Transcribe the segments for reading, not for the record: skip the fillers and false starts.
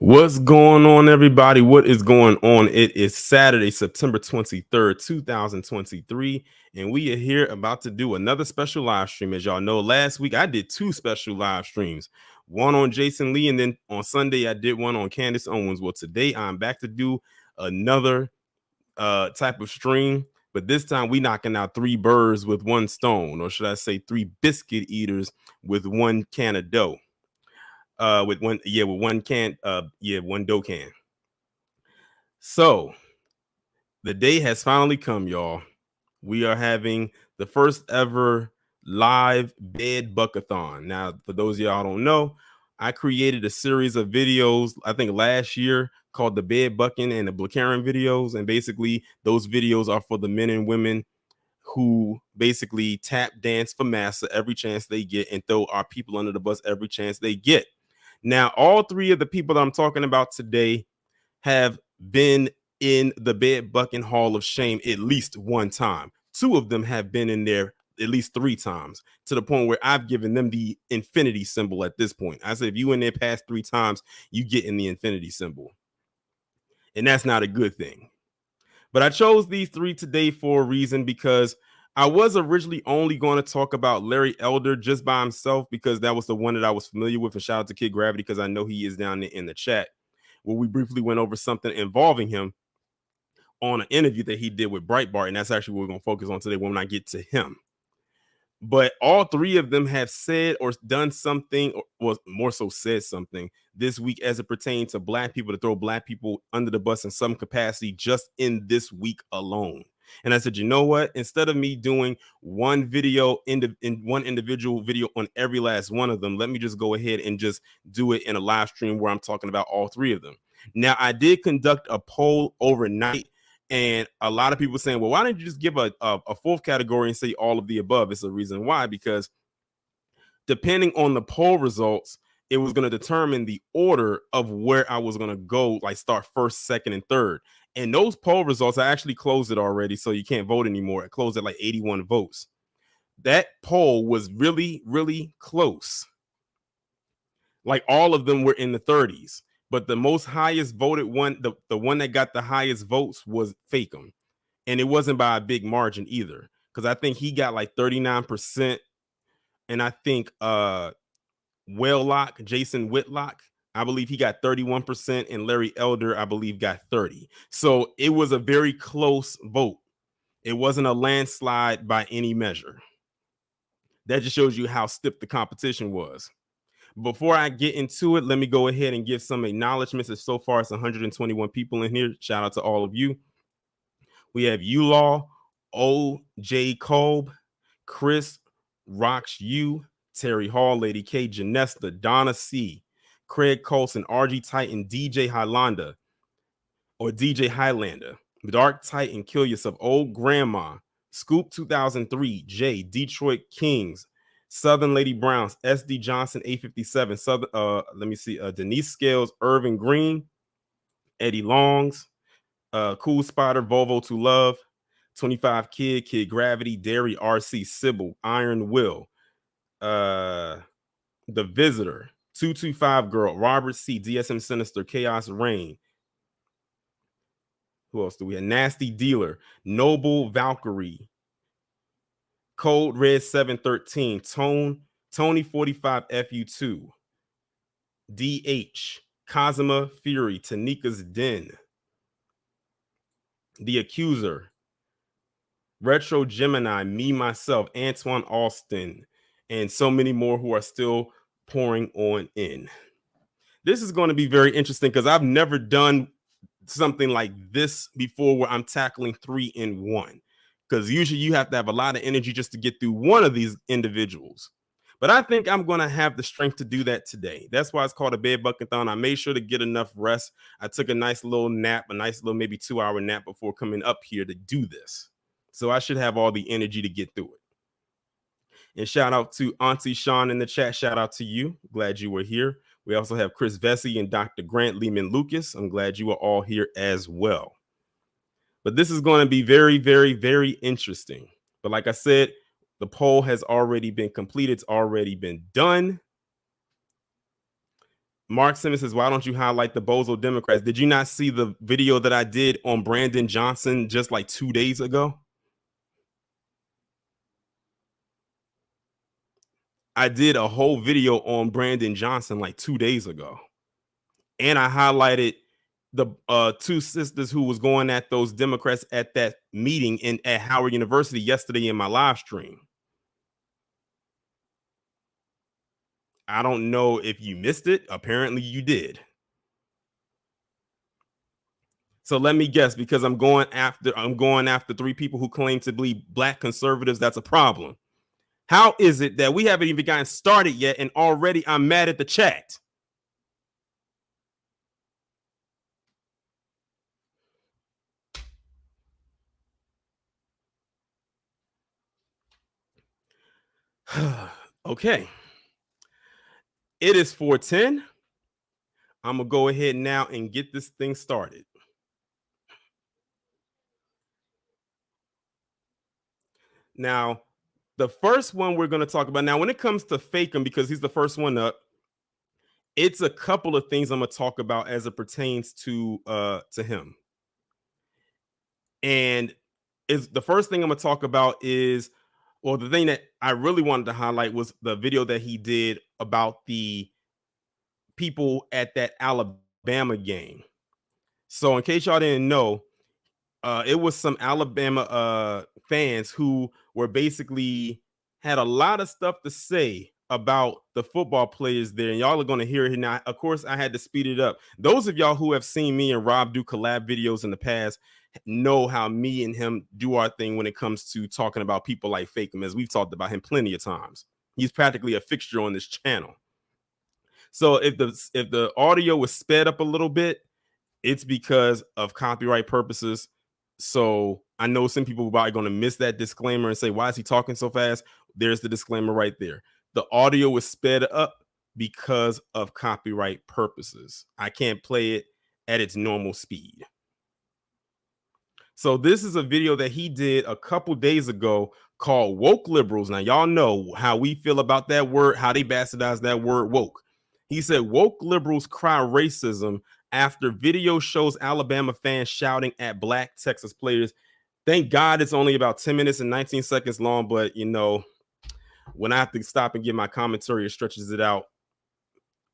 What's going on, everybody? What is going on? It is Saturday, September 23rd, 2023, and we are here about to do another special live stream. As y'all know, last week I did two special live streams, one on Jason Lee, and then on Sunday I did one on Candace Owens. Well, today I'm back to do another type of stream, but this time we knocking out three birds with one stone, or should I say three biscuit eaters with one can of dough. With one dough can. So the day has finally come, y'all. We are having the first ever live bed buckathon. Now, for those of y'all don't know, I created a series of videos, I think last year, called the bed bucking and the Blackarin videos. And basically, those videos are for the men and women who basically tap dance for massa every chance they get and throw our people under the bus every chance they get. Now, all three of the people that I'm talking about today have been in the bed bucking Hall of Shame at least one time. Two of them have been in there at least three times, to the point where I've given them the infinity symbol at this point. I said, if you in there past three times, you get in the infinity symbol. And that's not a good thing. But I chose these three today for a reason, because I was originally only going to talk about Larry Elder just by himself, because that was the one that I was familiar with. And shout out to Kid Gravity, because I know he is down there in the chat, where we briefly went over something involving him on an interview that he did with Breitbart. And that's actually what we're going to focus on today when I get to him. But all three of them have said or done something, or was more so said something this week as it pertains to Black people, to throw Black people under the bus in some capacity just in this week alone. And I said, you know what? Instead of me doing one video in one individual video on every last one of them, let me just go ahead and just do it in a live stream where I'm talking about all three of them. Now, I did conduct a poll overnight, and a lot of people saying, well, why don't you just give a fourth category and say all of the above? It's a reason why, because depending on the poll results, it was going to determine the order of where I was going to go, like start first, second, and third. And those poll results, I actually closed it already, so you can't vote anymore. It closed at like 81 votes. That poll was really, really close. Like all of them were in the 30s. But the most highest voted one, the one that got the highest votes was Fakum. And it wasn't by a big margin either, because I think he got like 39%. And I think Whalelock, Jason Whitlock, I believe he got 31%. And Larry Elder, I believe, got 30%. So it was a very close vote. It wasn't a landslide by any measure. That just shows you how stiff the competition was. Before I get into it, let me go ahead and give some acknowledgments. So far, it's 121 people in here. Shout out to all of you. We have Ulaw, O.J. Kolb, Chris, Rox U, Terry Hall, Lady K, Janesta, Donna C, Craig Colson, RG Titan, DJ Highlander, or DJ Highlander, Dark Titan, Kill Yourself, Old Grandma, Scoop 2003, J, Detroit Kings, Southern Lady Browns, SD Johnson, 857, Southern, Denise Scales, Irvin Green, Eddie Longs, Cool Spider, Volvo to Love, 25 Kid Gravity, Dairy RC, Sybil, Iron Will, The Visitor, 225 Girl, Robert C, DSM Sinister, Chaos Rain. Who else do we have? Nasty Dealer, Noble Valkyrie, Code Red 713, Tony 45 FU2, DH, Kazuma Fury, Tanika's Den, The Accuser, Retro Gemini, Me Myself, Antoine Austin, and so many more who are still pouring on in. This is going to be very interesting, because I've never done something like this before, where I'm tackling three in one, because usually you have to have a lot of energy just to get through one of these individuals. But I think I'm going to have the strength to do that today. That's why it's called a bed buckathon. I made sure to get enough rest. I took a nice little nap, a nice little maybe 2-hour nap before coming up here to do this. So I should have all the energy to get through it. And shout out to Auntie Sean in the chat. Shout out to you. Glad you were here. We also have Chris Vesey and Dr. Grant Lehman Lucas. I'm glad you are all here as well. But this is going to be very, very, very interesting. But like I said, the poll has already been completed. It's already been done. Mark Simmons says, why don't you highlight the Bozo Democrats? Did you not see the video that I did on Brandon Johnson just like 2 days ago? I did a whole video on Brandon Johnson like 2 days ago. And I highlighted the two sisters who was going at those Democrats at that meeting at Howard University yesterday in my live stream. I don't know if you missed it. Apparently you did. So let me guess, because I'm going after 3 people who claim to be black conservatives. That's a problem. How is it that we haven't even gotten started yet and already I'm mad at the chat? Okay. It is 4:10. I'm going to go ahead now and get this thing started. Now, the first one we're going to talk about now, when it comes to Fakum, because he's the first one up, it's a couple of things I'm going to talk about as it pertains to him. And is the first thing I'm going to talk about is, well, the thing that I really wanted to highlight was the video that he did about the people at that Alabama game. So in case y'all didn't know, it was some Alabama fans who were basically had a lot of stuff to say about the football players there, and y'all are going to hear it now. Of course, I had to speed it up. Those of y'all who have seen me and Rob do collab videos in the past know how me and him do our thing when it comes to talking about people like Fakum, as we've talked about him plenty of times. He's practically a fixture on this channel. So if the audio was sped up a little bit, it's because of copyright purposes. So I know some people are probably going to miss that disclaimer and say, why is he talking so fast? There's the disclaimer right there. The audio was sped up because of copyright purposes. I can't play it at its normal speed. So this is a video that he did a couple days ago called Woke Liberals. Now, y'all know how we feel about that word, how they bastardize that word woke. He said, woke liberals cry racism after video shows Alabama fans shouting at black Texas players. Thank God it's only about 10 minutes and 19 seconds long, but you know, when I have to stop and give my commentary, it stretches it out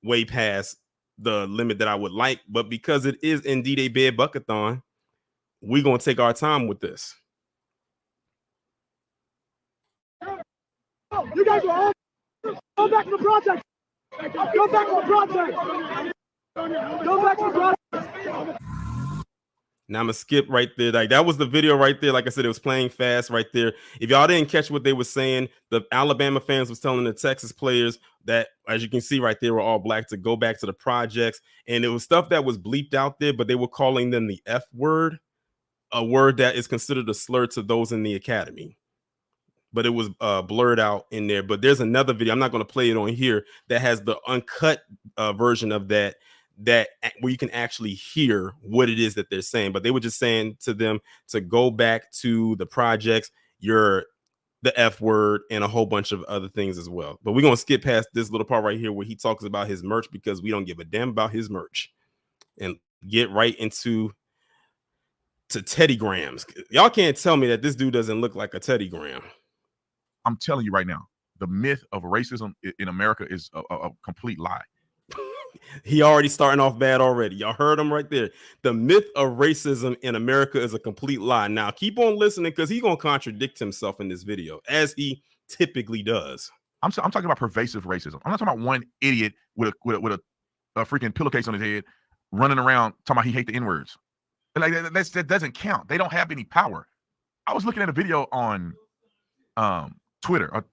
way past the limit that I would like. But because it is indeed a bed buckathon, we're going to take our time with this. You guys are all go back to the project. Go back to the project. Go back to the project. Now I'm gonna skip right there. Like that was the video right there. Like I said, it was playing fast right there. If y'all didn't catch what they were saying, the Alabama fans was telling the Texas players that, as you can see right there, were all black to go back to the projects. And it was stuff that was bleeped out there, but they were calling them the F word, a word that is considered a slur to those in the academy. But it was blurred out in there. But there's another video, I'm not going to play it on here, that has the uncut version of that where you can actually hear what it is that they're saying. But they were just saying to them to go back to the projects, the F word, and a whole bunch of other things as well. But we're going to skip past this little part right here where he talks about his merch, because we don't give a damn about his merch, and get right into Teddy Grahams. Y'all can't tell me that this dude doesn't look like a Teddy Graham. I'm telling you right now, the myth of racism in America is a complete lie. He already starting off bad already. Y'all heard him right there. The myth of racism in America is a complete lie. Now, keep on listening, because he's going to contradict himself in this video, as he typically does. I'm talking about pervasive racism. I'm not talking about one idiot with a freaking pillowcase on his head running around talking about he hate the N-words. Like that doesn't count. They don't have any power. I was looking at a video on Twitter, or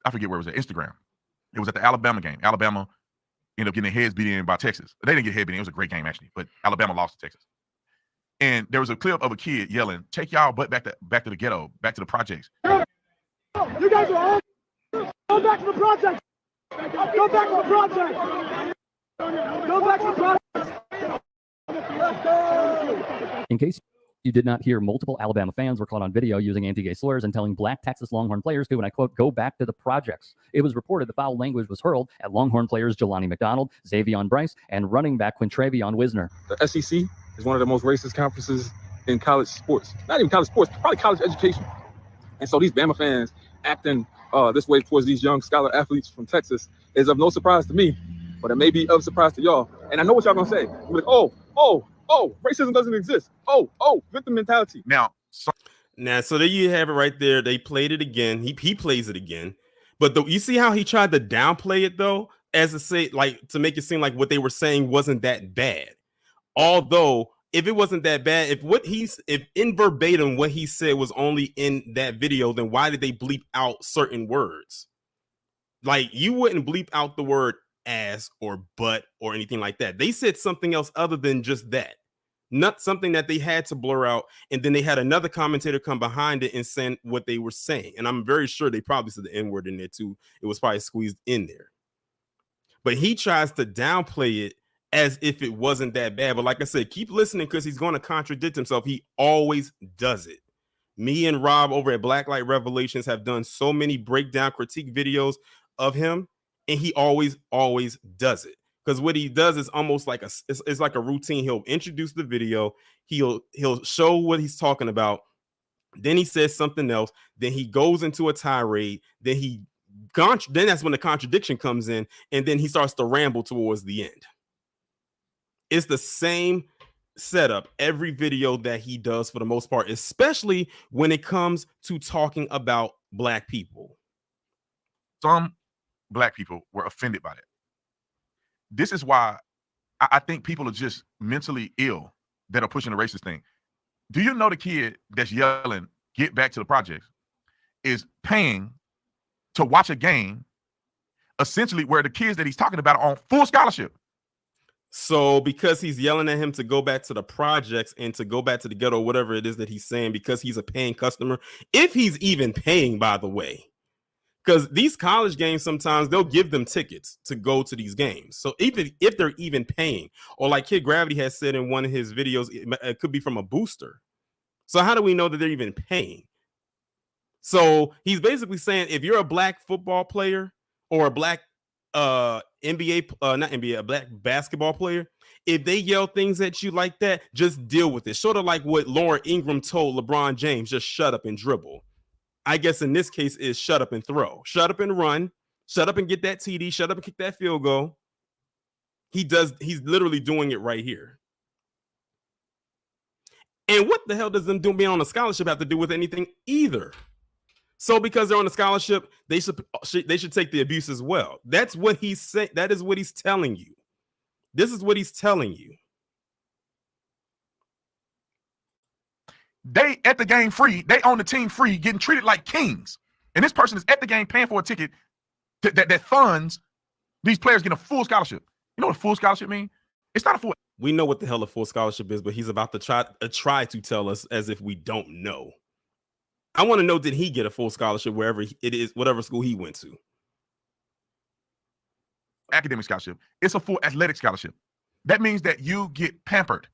I forget where it was at, Instagram. It was at the Alabama game. Alabama ended up getting their heads beat in by Texas. They didn't get head beaten. It was a great game, actually, but Alabama lost to Texas. And there was a clip of a kid yelling, "Take y'all butt back to the ghetto, back to the projects." You guys are all go back to the projects. Go back to the projects. Go back to the projects. Let's go. In case You did not hear multiple Alabama fans were caught on video using anti-gay slurs and telling black Texas Longhorn players to, and I quote, go back to the projects. It was reported the foul language was hurled at Longhorn players Jelani McDonald, Xavion Bryce, and running back Quintravion Wisner. The SEC is one of the most racist conferences in college sports. Not even college sports, probably college education. And so these Bama fans acting this way towards these young scholar athletes from Texas is of no surprise to me, but it may be of surprise to y'all. And I know what y'all gonna say. You're like, oh, racism doesn't exist. Oh, victim mentality. Now, so there you have it right there. They played it again. He plays it again. But you see how he tried to downplay it though, as to say, like, to make it seem like what they were saying wasn't that bad. Although, if it wasn't that bad, if in verbatim what he said was only in that video, then why did they bleep out certain words? Like, you wouldn't bleep out the word ass or butt or anything like that. They said something else other than just that. Not something that they had to blur out, and then they had another commentator come behind it and say what they were saying. And I'm very sure they probably said the N-word in there too. It was probably squeezed in there. But he tries to downplay it as if it wasn't that bad. But like I said, keep listening because he's going to contradict himself. He always does it. Me and Rob over at Blacklight Revelations have done so many breakdown critique videos of him, and he always does it. Because what he does is almost like it's like a routine. He'll introduce the video, he'll show what he's talking about, then he says something else, then he goes into a tirade, then that's when the contradiction comes in, and then he starts to ramble towards the end. It's the same setup every video that he does for the most part, especially when it comes to talking about black people. Some black people were offended by that. This is why I think people are just mentally ill that are pushing the racist thing. Do you know the kid that's yelling, get back to the projects, is paying to watch a game essentially where the kids that he's talking about are on full scholarship? So because he's yelling at him to go back to the projects and to go back to the ghetto, whatever it is that he's saying, because he's a paying customer, if he's even paying, by the way, because these college games, sometimes they'll give them tickets to go to these games. So even if they're even paying, or like Kid Gravity has said in one of his videos, it could be from a booster. So how do we know that they're even paying? So he's basically saying, if you're a black football player or a black a black basketball player, if they yell things at you like that, just deal with it. Sort of like what Lauren Ingram told LeBron James, just shut up and dribble. I guess in this case is shut up and throw, shut up and run, shut up and get that TD, shut up and kick that field goal. He's literally doing it right here. And what the hell does them being on a scholarship have to do with anything either? So because they're on a scholarship, they should take the abuse as well. That's what he's saying. That is what he's telling you. This is what he's telling you. They at the game free. They own the team free, getting treated like kings. And this person is at the game paying for a ticket that funds these players getting a full scholarship. You know what a full scholarship means? It's not a full. We know what the hell a full scholarship is, but he's about to try to tell us as if we don't know. I want to know, did he get a full scholarship wherever it is, whatever school he went to? Academic scholarship. It's a full athletic scholarship. That means that you get pampered.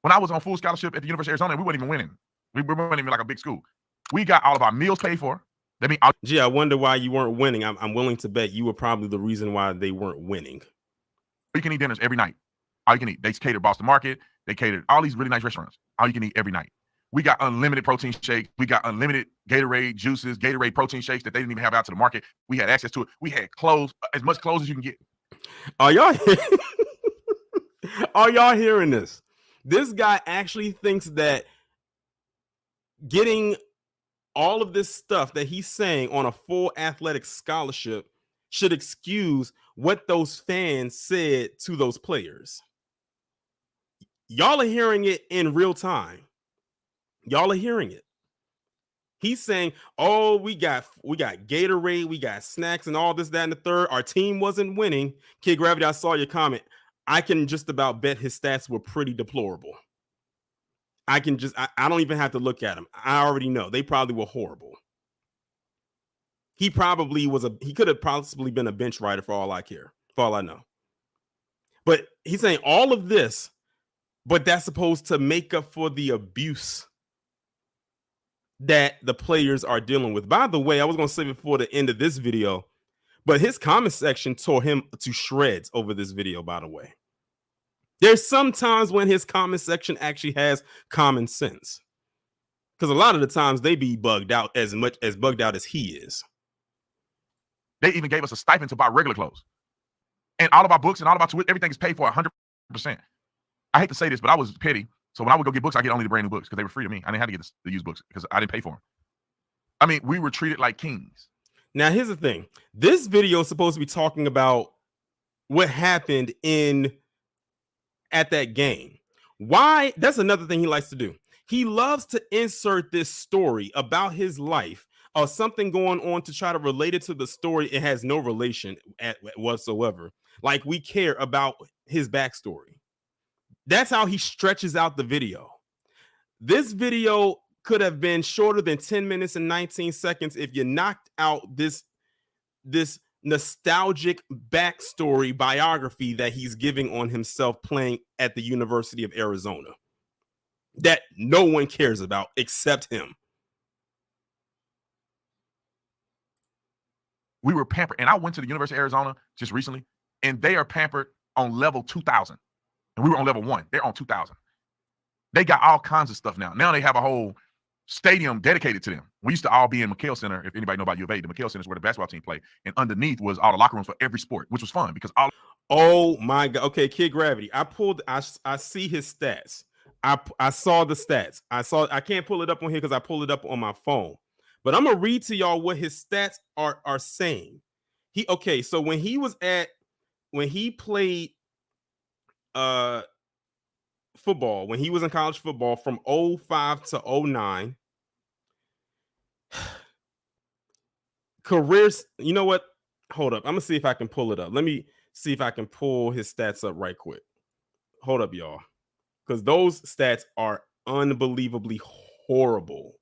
When I was on full scholarship at the University of Arizona, we weren't even winning. We weren't even like a big school. We got all of our meals paid for. That means, gee, I wonder why you weren't winning. I'm willing to bet you were probably the reason why they weren't winning. You can eat dinners every night. All you can eat. They catered Boston Market. They catered all these really nice restaurants. All you can eat every night. We got unlimited protein shakes. We got unlimited Gatorade juices, Gatorade protein shakes that they didn't even have out to the market. We had access to it. We had clothes, as much clothes as you can get. Are y'all hearing this? This guy actually thinks that getting all of this stuff that he's saying on a full athletic scholarship should excuse what those fans said to those players. Y'all are hearing it in real time. Y'all are hearing it. He's saying, oh, we got Gatorade, we got snacks and all this, that, and the third. Our team wasn't winning. Kid Gravity, I saw your comment. I can just about bet his stats were pretty deplorable. I don't even have to look at them. I already know they probably were horrible. He could have possibly been a bench rider for all I care, for all I know. But he's saying all of this but that's supposed to make up for the abuse that the players are dealing with. By the way, I was going to say before the end of this video, but his comment section tore him to shreds over this video, by the way. There's some times when his comment section actually has common sense, because a lot of the times they be bugged out as much as bugged out as he is. They even gave us a stipend to buy regular clothes. And all of our books and all of our tuition, everything is paid for 100%. I hate to say this, but I was petty. So when I would go get books, I get only the brand new books because they were free to me. I didn't have to get the used books because I didn't pay for them. I mean, we were treated like kings. Now, here's the thing. This video is supposed to be talking about what happened at that game. Why? That's another thing he likes to do. He loves to insert this story about his life or something going on to try to relate it to the story. It has no relation whatsoever. Like we care about his backstory. That's how he stretches out the video. This video could have been shorter than 10 minutes and 19 seconds if you knocked out this nostalgic backstory biography that he's giving on himself playing at the University of Arizona that no one cares about except him. We were pampered. And I went to the University of Arizona just recently, and they are pampered on level 2,000. And we were on level 1. They're on 2,000. They got all kinds of stuff now. Now they have a whole stadium dedicated to them. We used to all be in McHale Center. If anybody know about U of A, the McHale Center is where the basketball team played. And underneath was all the locker rooms for every sport, which was fun because all. Oh my God. Okay, Kid Gravity. I see his stats. I saw the stats. I can't pull it up on here because I pulled it up on my phone. But I'm gonna read to y'all what his stats are saying. So when he played football, when he was in college football from 05 to 09, careers, you know what? Hold up. I'm gonna see if I can pull it up. Let me see if I can pull his stats up right quick. Hold up, y'all. Because those stats are unbelievably horrible.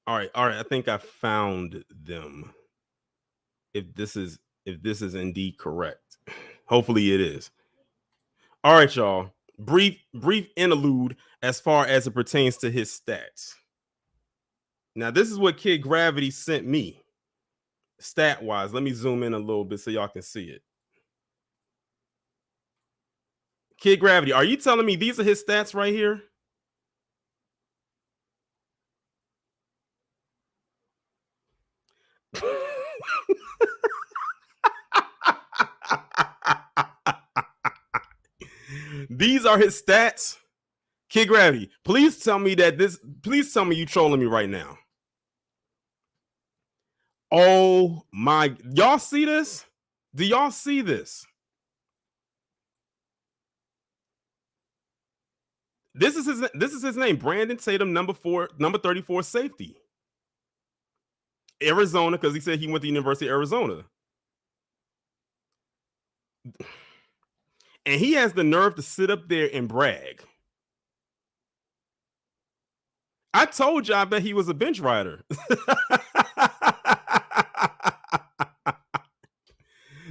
All right. I think I found them. If this is indeed correct, hopefully it is. All right, y'all. Brief interlude as far as it pertains to his stats. Now, this is what Kid Gravity sent me, stat wise. Let me zoom in a little bit so y'all can see it. Kid Gravity, are you telling me these are his stats right here? These are his stats. Kid Gravity, please tell me you trolling me right now. Oh my, y'all see this? Do y'all see this? This is his name, Brandon Tatum, number 34 safety. Arizona, because he said he went to the University of Arizona. And he has the nerve to sit up there and brag. I told you I bet he was a bench rider.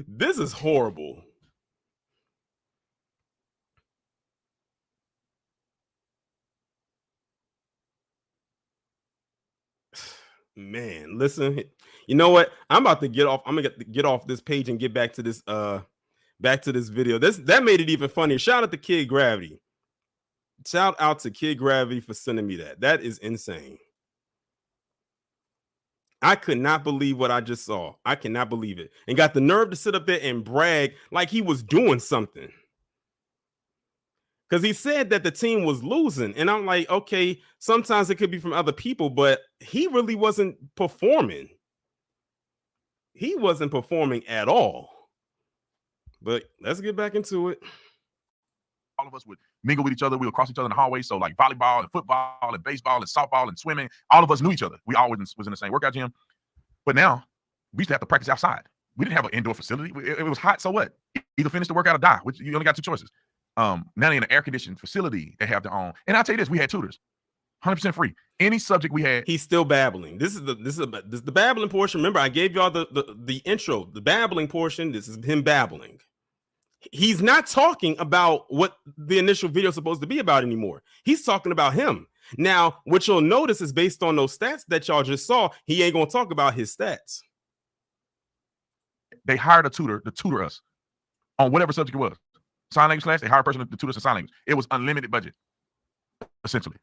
This is horrible. Man, listen. You know what? I'm about to get off. I'm gonna get off this page and get back to this video. That made it even funnier. Shout out to Kid Gravity. Shout out to Kid Gravity for sending me that. That is insane. I could not believe what I just saw. I cannot believe it. And got the nerve to sit up there and brag like he was doing something. Because he said that the team was losing. And I'm like, okay, sometimes it could be from other people, but he really wasn't performing. He wasn't performing at all. But let's get back into it. All of us would mingle with each other. We would cross each other in the hallway. So like volleyball and football and baseball and softball and swimming, all of us knew each other. We always was in the same workout gym. But now we used to have to practice outside. We didn't have an indoor facility. It was hot. So what? Either finish the workout or die. Which you only got two choices. Now they're in an air-conditioned facility. They have their own. And I'll tell you this: we had tutors, 100% free. Any subject we had. He's still babbling. This is the babbling portion. Remember, I gave y'all the intro, the babbling portion. This is him babbling. He's not talking about what the initial video is supposed to be about anymore. He's talking about him. Now, what you'll notice is based on those stats that y'all just saw, he ain't gonna talk about his stats. They hired a tutor to tutor us on whatever subject it was. Sign language class, they hired a person to tutor us in sign language. It was unlimited budget, essentially.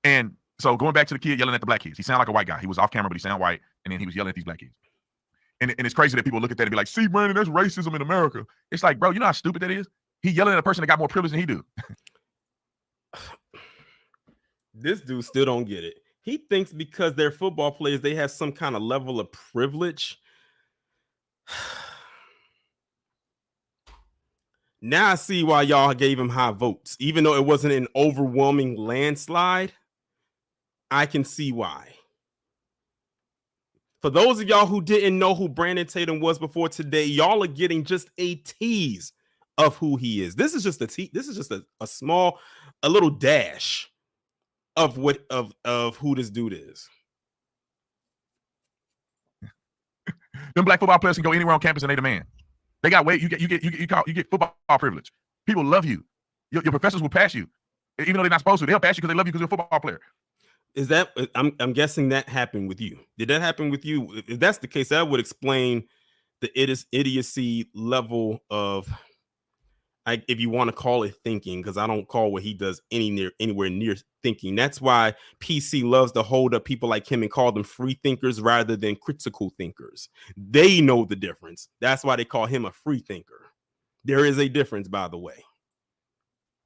And so going back to the kid yelling at the black kids, he sounded like a white guy. He was off camera, but he sounded white, and then he was yelling at these black kids. And it's crazy that people look at that and be like, see, Brandon, that's racism in America. It's like, bro, you know how stupid that is? He yelling at a person that got more privilege than he do. This dude still don't get it. He thinks because they're football players, they have some kind of level of privilege. Now I see why y'all gave him high votes. Even though it wasn't an overwhelming landslide, I can see why. For those of y'all who didn't know who Brandon Tatum was before today, y'all are getting just a tease of who he is. This is just a little dash of what of who this dude is. Them black football players can go anywhere on campus and they demand. They got weight. You get football privilege. People love you. Your professors will pass you, even though they're not supposed to. They'll pass you because they love you because you're a football player. Is that I'm guessing that happened with you? Did that happen with you? If that's the case, that would explain the idiocy level of, if you want to call it thinking, because I don't call what he does anywhere near thinking. That's why PC loves to hold up people like him and call them free thinkers rather than critical thinkers. They know the difference. That's why they call him a free thinker. There is a difference, by the way.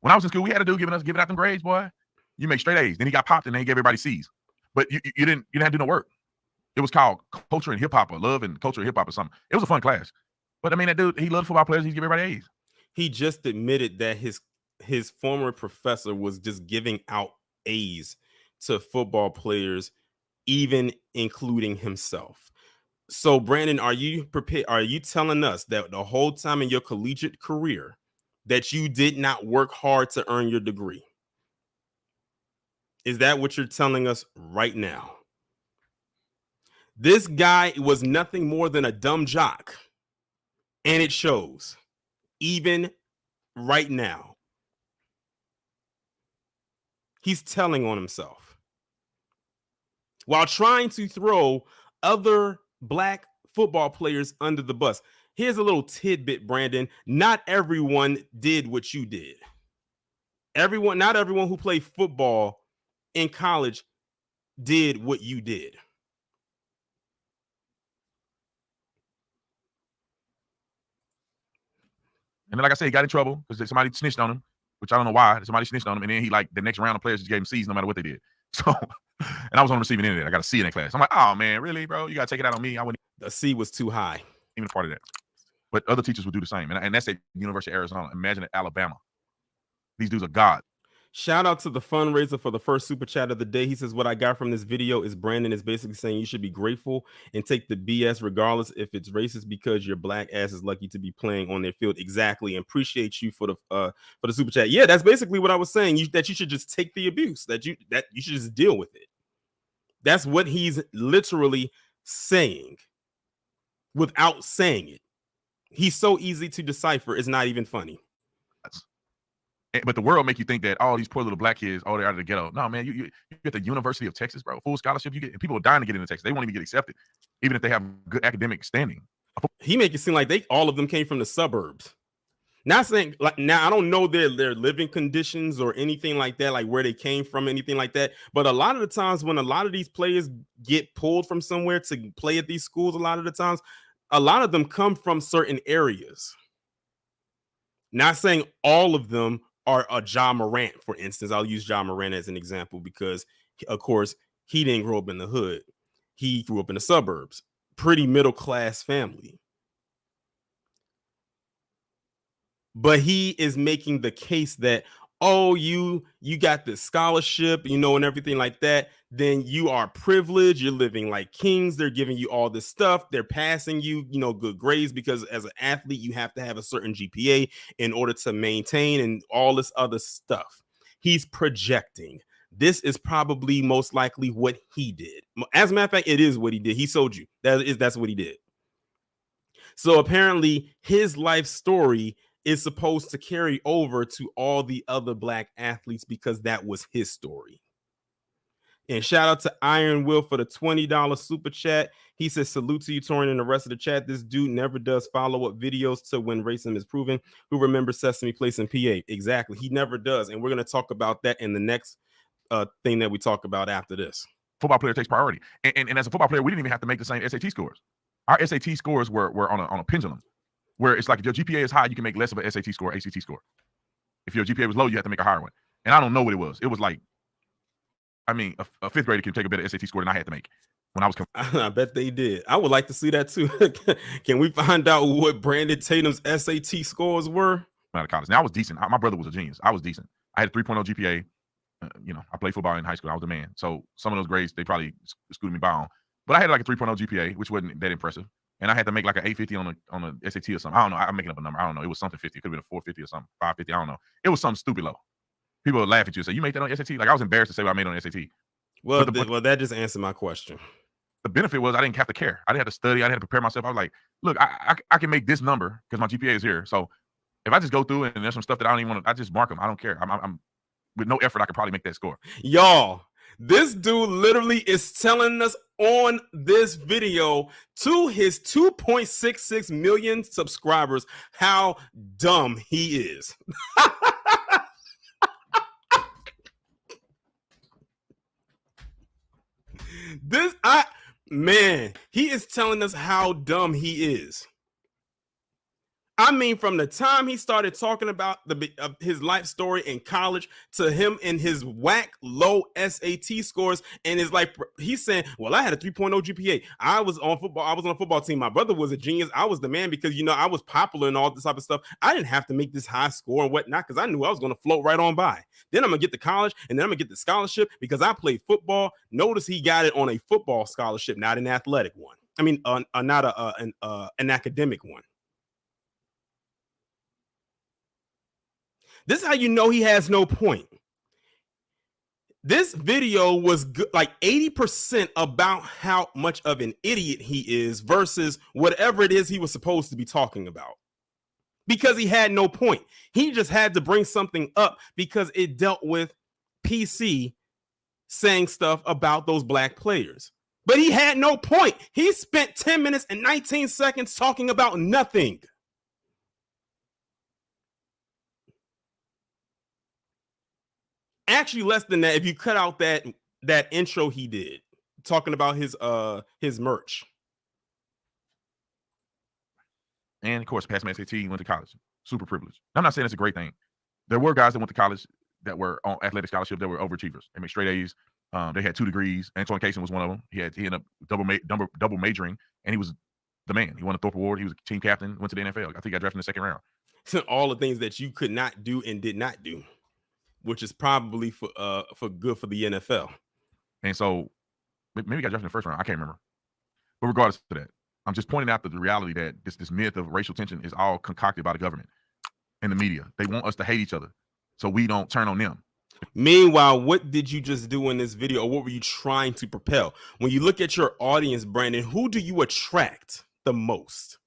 When I was in school, we had a dude giving out them grades, boy. You make straight A's. Then he got popped and then he gave everybody C's. But you didn't have to do no work. It was called culture and hip hop, or love and culture and hip hop, or something. It was a fun class. But I mean, that dude, he loved football players. He'd give everybody A's. He just admitted that his former professor was just giving out A's to football players, even including himself. So, Brandon, are you prepared? Are you telling us that the whole time in your collegiate career that you did not work hard to earn your degree? Is that what you're telling us right now? This guy was nothing more than a dumb jock, and it shows even right now. He's telling on himself while trying to throw other black football players under the bus. Here's a little tidbit, Brandon. Not everyone did what you did. Not everyone who played football in college did what you did. And then, like I said, he got in trouble because somebody snitched on him, which I don't know why. Somebody snitched on him, and then he, like, the next round of players just gave him C's no matter what they did. So, and I was on the receiving end of that. I got a C in that class. I'm like, oh man, really, bro? You got to take it out on me? I wouldn't. The C was too high. Even part of that. But other teachers would do the same. And that's at University of Arizona. Imagine at Alabama. These dudes are God. Shout out to the fundraiser for the first super chat of the day. He says, what I got from this video is Brandon is basically saying you should be grateful and take the BS regardless if it's racist because your black ass is lucky to be playing on their field. Exactly. And appreciate you for the super chat. Yeah, that's basically what I was saying. That you should just take the abuse, that you should just deal with it. That's what he's literally saying without saying it. He's so easy to decipher. It's not even funny. But the world make you think that all these poor little black kids, they're out of the ghetto. No, man, you at the University of Texas, bro. Full scholarship you get, and people are dying to get into Texas. They won't even get accepted, even if they have good academic standing. He make it seem like all of them came from the suburbs. Not saying like now I don't know their living conditions or anything like that, like where they came from, anything like that. But a lot of the times when a lot of these players get pulled from somewhere to play at these schools, a lot of the times, a lot of them come from certain areas. Not saying all of them are a Ja Morant, for instance. I'll use Ja Morant as an example because, of course, he didn't grow up in the hood. He grew up in the suburbs, pretty middle class family. But he is making the case that, oh, you got this scholarship, and everything like that, then you are privileged, you're living like kings, they're giving you all this stuff, they're passing you, good grades, because as an athlete you have to have a certain GPA in order to maintain, and all this other stuff. He's projecting. This is probably most likely what he did. As a matter of fact, it is what he did. He sold you. That's what he did. So apparently his life story is supposed to carry over to all the other black athletes because that was his story. And shout out to Iron Will for the $20 super chat. He says, salute to you, Torian, and the rest of the chat. This dude never does follow-up videos to when racism is proven. Who remembers Sesame Place in PA? Exactly. He never does. And we're going to talk about that in the next thing that we talk about after this. Football player takes priority. And as a football player, we didn't even have to make the same SAT scores. Our SAT scores were on a pendulum, where it's like if your GPA is high, you can make less of an SAT score, ACT score. If your GPA was low, you have to make a higher one. And I don't know what it was. It was like, a fifth grader can take a better SAT score than I had to make when I was. I bet they did. I would like to see that too. Can we find out what Brandon Tatum's SAT scores were? Out of college. Now I was decent. My brother was a genius. I was decent. I had a 3.0 GPA. I played football in high school. I was the man. So some of those grades, they probably scooted me by on. But I had like a 3.0 GPA, which wasn't that impressive. And I had to make like an 850 on a SAT or something. I don't know. I'm making up a number. I don't know. It was something 50. It could have been a 450 or something, 550. I don't know. It was something stupid low. People would laugh at you and say, you made that on SAT? Like, I was embarrassed to say what I made on SAT. Well, that just answered my question. The benefit was I didn't have to care. I didn't have to study. I didn't have to prepare myself. I was like, look, I can make this number because my GPA is here. So if I just go through and there's some stuff that I don't even want to, I just mark them. I don't care. I'm with no effort, I could probably make that score. Y'all, this dude literally is telling us on this video to his 2.66 million subscribers how dumb he is. He is telling us how dumb he is. I mean, from the time he started talking about his life story in college to him and his whack low SAT scores, and it's like he's saying, "Well, I had a 3.0 GPA. I was on a football team. My brother was a genius. I was the man because I was popular and all this type of stuff. I didn't have to make this high score and whatnot because I knew I was going to float right on by. Then I'm gonna get to college, and then I'm gonna get the scholarship because I played football. Notice he got it on a football scholarship, not an athletic one. I mean, not an academic one." This is how you know he has no point. This video was like 80% about how much of an idiot he is versus whatever it is he was supposed to be talking about. Because he had no point. He just had to bring something up because it dealt with PC saying stuff about those black players. But he had no point. He spent 10 minutes and 19 seconds talking about nothing. Actually, less than that if you cut out that intro he did talking about his merch. And of course, passed my SAT, went to college. Super privileged. I'm not saying it's a great thing. There were guys that went to college that were on athletic scholarship that were overachievers. They made straight A's. They had 2 degrees. Antoine Cason was one of them. He ended up double majoring, and he was the man. He won a Thorpe Award. He was team captain. Went to the NFL. I think he got drafted in the 2nd round. All the things that you could not do and did not do, which is probably for good for the NFL. And so maybe he got drafted in the 1st round. I can't remember. But regardless of that, I'm just pointing out the reality that this myth of racial tension is all concocted by the government and the media. They want us to hate each other so we don't turn on them. Meanwhile, what did you just do in this video, or what were you trying to propel? When you look at your audience, Brandon, who do you attract the most?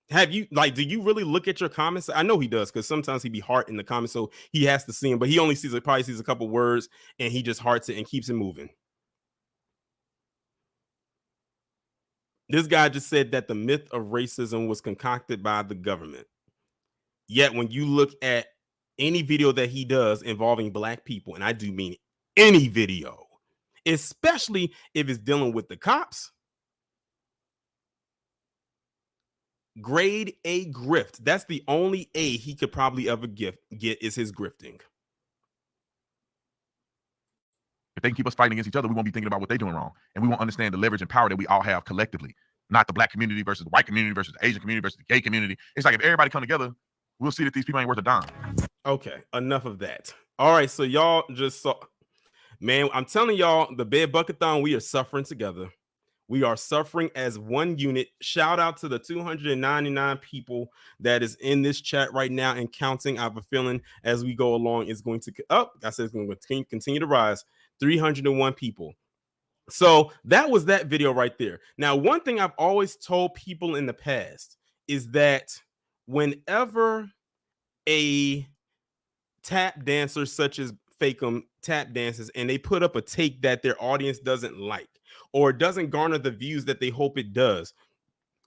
Do you really look at your comments? I know he does, because sometimes he be heart in the comments, so he has to see them, but he only probably sees a couple words and he just hearts it and keeps it moving. This guy just said that the myth of racism was concocted by the government. Yet when you look at any video that he does involving black people, and I do mean any video, especially if it's dealing with the cops, grade A grift. That's the only A he could probably ever get is his grifting. If they can keep us fighting against each other, we won't be thinking about what they're doing wrong. And we won't understand the leverage and power that we all have collectively, not the black community versus the white community versus the Asian community versus the gay community. It's like if everybody come together, we'll see that these people ain't worth a dime. Okay, enough of that. All right, so y'all just saw, man, I'm telling y'all, the Bed Buckathon, we are suffering together. We are suffering as one unit. Shout out to the 299 people that is in this chat right now and counting. I have a feeling as we go along, it's going to it's going to continue to rise. 301 people. So that was that video right there. Now, one thing I've always told people in the past is that whenever a tap dancer such as Fakum tap dances and they put up a take that their audience doesn't like or doesn't garner the views that they hope it does,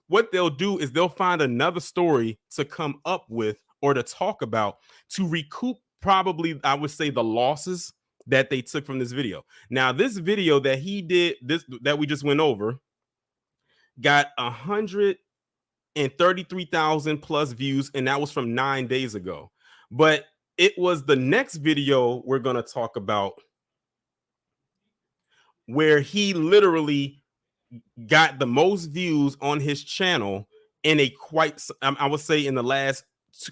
what they'll do is they'll find another story to come up with or to talk about to recoup probably, I would say, the losses that they took from this video. Now, this video that he did, that we just went over, got 133,000 plus views, and that was from 9 days ago. But it was the next video we're going to talk about where he literally got the most views on his channel in a I would say in the last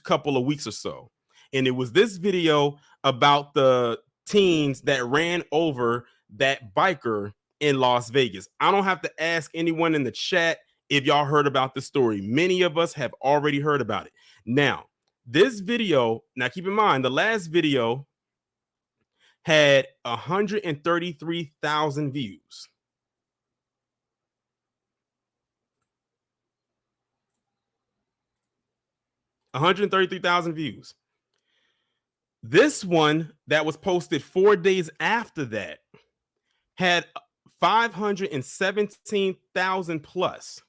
couple of weeks or so. And it was this video about the teens that ran over that biker in Las Vegas. I don't have to ask anyone in the chat if y'all heard about the story. Many of us have already heard about it. Now, this video, now keep in mind, the last video had 133,000 views. This one that was posted 4 days after that had 517,000 plus.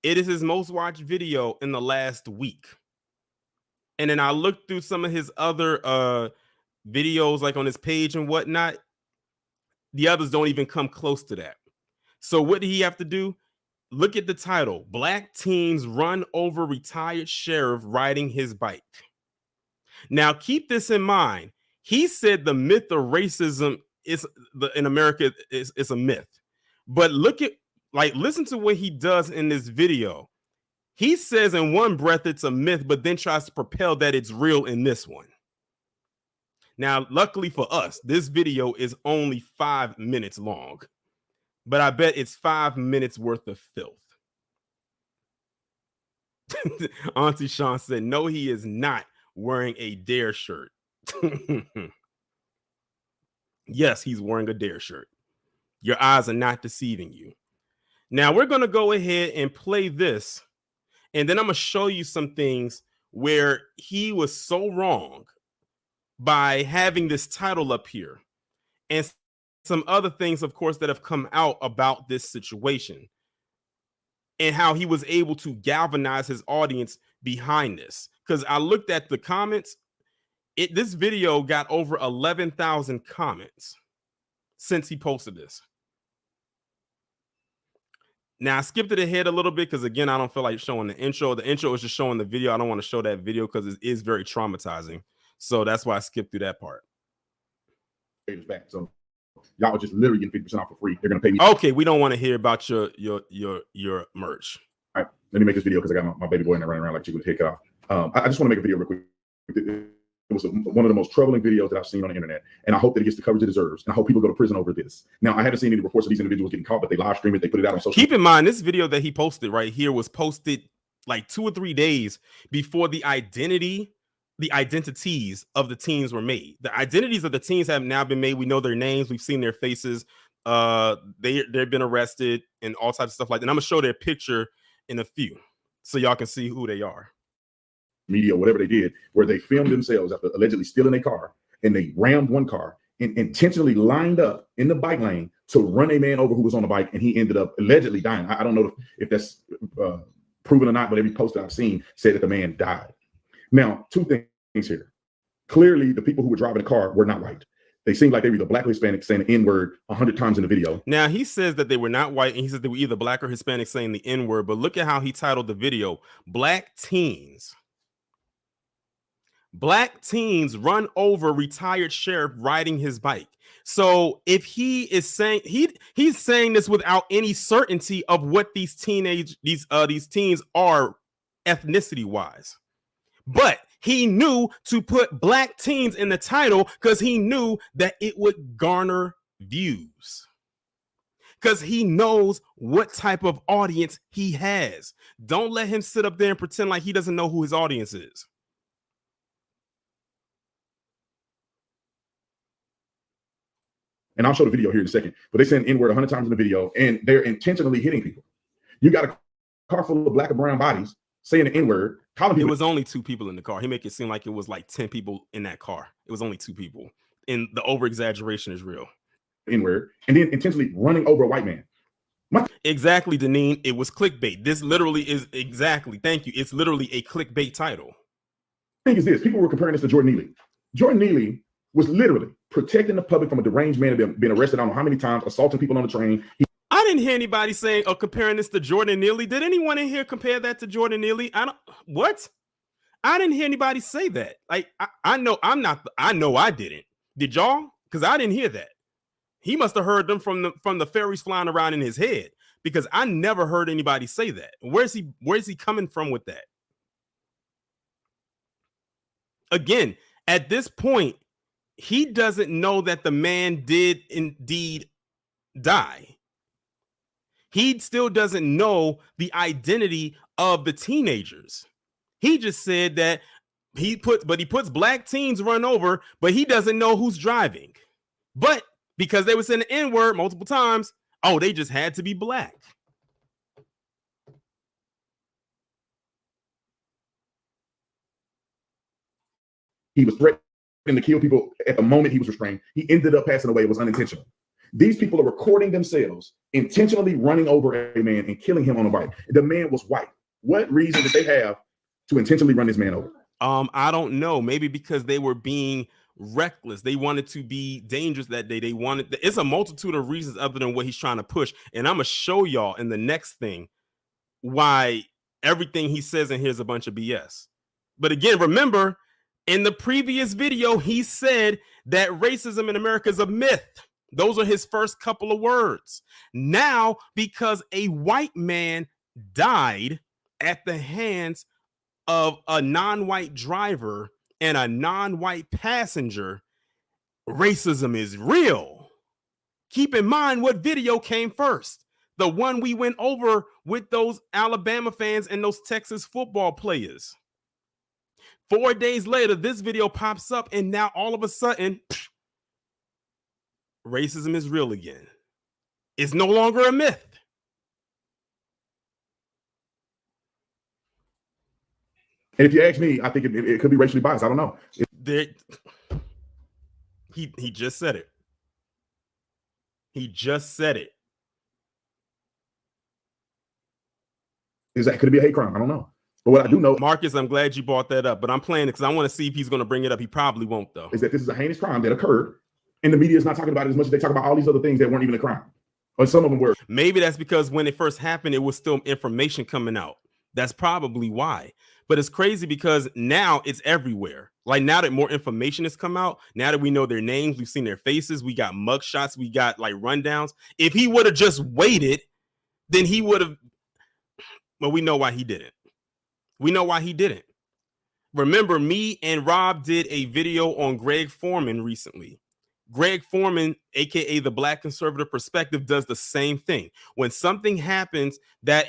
It is his most watched video in the last week. And then I looked through some of his other videos, like on his page and whatnot. The others don't even come close to that. So what did he have to do? Look at the title: Black Teens Run Over Retired Sheriff Riding His Bike. Now, keep this in mind. He said the myth of racism in America is a myth. But listen to what he does in this video. He says in one breath it's a myth, but then tries to propel that it's real in this one. Now, luckily for us, this video is only 5 minutes long, but I bet it's 5 minutes worth of filth. Auntie Sean said, no, he is not wearing a Dare shirt. Yes, he's wearing a Dare shirt. Your eyes are not deceiving you. Now we're going to go ahead and play this, and then I'm going to show you some things where he was so wrong by having this title up here, and some other things, of course, that have come out about this situation and how he was able to galvanize his audience behind this. Because I looked at the comments, this video got over 11,000 comments since he posted this. Now, I skipped it ahead a little bit because, again, I don't feel like showing the intro. The intro is just showing the video. I don't want to show that video because it is very traumatizing. So that's why I skipped through that part. Back. So y'all are just literally getting 50% off for free. They're going to pay me. Okay, we don't want to hear about your merch. All right, let me make this video because I got my baby boy in there running around like she was head cut off. I just want to make a video real quick. It was one of the most troubling videos that I've seen on the internet, and I hope that it gets the coverage it deserves, and I hope people go to prison over this. Now, I haven't seen any reports of these individuals getting caught, but they live stream it, they put it out on social media. Keep in mind, this video that he posted right here was posted like 2 or 3 days before the identities of the teens were made. The identities of the teens have now been made. We know their names, we've seen their faces, they've been arrested and all types of stuff like that. And I'm gonna show their picture in a few so y'all can see who they are. Media, whatever they did, where they filmed themselves after allegedly stealing a car, and they rammed one car and intentionally lined up in the bike lane to run a man over who was on the bike, and he ended up allegedly dying. I don't know if that's proven or not, but every post that I've seen said that the man died. Now, two things here. Clearly, the people who were driving the car were not white. They seemed like they were either black or Hispanic saying the N-word 100 times in the video. Now, he says that they were not white, and he says they were either black or Hispanic saying the N-word, but look at how he titled the video, Black Teens. Black teens run over retired sheriff riding his bike. So if he is saying he's saying this without any certainty of what these teens are ethnicity wise, but he knew to put black teens in the title because he knew that it would garner views, because he knows what type of audience he has. Don't let him sit up there and pretend like he doesn't know who his audience is. And I'll show the video here in a second, but they saying N-word 100 times in the video, and they're intentionally hitting people. You got a car full of black and brown bodies saying the N-word, calling people. It was only 2 people in the car. He make it seem like it was like 10 people in that car. It was only 2 people. And the over-exaggeration is real. N-word, and then intentionally running over a white man. Exactly, Deneen. It was clickbait. This literally is exactly. Thank you. It's literally a clickbait title. The thing is this: people were comparing this to Jordan Neely. Jordan Neely was literally protecting the public from a deranged man being arrested. I don't know how many times, assaulting people on the train. I didn't hear anybody saying or comparing this to Jordan Neely. Did anyone in here compare that to Jordan Neely? I didn't hear anybody say that. Like I know I didn't. Did y'all? Because I didn't hear that. He must have heard them from the fairies flying around in his head, because I never heard anybody say that. Where's he coming from with that? Again, at this point, he doesn't know that the man did indeed die. He still doesn't know the identity of the teenagers. He just said that he puts black teens run over, but he doesn't know who's driving. But because they were saying the N-word multiple times, oh, they just had to be black. He was threatening to kill people at the moment he was restrained. He ended up passing away. It was unintentional. These people are recording themselves intentionally running over a man and killing him on a bike. The man was white. What reason did they have to intentionally run this man over? I don't know. Maybe because they were being reckless. They wanted to be dangerous that day. It's a multitude of reasons other than what he's trying to push. And I'm going to show y'all in the next thing why everything he says in here is a bunch of BS. But again, remember, in the previous video, he said that racism in America is a myth. Those are his first couple of words. Now, because a white man died at the hands of a non-white driver and a non-white passenger, racism is real. Keep in mind what video came first. The one we went over with those Alabama fans and those Texas football players. 4 days later, this video pops up, and now all of a sudden, racism is real again. It's no longer a myth. And if you ask me, I think it could be racially biased. I don't know. He just said it. He just said it. Could it be a hate crime? I don't know. But what I do know, Marcus, I'm glad you brought that up, but I'm playing it because I want to see if he's going to bring it up. He probably won't, though. Is that this is a heinous crime that occurred, and the media is not talking about it as much as they talk about all these other things that weren't even a crime. Or some of them were. Maybe that's because when it first happened, it was still information coming out. That's probably why. But it's crazy because now it's everywhere. Like now that more information has come out, now that we know their names, we've seen their faces, we got mug shots, we got like rundowns. If he would have just waited, then he would have. Well, we know why he didn't. We know why he didn't. Remember, me and Rob did a video on Greg Foreman recently. Greg Foreman, aka the Black Conservative Perspective, does the same thing. When something happens that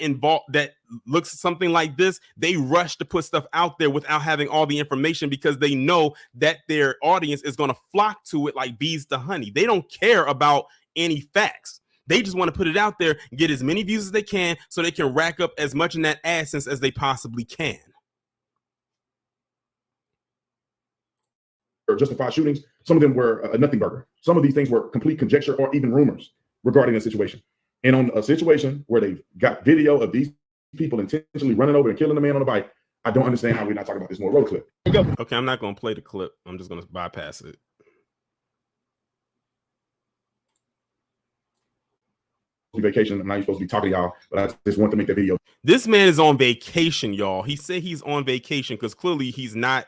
looks something like this, they rush to put stuff out there without having all the information because they know that their audience is going to flock to it like bees to honey. They don't care about any facts. They just want to put it out there, get as many views as they can so they can rack up as much in that AdSense as they possibly can. Or justified shootings. Some of them were a nothing burger. Some of these things were complete conjecture or even rumors regarding a situation. And on a situation where they've got video of these people intentionally running over and killing the man on the bike, I don't understand how we're not talking about this more road clip. Okay, I'm not going to play the clip. I'm just going to bypass it. Vacation. I'm not even supposed to be talking to y'all, but I just want to make that video. This man is on vacation, y'all. He said he's on vacation because clearly he's not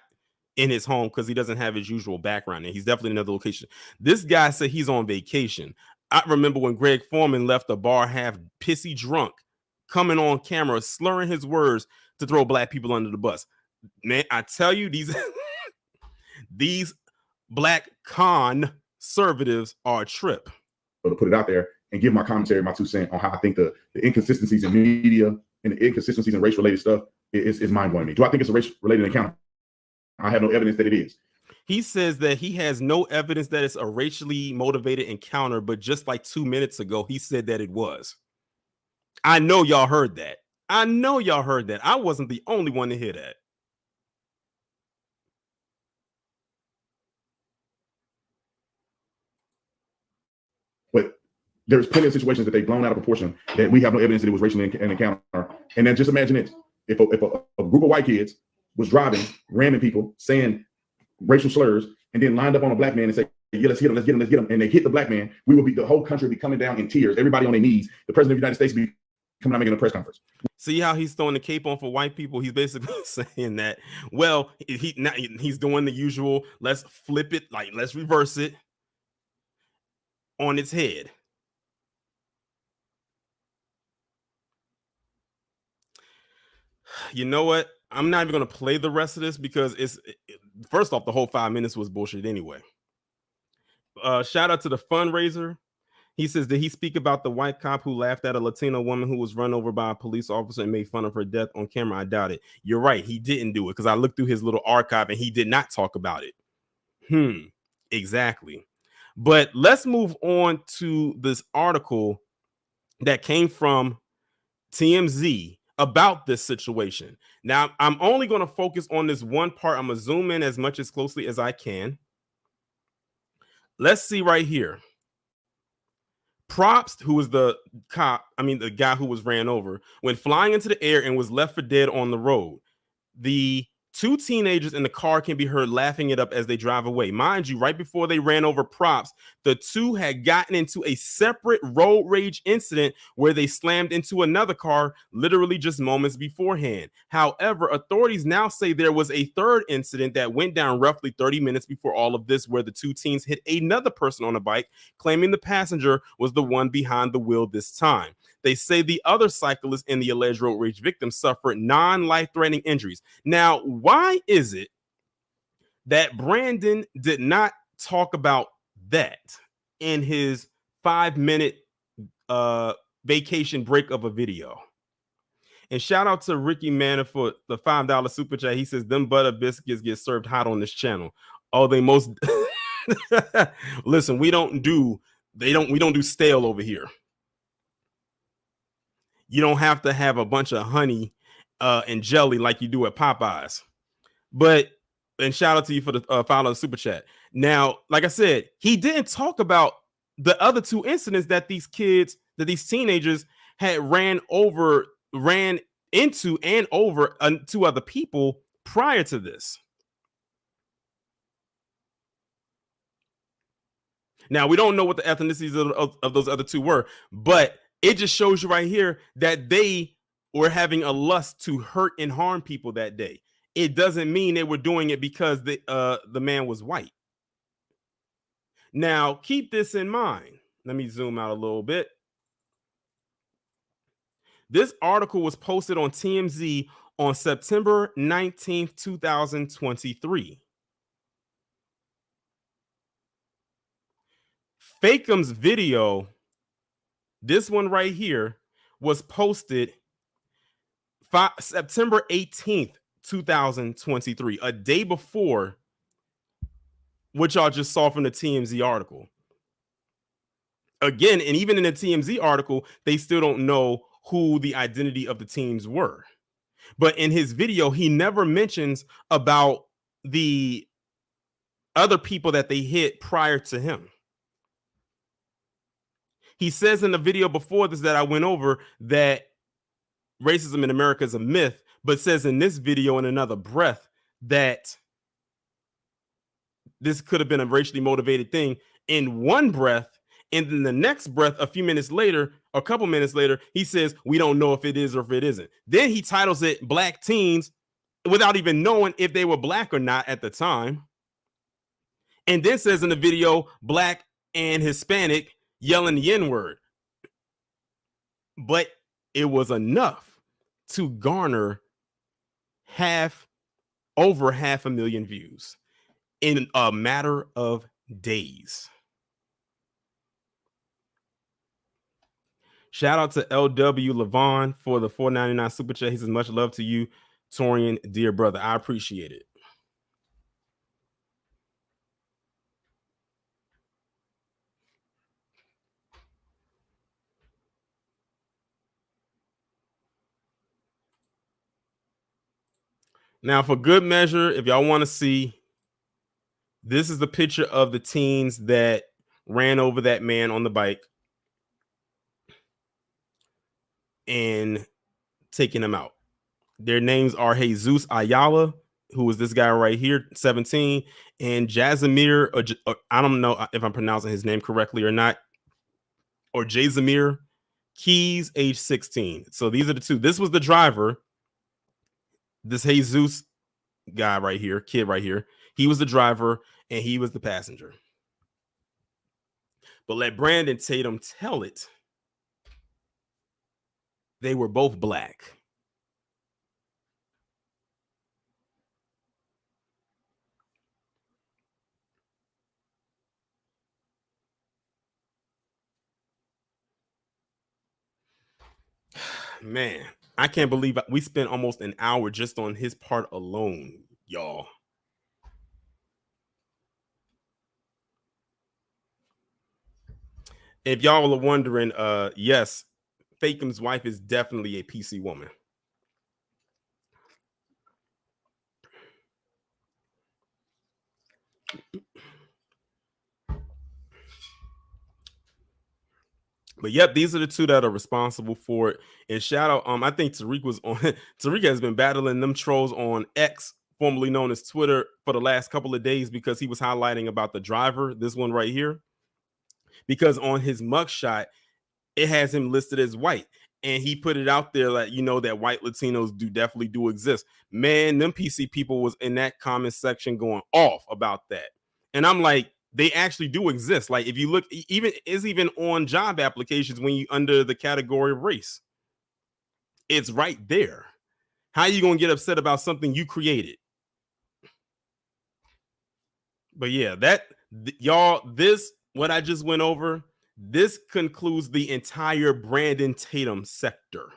in his home because he doesn't have his usual background, and he's definitely in another location. This guy said he's on vacation. I remember when Greg Foreman left the bar half pissy drunk, coming on camera, slurring his words to throw black people under the bus. Man, I tell you, these black conservatives are a trip. So to put it out there and give my commentary, my 2 cents on how I think the inconsistencies in media and the inconsistencies in race-related stuff is mind-blowing me. Do I think it's a race-related encounter? I have no evidence that it is. He says that he has no evidence that it's a racially motivated encounter, but just like 2 minutes ago, he said that it was. I know y'all heard that. I know y'all heard that. I wasn't the only one to hear that. But there's plenty of situations that they've blown out of proportion that we have no evidence that it was racially an encounter. And then just imagine this. If a group of white kids was driving, ramming people, saying racial slurs, and then lined up on a black man and say, yeah, let's get him, let's get him, let's get him, and they hit the black man, the whole country would be coming down in tears, everybody on their knees. The president of the United States would be coming out making a press conference. See how he's throwing the cape on for white people? He's basically saying that, well, he's doing the usual, let's flip it, like let's reverse it on its head. You know what? I'm not even going to play the rest of this because first off, the whole 5 minutes was bullshit anyway. Shout out to the fundraiser. He says, did he speak about the white cop who laughed at a Latino woman who was run over by a police officer and made fun of her death on camera? I doubt it. You're right. He didn't do it because I looked through his little archive and he did not talk about it. Exactly. But let's move on to this article that came from TMZ about this situation. Now, I'm only going to focus on this one part. I'm going to zoom in as much as closely as I can. Let's see right here. Props, who was the guy who was ran over, went flying into the air and was left for dead on the road. The two teenagers in the car can be heard laughing it up as they drive away. Mind you, right before they ran over Props, the two had gotten into a separate road rage incident where they slammed into another car literally just moments beforehand. However, authorities now say there was a third incident that went down roughly 30 minutes before all of this, where the two teens hit another person on a bike, claiming the passenger was the one behind the wheel this time. They say the other cyclist and the alleged road rage victim suffered non-life-threatening injuries. Now, why is it that Brandon did not talk about that in his 5-minute vacation break of a video? And shout out to Ricky Manor for the $5 super chat. He says, them butter biscuits get served hot on this channel. Oh, they most listen, we don't do stale over here. You don't have to have a bunch of honey and jelly like you do at Popeyes. And shout out to you for the $5 super chat. Now, like I said, he didn't talk about the other two incidents that these teenagers had ran into and over two other people prior to this. Now, we don't know what the ethnicities of those other two were, but it just shows you right here that they were having a lust to hurt and harm people that day. It doesn't mean they were doing it because the man was white. Now, keep this in mind. Let me zoom out a little bit. This article was posted on TMZ on September 19th, 2023. Fakum's video, this one right here, was posted September 18th, 2023, a day before what y'all just saw from the TMZ article. Again, and even in the TMZ article, they still don't know who the identity of the teens were. But in his video, he never mentions about the other people that they hit prior to him. He says in the video before this that I went over that racism in America is a myth, but says in this video in another breath that this could have been a racially motivated thing in one breath. And then the next breath, a few minutes later, a couple minutes later, he says, we don't know if it is or if it isn't. Then he titles it Black Teens without even knowing if they were black or not at the time. And then says in the video, Black and Hispanic yelling the N-word. But it was enough to garner over 500,000 views in a matter of days. Shout out to LW Levon for the $4.99 super chat. He says, much love to you, Torian, dear brother. I appreciate it. Now, for good measure, if y'all want to see, this is the picture of the teens that ran over that man on the bike and taking him out. Their names are Jesus Ayala, who is this guy right here, 17, and Jazimir, I don't know if I'm pronouncing his name correctly or not, or Jazimir Keys, age 16. So these are the two. This was the driver. This Jesus guy right here, kid right here, he was the driver and he was the passenger. But let Brandon Tatum tell it, they were both black. Man, I can't believe we spent almost an hour just on his part alone, y'all. If y'all are wondering, yes, Fakum's wife is definitely a PC woman. But yep, these are the two that are responsible for it. And shout out, I think Tariq was on. Tariq has been battling them trolls on X, formerly known as Twitter, for the last couple of days because he was highlighting about the driver, this one right here. Because on his mugshot, it has him listed as white. And he put it out there like, you know, that white Latinos definitely do exist. Man, them PC people was in that comment section going off about that. And I'm like, they actually do exist. Like if you look, even on job applications, when you under the category of race, it's right there. How are you going to get upset about something you created? But yeah, y'all, what I just went over, this concludes the entire Brandon Tatum sector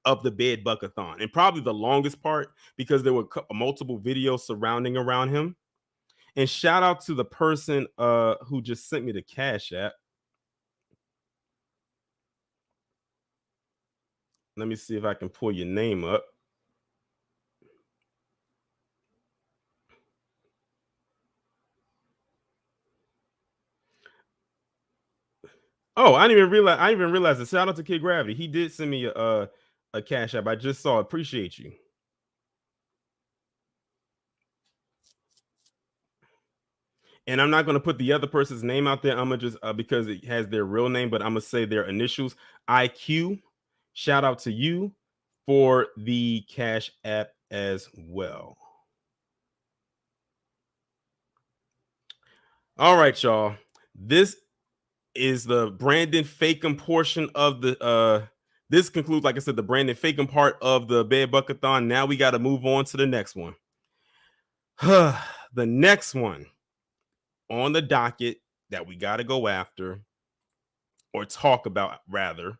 of the Bed Buckathon, and probably the longest part because there were multiple videos surrounding around him. And shout out to the person who just sent me the Cash App. Let me see if I can pull your name up. Oh, I didn't even realize it. Shout out to Kid Gravity. He did send me a Cash App. I just saw it. Appreciate you. And I'm not going to put the other person's name out there. I'm going to just, because it has their real name, but I'm going to say their initials. IQ. Shout out to you for the Cash App as well. All right, y'all. This is the Brandon Fakum portion of the, this concludes, like I said, the Brandon Fakum part of the Bed Buckathon. Now we got to move on to the next one. The next one on the docket that we got to go after, or talk about rather,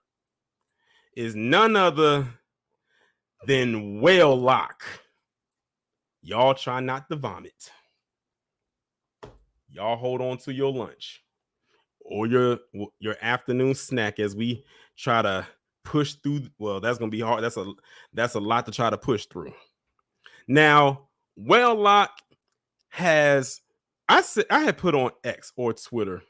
is none other than Whalelock. Y'all try not to vomit. Y'all hold on to your lunch or your afternoon snack as we try to push through. Well, that's gonna be hard. That's a lot to try to push through. Now, Whalelock has, I had put on X or Twitter.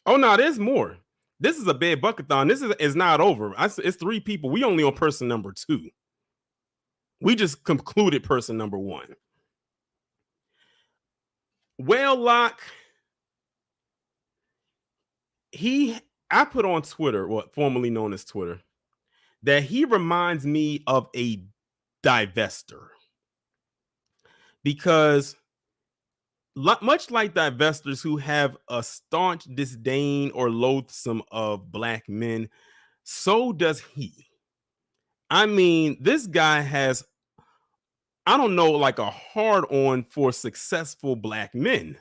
Oh no, there's more. This is a Bed Buckathon. This is not over. It's 3 people. We only on person number 2. We just concluded person number one. Whalelock, I put on Twitter, what formerly known as Twitter, that he reminds me of a divester. Because much like divestors who have a staunch disdain or loathsome of black men, so does he. I mean, this guy has, I don't know, like a hard on for successful black men.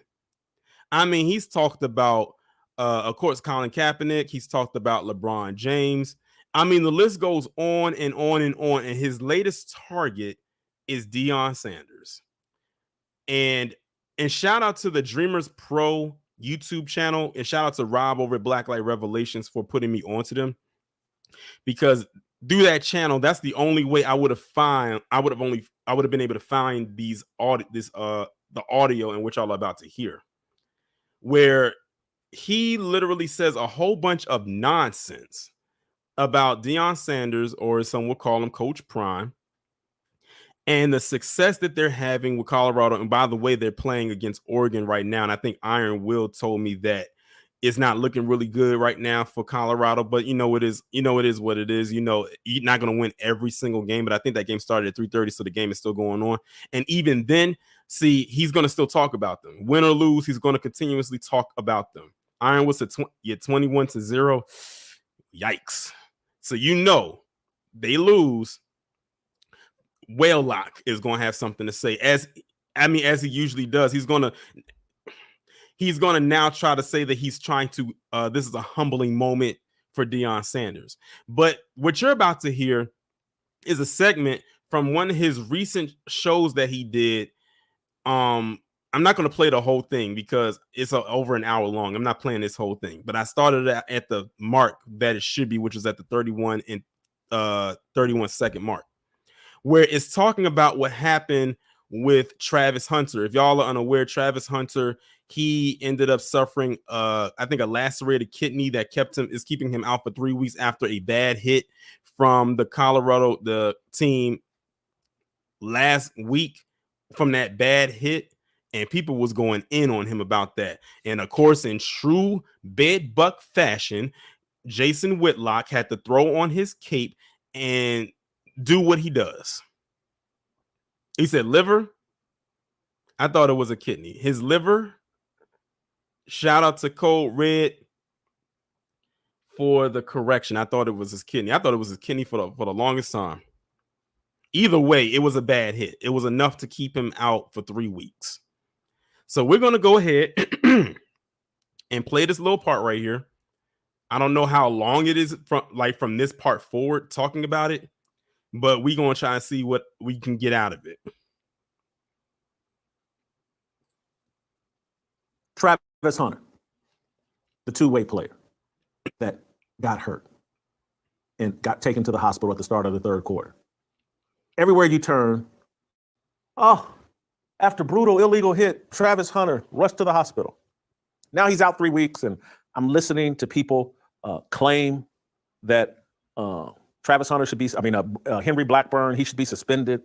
I mean, he's talked about, of course, Colin Kaepernick. He's talked about LeBron James. I mean, the list goes on and on and on. And his latest target is Deion Sanders. And shout out to the Dreamers Pro YouTube channel, and shout out to Rob over at Blacklight Revelations for putting me onto them, because through that channel, that's the only way I would have been able to find the audio in which y'all are about to hear, where he literally says a whole bunch of nonsense about Deion Sanders, or as some would call him, Coach Prime, and the success that they're having with Colorado. And by the way, they're playing against Oregon right now. And I think Iron Will told me that it's not looking really good right now for Colorado, but it is what it is. You're not going to win every single game, but I think that game started at 3:30, so the game is still going on. And even then, see, he's going to still talk about them. Win or lose, he's going to continuously talk about them. Iron was at 21-0. Yikes. So they lose. Whalelock is going to have something to say, as he usually does. He's going to now try to say that he's trying to this is a humbling moment for Deion Sanders. But what you're about to hear is a segment from one of his recent shows that he did. I'm not going to play the whole thing because it's over an hour long. I'm not playing this whole thing, but I started at the mark that it should be, which is at the 31 second mark, where it's talking about what happened with Travis Hunter. If y'all are unaware, Travis Hunter, he ended up suffering, I think, a lacerated kidney that is keeping him out for 3 weeks after a bad hit from the team last week from that bad hit. And people was going in on him about that. And of course, in true bed buck fashion, Jason Whitlock had to throw on his cape and do what he does. He said liver. I thought it was a kidney. His liver. Shout out to Code Red for the correction. I thought it was his kidney. I thought it was his kidney for the longest time. Either way, it was a bad hit. It was enough to keep him out for 3 weeks. So we're going to go ahead and play this little part right here. I don't know how long it is from this part forward talking about it, but we're going to try and see what we can get out of it. Travis Hunter, the two-way player that got hurt and got taken to the hospital at the start of the third quarter. Everywhere you turn, after brutal illegal hit, Travis Hunter rushed to the hospital. Now he's out 3 weeks, and I'm listening to people claim that Travis Hunter should be, Henry Blackburn, he should be suspended.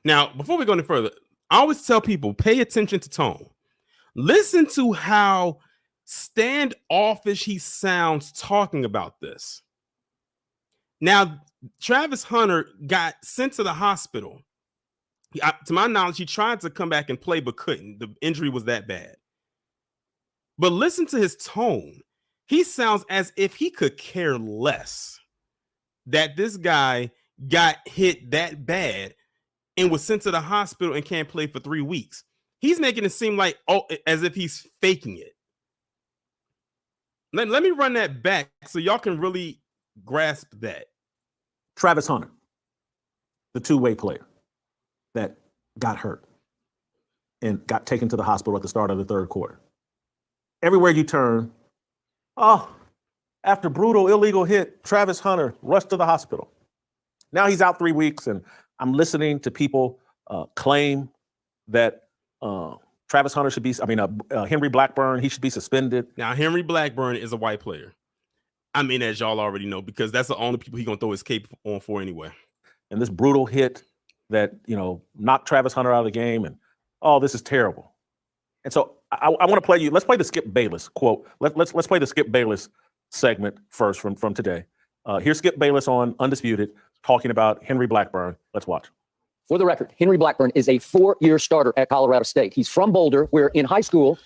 Now, before we go any further, I always tell people, pay attention to tone. Listen to how standoffish he sounds talking about this. Now, Travis Hunter got sent to the hospital. To my knowledge, he tried to come back and play, but couldn't. The injury was that bad. But listen to his tone. He sounds as if he could care less that this guy got hit that bad and was sent to the hospital and can't play for 3 weeks. He's making it seem like, as if he's faking it. Let me run that back so y'all can really grasp that. Travis Hunter, the two-way player that got hurt and got taken to the hospital at the start of the third quarter. Everywhere you turn, after brutal illegal hit, Travis Hunter rushed to the hospital. Now he's out 3 weeks, and I'm listening to people claim that Travis Hunter should be, Henry Blackburn, he should be suspended. Now, Henry Blackburn is a white player. As y'all already know, because that's the only people he's going to throw his cape on for anyway. And this brutal hit that, knocked Travis Hunter out of the game, and oh, this is terrible. And so I want to play you. Let's play the Skip Bayless quote. Let's play the Skip Bayless segment first from today. Here's Skip Bayless on Undisputed talking about Henry Blackburn. Let's watch. For the record, Henry Blackburn is a 4-year starter at Colorado State. He's from Boulder, where in high school,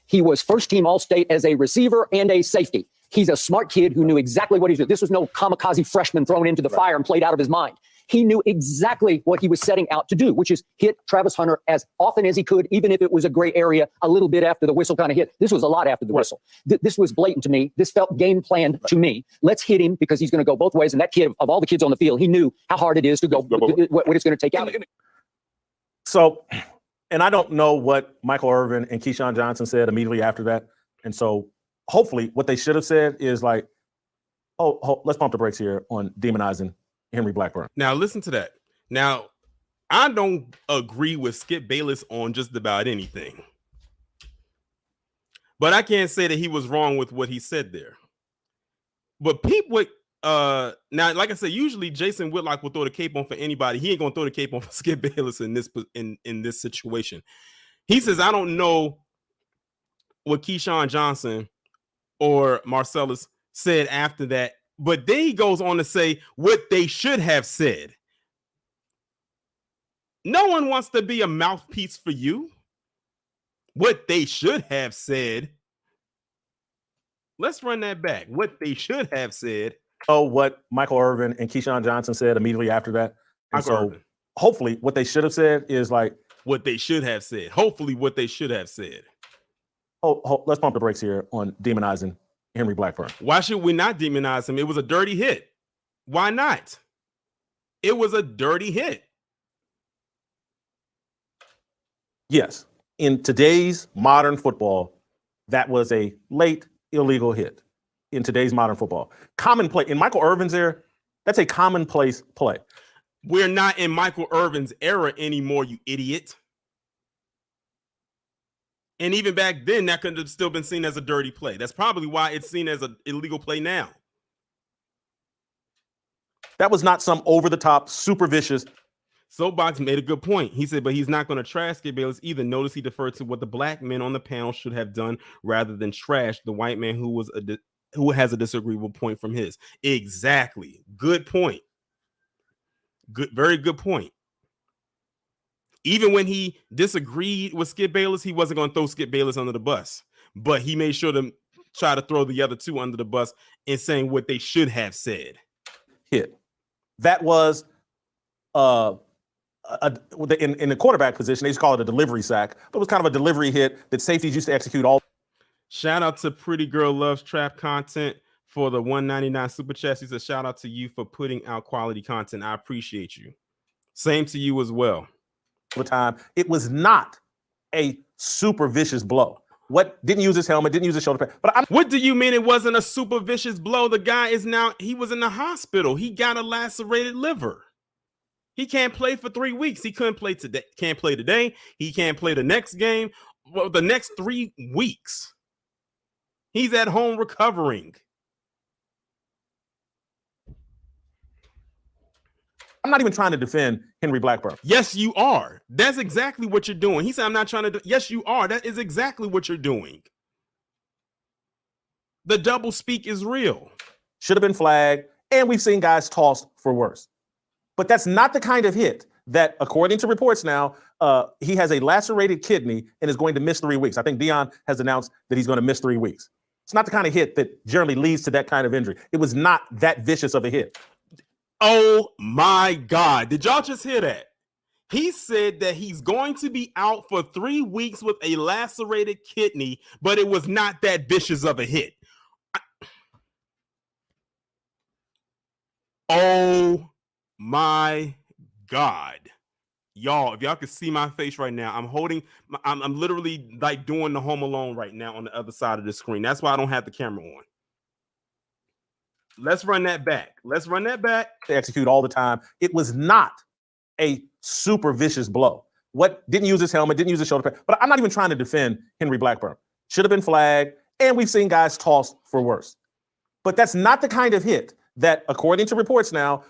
he was first-team All-State as a receiver and a safety. He's a smart kid who knew exactly what he was doing. This was no kamikaze freshman thrown into the fire and played out of his mind. He knew exactly what he was setting out to do, which is hit Travis Hunter as often as he could, even if it was a gray area a little bit after the whistle kind of hit. This was a lot after the whistle. This was blatant to me. This felt game planned to me. Let's hit him because he's going to go both ways. And that kid, of all the kids on the field, he knew how hard it is to go, what it's going to take out. So, and I don't know what Michael Irvin and Keyshawn Johnson said immediately after that. And so hopefully what they should have said is like, let's pump the brakes here on demonizing Henry Blackburn. Now listen to that. Now, I don't agree with Skip Bayless on just about anything, but I can't say that he was wrong with what he said there. But people, now, like I said, usually Jason Whitlock will throw the cape on for anybody. He ain't gonna throw the cape on for Skip Bayless in this situation. He says, I don't know what Keyshawn Johnson or Marcellus said after that. But then he goes on to say what they should have said. No one wants to be a mouthpiece for you. What they should have said. Let's run that back. What they should have said. Oh, what Michael Irvin and Keyshawn Johnson said immediately after that. And so hopefully what they should have said is like what they should have said. Hopefully what they should have said. Let's pump the brakes here on demonizing Henry Blackburn. Why should we not demonize him? It was a dirty hit. Why not? It was a dirty hit. Yes. In today's modern football, that was a late illegal hit. In today's modern football. Commonplace. In Michael Irvin's era, that's a commonplace play. We're not in Michael Irvin's era anymore, you idiot. And even back then, that could have still been seen as a dirty play. That's probably why it's seen as an illegal play now. That was not some over-the-top, super vicious. Soapbox made a good point. He said, but he's not going to trash Skip Bayless either. Notice he deferred to what the black men on the panel should have done rather than trash the white man who has a disagreeable point from his. Exactly. Good point. Good, very good point. Even when he disagreed with Skip Bayless, he wasn't going to throw Skip Bayless under the bus, but he made sure to try to throw the other two under the bus in saying what they should have said. Hit. That was in the quarterback position. They used to call it a delivery sack, but it was kind of a delivery hit that safeties used to execute all. Shout out to Pretty Girl Loves Trap Content for the $1.99 super chat. He says, shout out to you for putting out quality content. I appreciate you. Same to you as well. The time it was not a super vicious blow. What didn't use his helmet, didn't use his shoulder pad. But what do you mean it wasn't a super vicious blow? The guy he was in the hospital. He got a lacerated liver. He can't play for 3 weeks. He couldn't play today. Can't play today. He can't play the next game. Well, the next 3 weeks. He's at home recovering. I'm not even trying to defend Henry Blackburn. Yes, you are. That's exactly what you're doing. He said, I'm not trying to. Yes, you are. That is exactly what you're doing. The double speak is real. Should have been flagged. And we've seen guys tossed for worse. But that's not the kind of hit that, according to reports now, he has a lacerated kidney and is going to miss 3 weeks. I think Deion has announced that he's going to miss 3 weeks. It's not the kind of hit that generally leads to that kind of injury. It was not that vicious of a hit. Oh my God. Did y'all just hear that? He said that he's going to be out for 3 weeks with a lacerated kidney, but it was not that vicious of a hit. Oh my God. Y'all, if y'all can see my face right now, I'm literally like doing the Home Alone right now on the other side of the screen. That's why I don't have the camera on. Let's run that back. Let's run that back. They execute all the time. It was not a super vicious blow. What didn't use his helmet, didn't use his shoulder pad. But I'm not even trying to defend Henry Blackburn. Should have been flagged. And we've seen guys tossed for worse. But that's not the kind of hit that, according to reports now,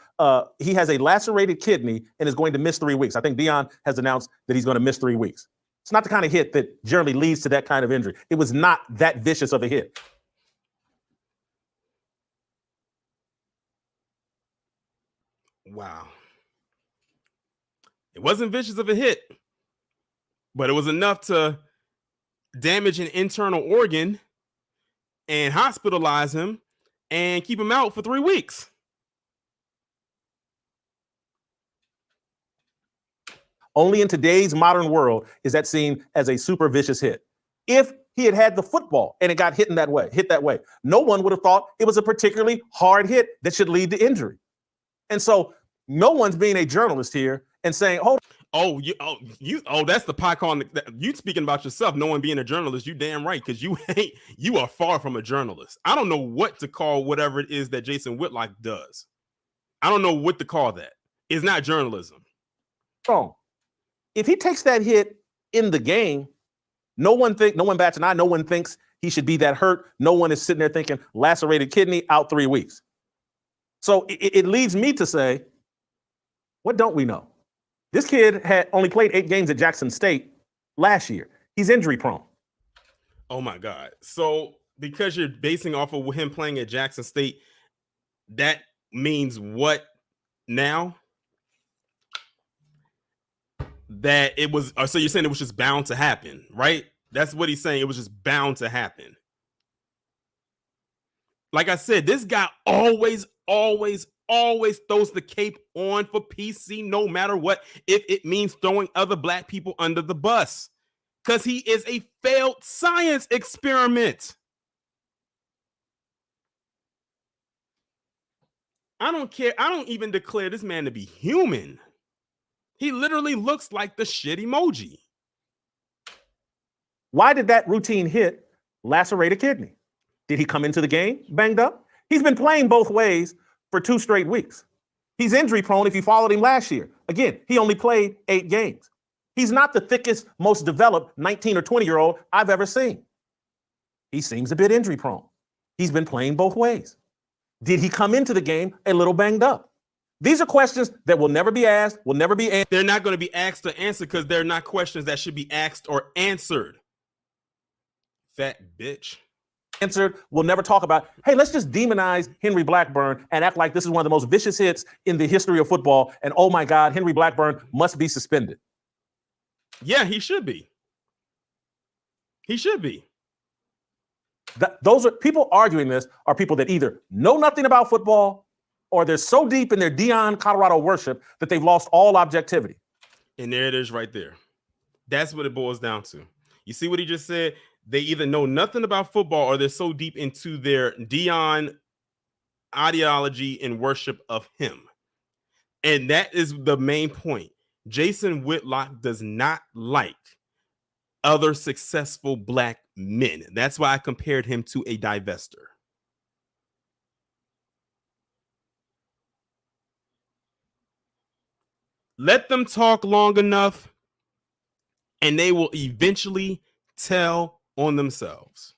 he has a lacerated kidney and is going to miss 3 weeks. I think Deion has announced that he's going to miss 3 weeks. It's not the kind of hit that generally leads to that kind of injury. It was not that vicious of a hit. Wow. It wasn't vicious of a hit, but it was enough to damage an internal organ and hospitalize him and keep him out for 3 weeks. Only in today's modern world is that seen as a super vicious hit. If he had had the football and it got hit that way, no one would have thought it was a particularly hard hit that should lead to injury. And so no one's being a journalist here and saying, hold on. That's the pie calling. You speaking about yourself, no one being a journalist. You damn right, because you are far from a journalist. I don't know what to call whatever it is that Jason Whitlock does. I don't know what to call that. It's not journalism. Oh, if he takes that hit in the game, no one bats an eye. No one thinks he should be that hurt. No one is sitting there thinking lacerated kidney out 3 weeks. So it leads me to say, what don't we know? This kid had only played 8 games at Jackson State last year. He's injury prone. Oh my God. So because you're basing off of him playing at Jackson State, that means what now? That it was, so you're saying it was just bound to happen, right? That's what he's saying. It was just bound to happen. Like I said, this guy always throws the cape on for PC, no matter what, if it means throwing other black people under the bus, because he is a failed science experiment. I don't care. I don't even declare this man to be human. He literally looks like the shit emoji. Why did that routine hit lacerate a kidney? Did he come into the game banged up? He's been playing both ways for 2 straight weeks. He's injury prone if you followed him last year. Again, he only played 8 games. He's not the thickest, most developed 19 or 20-year-old I've ever seen. He seems a bit injury prone. He's been playing both ways. Did he come into the game a little banged up? These are questions that will never be asked, will never be answered. They're not going to be asked or answered because they're not questions that should be asked or answered. Fat bitch. Answered, we'll never talk about, hey, let's just demonize Henry Blackburn and act like this is one of the most vicious hits in the history of football. And oh my God, Henry Blackburn must be suspended. Yeah, he should be. He should be. Those are people arguing this are people that either know nothing about football or they're so deep in their Deion Colorado worship that they've lost all objectivity. And there it is right there. That's what it boils down to. You see what he just said? They either know nothing about football or they're so deep into their Deion ideology and worship of him. And that is the main point. Jason Whitlock does not like other successful black men. That's why I compared him to a divester. Let them talk long enough and they will eventually tell on themselves.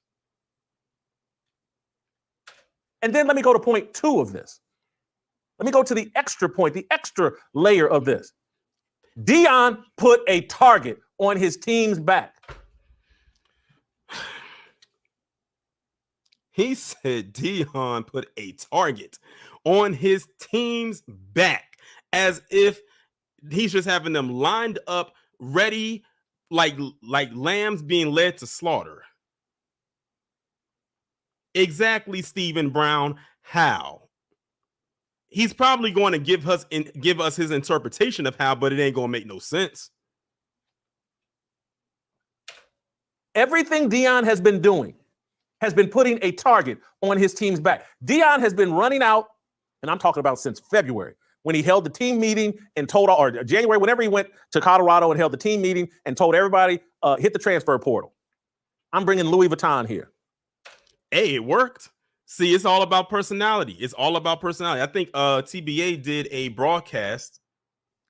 And then let me go to point 2 of this. Let me go to the extra point, the extra layer of this. Deion put a target on his team's back. He said Deion put a target on his team's back as if he's just having them lined up, ready, like lambs being led to slaughter. Exactly, Stephen Brown. How? He's probably going to give us his interpretation of how, but it ain't going to make no sense. Everything Deion has been doing has been putting a target on his team's back. Deion has been running out, and I'm talking about since February, when he held the team meeting and told, or January, whenever he went to Colorado and held the team meeting and told everybody, hit the transfer portal. I'm bringing Louis Vuitton here. Hey, it worked. See, it's all about personality. It's all about personality. I think TBA did a broadcast,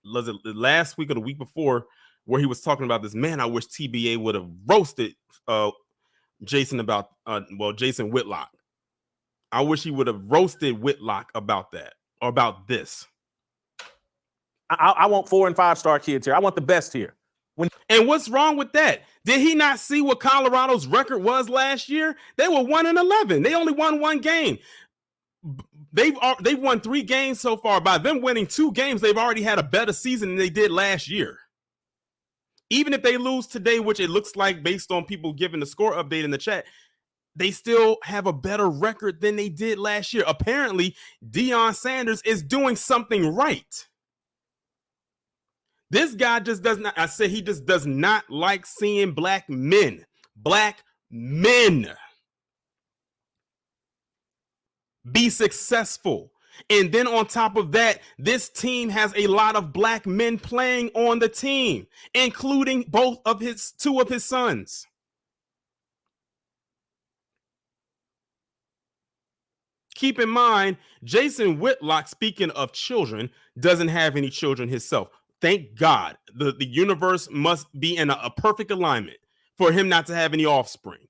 was it last week or the week before, where he was talking about this. Man, I wish TBA would have roasted Jason about, Jason Whitlock. I wish he would have roasted Whitlock about that or about this. I want 4 and 5 star kids here. I want the best here. And what's wrong with that? Did he not see what Colorado's record was last year? They were 1-11. They only won 1 game. They've won 3 games so far. By them winning 2 games, they've already had a better season than they did last year. Even if they lose today, which it looks like based on people giving the score update in the chat, they still have a better record than they did last year. Apparently, Deion Sanders is doing something right. This guy just does not, he just does not like seeing black men be successful. And then on top of that, this team has a lot of black men playing on the team, including 2 of his sons. Keep in mind, Jason Whitlock, speaking of children, doesn't have any children himself. Thank God. The universe must be in a perfect alignment for him not to have any offspring.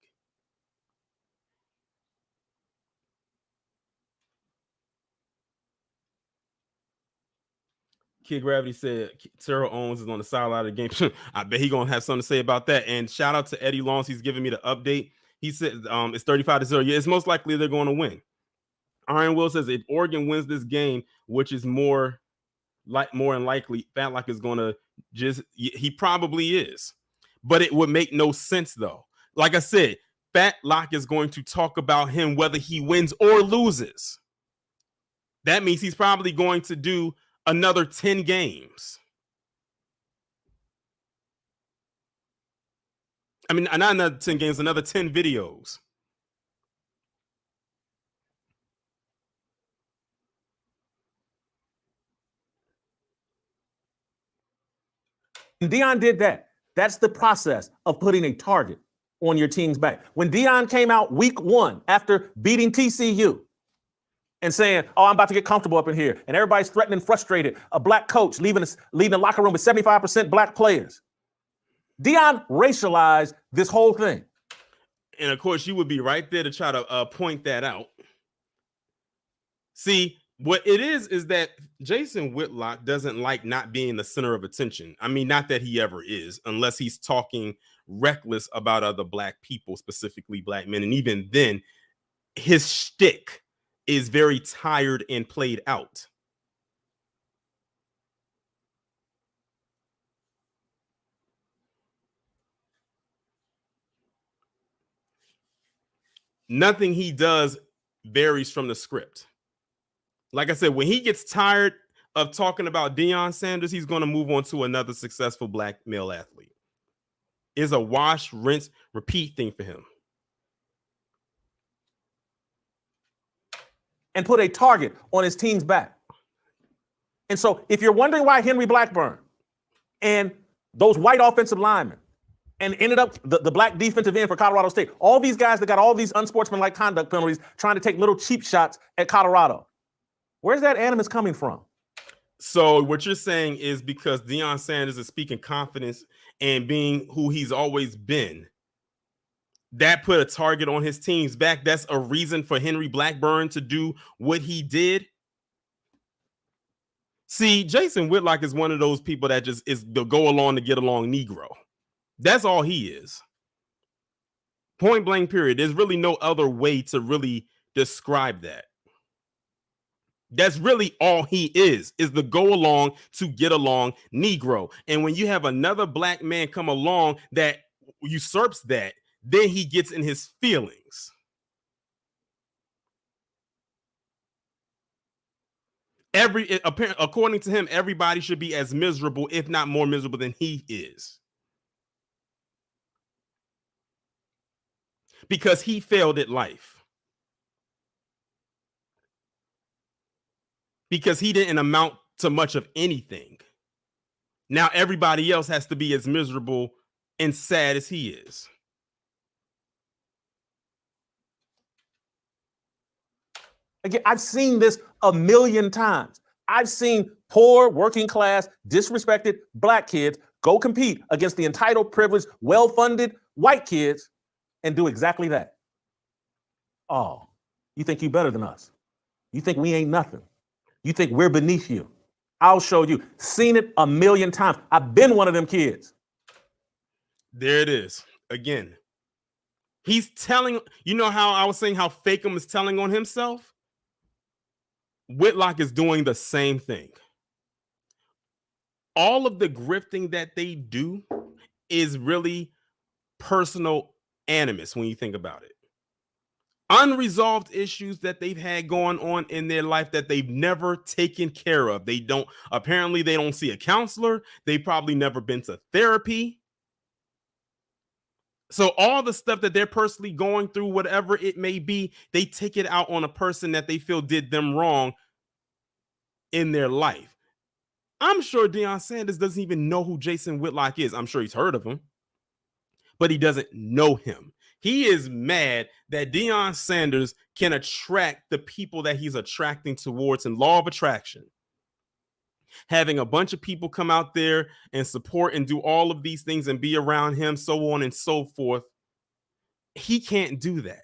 Kid Gravity said Terrell Owens is on the sideline of the game. I bet he's gonna have something to say about that. And shout out to Eddie Longs. He's giving me the update. He said it's 35-0. Yeah, it's most likely they're going to win. Iron Will says if Oregon wins this game, which is more than likely, Fatlock is going to he probably is. But it would make no sense though. Like I said, Fatlock is going to talk about him whether he wins or loses. That means he's probably going to do another 10 games. I mean, not another 10 games, another 10 videos. Deion did that. That's the process of putting a target on your team's back. When Deion came out week 1 after beating TCU and saying, "Oh, I'm about to get comfortable up in here," and everybody's threatening, frustrated, a black coach leaving the locker room with 75% black players. Deion racialized this whole thing. And of course, you would be right there to try to point that out. See, what it is that Jason Whitlock doesn't like not being the center of attention. I mean, not that he ever is, unless he's talking reckless about other black people, specifically black men. And even then, his shtick is very tired and played out. Nothing he does varies from the script. Like I said, when he gets tired of talking about Deion Sanders, he's going to move on to another successful black male athlete. It's a wash, rinse, repeat thing for him. And put a target on his team's back. And so if you're wondering why Henry Blackburn and those white offensive linemen and ended up the black defensive end for Colorado State, all these guys that got all these unsportsmanlike conduct penalties trying to take little cheap shots at Colorado, where's that animus coming from? So what you're saying is because Deion Sanders is speaking confidence and being who he's always been, that put a target on his team's back. That's a reason for Henry Blackburn to do what he did. See, Jason Whitlock is one of those people that just is the go along to get along Negro. That's all he is. Point blank, period. There's really no other way to really describe that. That's really all he is the go along to get along Negro. And when you have another black man come along that usurps that, then he gets in his feelings. According to him, everybody should be as miserable, if not more miserable than he is. Because he failed at life. Because he didn't amount to much of anything. Now everybody else has to be as miserable and sad as he is. Again, I've seen this a million times. I've seen poor, working class, disrespected black kids go compete against the entitled, privileged, well-funded white kids and do exactly that. Oh, You think you better than us. You think we ain't nothing. You think we're beneath you. I'll show you. Seen it a million times. I've been one of them kids. There it is. Again, he's telling, you know how I was saying how Fakum is telling on himself? Whitlock is doing the same thing. All of the grifting that they do is really personal animus when you think about it. Unresolved issues that they've had going on in their life that they've never taken care of. They don't see a counselor. They probably never been to therapy. So all the stuff that they're personally going through, whatever it may be, they take it out on a person that they feel did them wrong in their life. I'm sure Deion Sanders doesn't even know who Jason Whitlock is. I'm sure he's heard of him, but he doesn't know him. He is mad that Deion Sanders can attract the people that he's attracting towards in law of attraction. Having a bunch of people come out there and support and do all of these things and be around him, so on and so forth. He can't do that.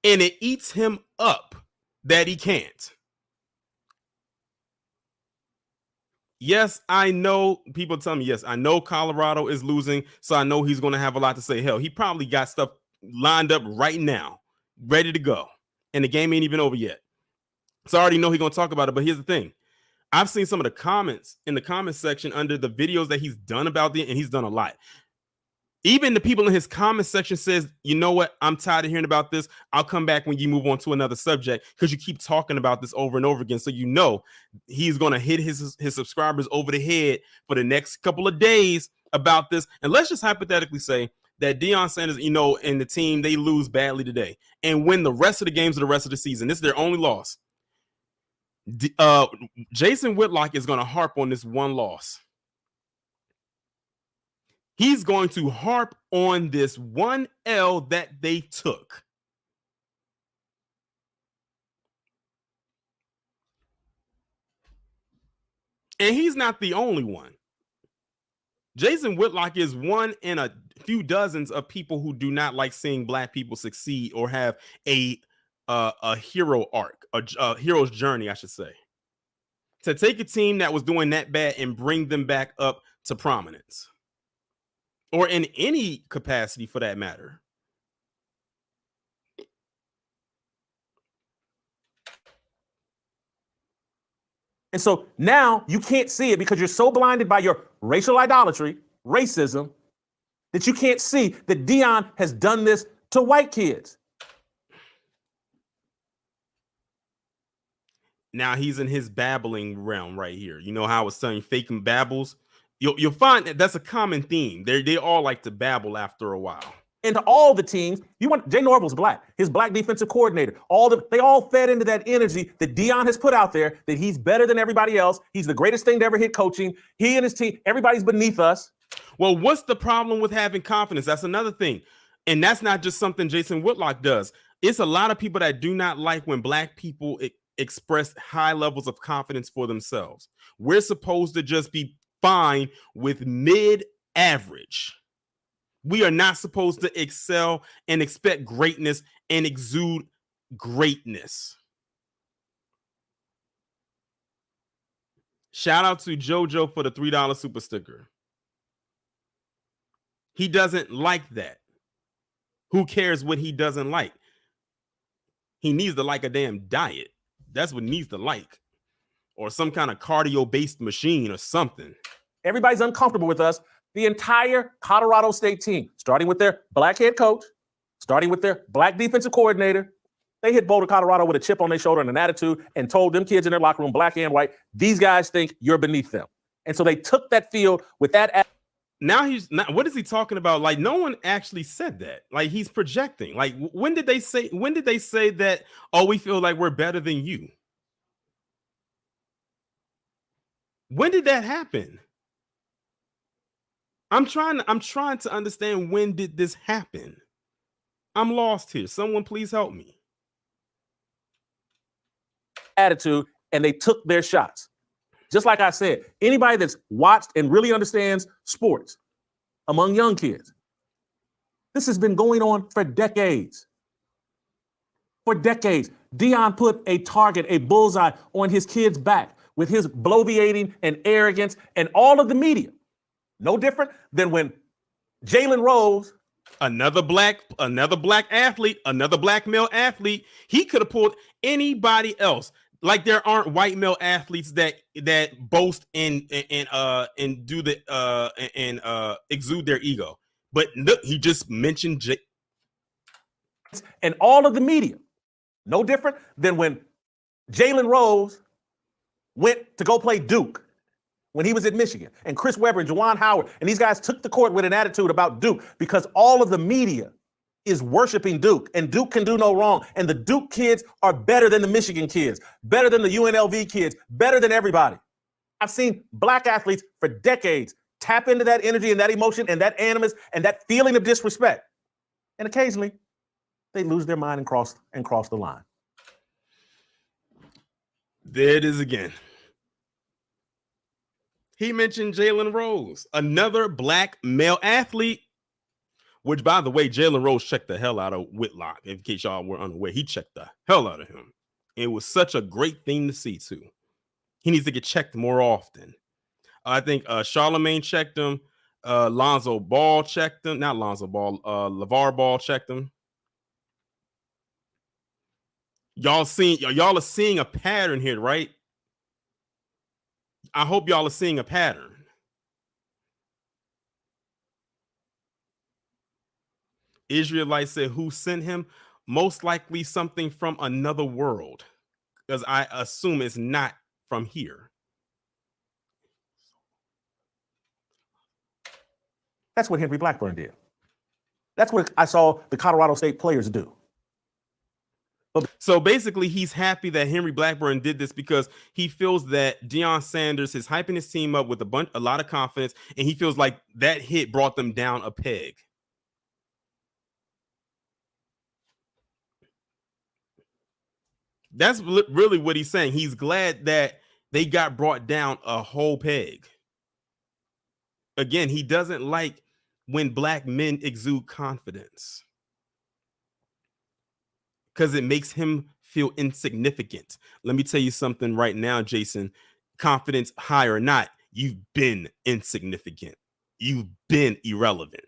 And it eats him up that he can't. Yes, I know people tell me, yes, I know Colorado is losing, so I know he's going to have a lot to say. Hell, he probably got stuff lined up right now, ready to go. And the game ain't even over yet. So I already know he's going to talk about it, but here's the thing. I've seen some of the comments in the comment section under the videos that he's done about it, and he's done a lot. Even the people in his comment section says, you know what? I'm tired of hearing about this. I'll come back when you move on to another subject because you keep talking about this over and over again. So you know he's going to hit his subscribers over the head for the next couple of days about this. And let's just hypothetically say that Deion Sanders, you know, and the team, they lose badly today and win the rest of the games of the rest of the season. This is their only loss. Jason Whitlock is going to harp on this one loss. He's going to harp on this one L that they took. And he's not the only one. Jason Whitlock is one in a few dozens of people who do not like seeing black people succeed or have a hero arc, a hero's journey, I should say. To take a team that was doing that bad and bring them back up to prominence. Or in any capacity for that matter. And so now you can't see it because you're so blinded by your racial idolatry, racism, that you can't see that Deion has done this to white kids. Now he's in his babbling realm right here. You know how I was saying Fakum babbles? You'll find that that's a common theme. They all like to babble after a while. And to all the teams, Jay Norville's black, his black defensive coordinator. They all fed into that energy that Deion has put out there that he's better than everybody else. He's the greatest thing to ever hit coaching. He and his team, everybody's beneath us. Well, what's the problem with having confidence? That's another thing. And that's not just something Jason Whitlock does. It's a lot of people that do not like when black people express high levels of confidence for themselves. We're supposed to just be fine with mid-average. We are not supposed to excel and expect greatness and exude greatness. Shout out to JoJo for the $3 super sticker. He doesn't like that. Who cares what he doesn't like? He needs to like a damn diet. That's what he needs to like. Or some kind of cardio-based machine or something. Everybody's uncomfortable with us. The entire Colorado State team, starting with their black head coach, starting with their black defensive coordinator, they hit Boulder, Colorado with a chip on their shoulder and an attitude and told them kids in their locker room, black and white, these guys think you're beneath them. And so they took that field with that. Now what is he talking about? Like, no one actually said that. Like, he's projecting. Like, when did they say that, oh, we feel like we're better than you? When did that happen? I'm trying to understand, when did this happen? I'm lost here. Someone please help me. Attitude, and they took their shots. Just like I said, anybody that's watched and really understands sports among young kids, this has been going on for decades. For decades, Deion put a target, a bullseye on his kid's back with his bloviating and arrogance and all of the media. No different than when Jalen Rose, another black athlete, another black male athlete, he could have pulled anybody else. Like there aren't white male athletes that boast and do the exude their ego. But look, he just mentioned and all of the media. No different than when Jalen Rose went to go play Duke when he was at Michigan, and Chris Webber and Juwan Howard, and these guys took the court with an attitude about Duke because all of the media is worshiping Duke, and Duke can do no wrong. And the Duke kids are better than the Michigan kids, better than the UNLV kids, better than everybody. I've seen black athletes for decades tap into that energy and that emotion and that animus and that feeling of disrespect. And occasionally, they lose their mind and cross the line. There it is again. He mentioned Jalen Rose, another black male athlete, which, by the way, Jalen Rose checked the hell out of Whitlock. In case y'all were unaware, he checked the hell out of him. It was such a great thing to see, too. He needs to get checked more often. I think Charlemagne checked him. Lonzo Ball checked him. Not Lonzo Ball. LeVar Ball checked him. Y'all are seeing a pattern here, right? I hope y'all are seeing a pattern. Israelite said, who sent him? Most likely something from another world, because I assume it's not from here. That's what Henry Blackburn did. That's what I saw the Colorado State players do. So basically, he's happy that Henry Blackburn did this because he feels that Deion Sanders is hyping his team up with a lot of confidence, and he feels like that hit brought them down a peg. That's really what he's saying. He's glad that they got brought down a whole peg. Again, he doesn't like when black men exude confidence, because it makes him feel insignificant. Let me tell you something right now, Jason. Confidence, high or not, you've been insignificant. You've been irrelevant.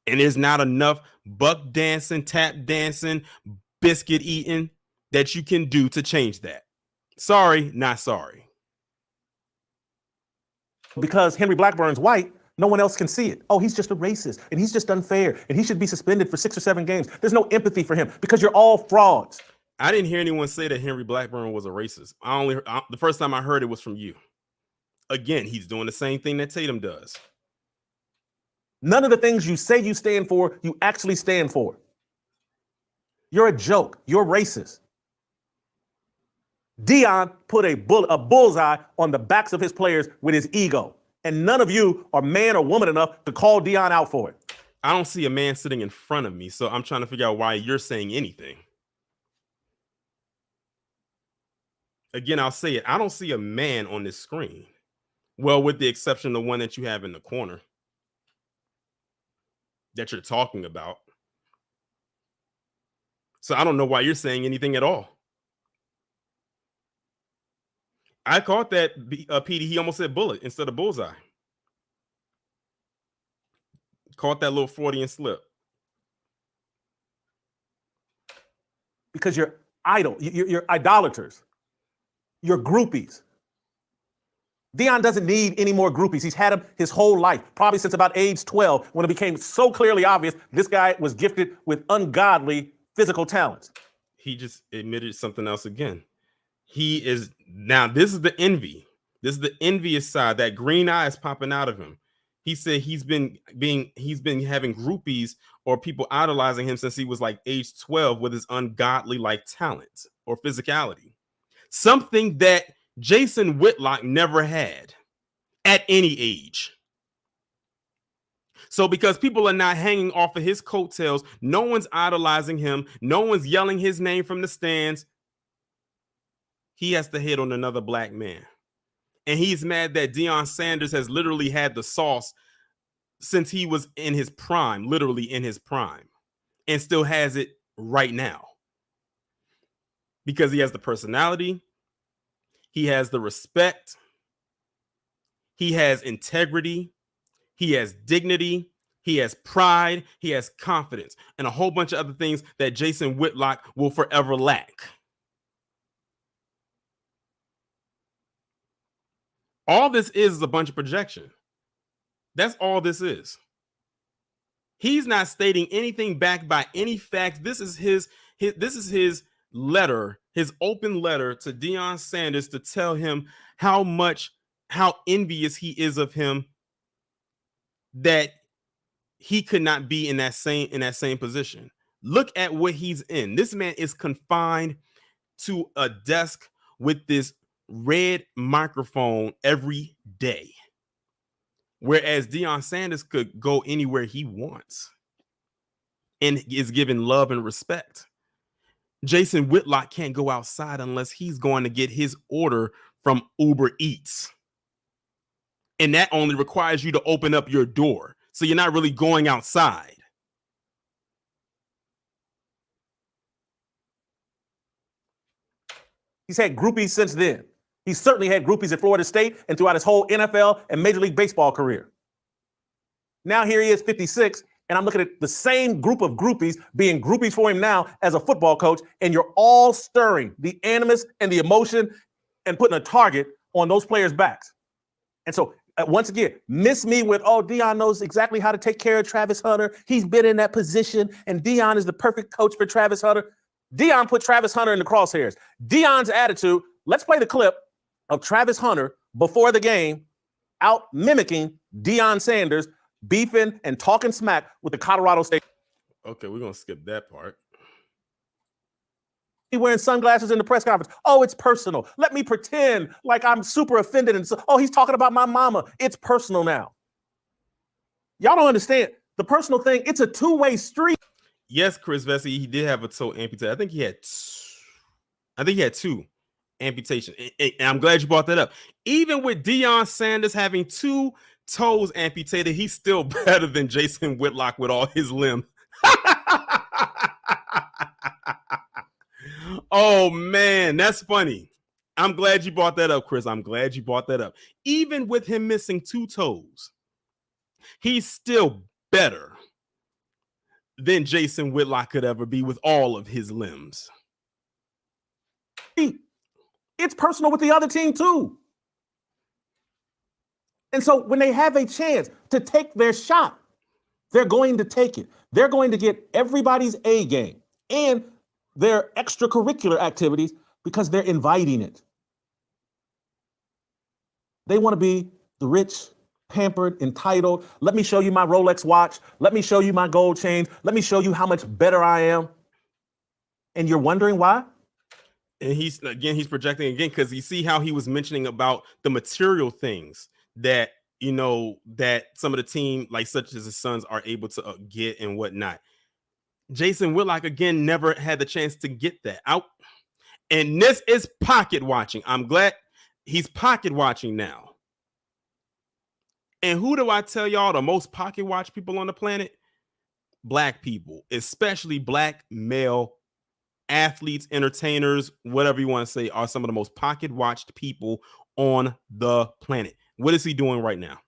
And there's not enough buck dancing, tap dancing, biscuit eating that you can do to change that. Sorry, not sorry. Because Henry Blackburn's white, no one else can see it. Oh, he's just a racist, and he's just unfair, and he should be suspended for 6 or 7 games. There's no empathy for him because you're all frauds. I didn't hear anyone say that Henry Blackburn was a racist. The first time I heard it was from you. Again, he's doing the same thing that Tatum does. None of the things you say you stand for, you actually stand for. You're a joke. You're racist. Deion put a bullseye on the backs of his players with his ego. And none of you are man or woman enough to call Deion out for it. I don't see a man sitting in front of me, so I'm trying to figure out why you're saying anything. Again, I'll say it. I don't see a man on this screen. Well, with the exception of the one that you have in the corner that you're talking about. So I don't know why you're saying anything at all. I caught that, PD. He almost said bullet instead of bullseye. Caught that little Freudian slip. Because you're idle. You're idolaters. You're groupies. Deion doesn't need any more groupies. He's had them his whole life, probably since about age 12, when it became so clearly obvious this guy was gifted with ungodly physical talents. He just admitted something else again. He is now, this is the envy. This is the envious side. That green eye is popping out of him. He said he's been having groupies or people idolizing him since he was like age 12 with his ungodly like talent or physicality. Something that Jason Whitlock never had at any age. So because people are not hanging off of his coattails, no one's idolizing him, no one's yelling his name from the stands, he has to hit on another black man. And he's mad that Deion Sanders has literally had the sauce since he was in his prime, literally in his prime, and still has it right now. because he has the personality, he has the respect, he has integrity, he has dignity, he has pride, he has confidence, and a whole bunch of other things that Jason Whitlock will forever lack. All this is a bunch of projection. That's all this is. He's not stating anything backed by any facts. This is his letter, his open letter to Deion Sanders to tell him how envious he is of him, that he could not be in that same position. Look at what he's in. This man is confined to a desk with this red microphone every day, whereas Deion Sanders could go anywhere he wants and is given love and respect. Jason Whitlock can't go outside unless he's going to get his order from Uber Eats, and that only requires you to open up your door, so you're not really going outside. He's had groupies since then. He's certainly had groupies at Florida State and throughout his whole NFL and Major League Baseball career. Now here he is, 56, and I'm looking at the same group of groupies being groupies for him now as a football coach, and you're all stirring the animus and the emotion and putting a target on those players' backs. And so, once again, miss me with, oh, Deion knows exactly how to take care of Travis Hunter. He's been in that position, and Deion is the perfect coach for Travis Hunter. Deion put Travis Hunter in the crosshairs. Deion's attitude, let's play the clip of Travis Hunter before the game out mimicking Deion Sanders, beefing and talking smack with the Colorado State. Okay, we're going to skip that part. He wearing sunglasses in the press conference. Oh, it's personal. Let me pretend like I'm super offended. And so, oh, he's talking about my mama. It's personal now. Y'all don't understand. The personal thing, it's a two-way street. Yes, Chris Vesey, he did have a toe amputated. I think he had two amputations. And I'm glad you brought that up. Even with Deion Sanders having two toes amputated, he's still better than Jason Whitlock with all his limbs. Oh, man, that's funny. I'm glad you brought that up, Chris. I'm glad you brought that up. Even with him missing two toes, he's still better than Jason Whitlock could ever be with all of his limbs. It's personal with the other team, too. And so when they have a chance to take their shot, they're going to take it. They're going to get everybody's A game and their extracurricular activities because they're inviting it. They want to be the rich, pampered, entitled. Let me show you my Rolex watch. Let me show you my gold chain. Let me show you how much better I am. And you're wondering why? And he's projecting again because you see how he was mentioning about the material things that, you know, that some of the team, like such as his sons, are able to get and whatnot. Jason Whitlock, again, never had the chance to get that out. And this is pocket watching. I'm glad he's pocket watching now. And who do I tell y'all the most pocket watch people on the planet? Black people, especially black male athletes, entertainers, whatever you want to say, are some of the most pocket watched people on the planet. What is he doing right now?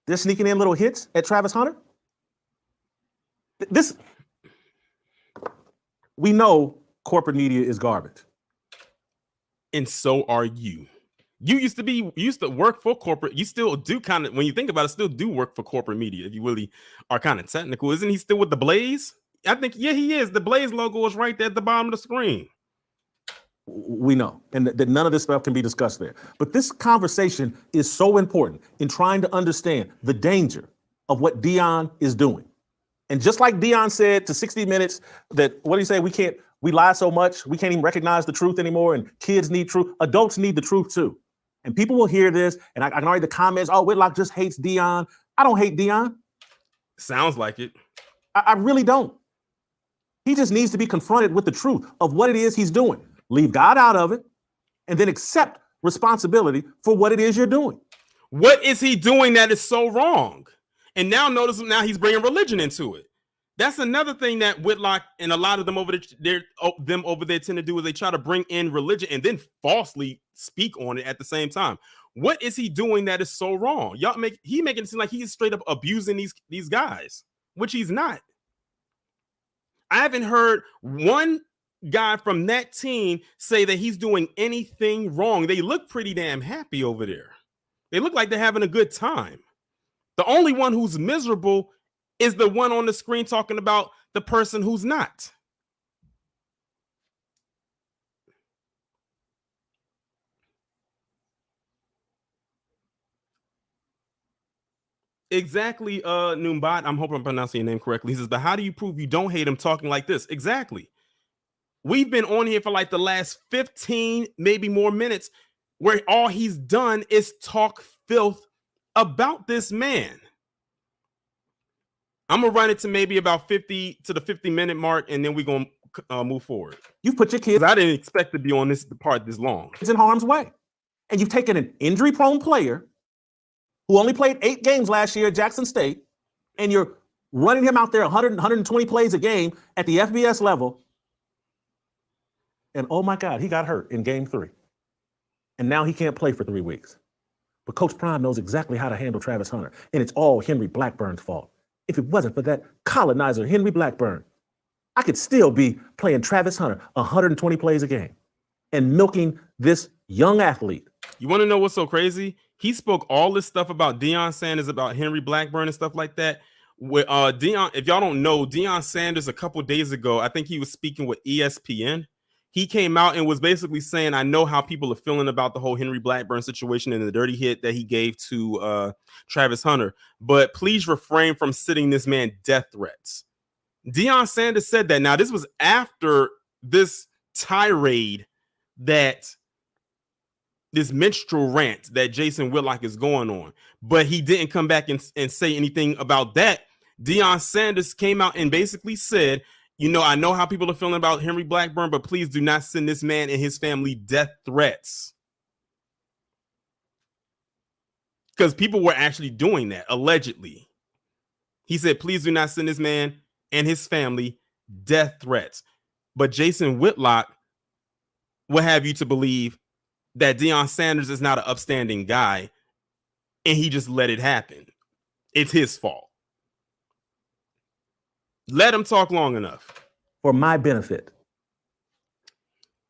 They're sneaking in little hits at Travis Hunter. This, we know corporate media is garbage. And so are you. You used to work for corporate. You still do kind of, when you think about it, still do work for corporate media. If you really are kind of technical, isn't he still with the Blaze? I think, yeah, he is. The Blaze logo is right there at the bottom of the screen. We know, and that none of this stuff can be discussed there. But this conversation is so important in trying to understand the danger of what Deion is doing. And just like Deion said to 60 Minutes that, what did he say? We lie so much, we can't even recognize the truth anymore, and kids need truth. Adults need the truth too. And people will hear this, and I can already the comments, oh, Whitlock just hates Deion. I don't hate Deion. Sounds like it. I really don't. He just needs to be confronted with the truth of what it is he's doing. Leave God out of it, and then accept responsibility for what it is you're doing. What is he doing that is so wrong? And now notice now he's bringing religion into it. That's another thing that Whitlock and a lot of them over there tend to do is they try to bring in religion and then falsely speak on it at the same time. What is he doing that is so wrong? He making it seem like he's straight up abusing these guys, which he's not. I haven't heard one guy from that team say that he's doing anything wrong. They look pretty damn happy over there. They look like they're having a good time. The only one who's miserable is the one on the screen talking about the person who's not. Exactly, Numbat. I'm hoping I'm pronouncing your name correctly. He says, but how do you prove you don't hate him talking like this? Exactly. We've been on here for like the last 15, maybe more minutes, where all he's done is talk filth about this man. I'm gonna run it to maybe about 50 to the 50-minute mark, and then we're gonna move forward. You've put your kids. I didn't expect to be on this part this long. It's in harm's way, and you've taken an injury-prone player who only played 8 games last year at Jackson State, and you're running him out there 100, 120 plays a game at the FBS level. And oh my God, he got hurt in game 3. And now he can't play for 3 weeks. But Coach Prime knows exactly how to handle Travis Hunter. And it's all Henry Blackburn's fault. If it wasn't for that colonizer, Henry Blackburn, I could still be playing Travis Hunter 120 plays a game and milking this young athlete. You want to know what's so crazy? He spoke all this stuff about Deion Sanders, about Henry Blackburn and stuff like that. With Deion, if y'all don't know, Deion Sanders a couple days ago, I think he was speaking with ESPN. He came out and was basically saying, I know how people are feeling about the whole Henry Blackburn situation and the dirty hit that he gave to Travis Hunter, but please refrain from sending this man death threats. Deion Sanders said that. Now, this was after this tirade that this minstrel rant that Jason Whitlock is going on, but he didn't come back and say anything about that. Deion Sanders came out and basically said, you know, I know how people are feeling about Henry Blackburn, but please do not send this man and his family death threats. Because people were actually doing that, allegedly. He said, please do not send this man and his family death threats. But Jason Whitlock will have you to believe that Deion Sanders is not an upstanding guy and he just let it happen. It's his fault. Let him talk long enough. For my benefit.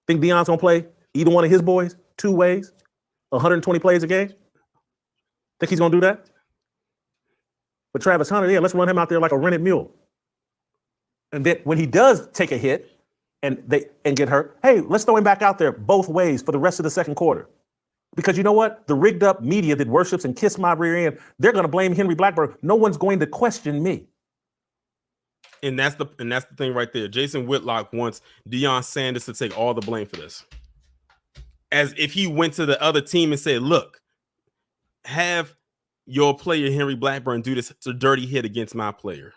Think Deion's gonna play either one of his boys 2 ways, 120 plays a game? Think he's gonna do that? But Travis Hunter, yeah, let's run him out there like a rented mule. And then when he does take a hit and get hurt, hey, let's throw him back out there both ways for the rest of the second quarter. Because you know what? The rigged up media that worships and kiss my rear end, they're gonna blame Henry Blackburn. No one's going to question me. And that's the thing right there. Jason Whitlock wants Deion Sanders to take all the blame for this. As if he went to the other team and said, look, have your player Henry Blackburn do this dirty hit against my player.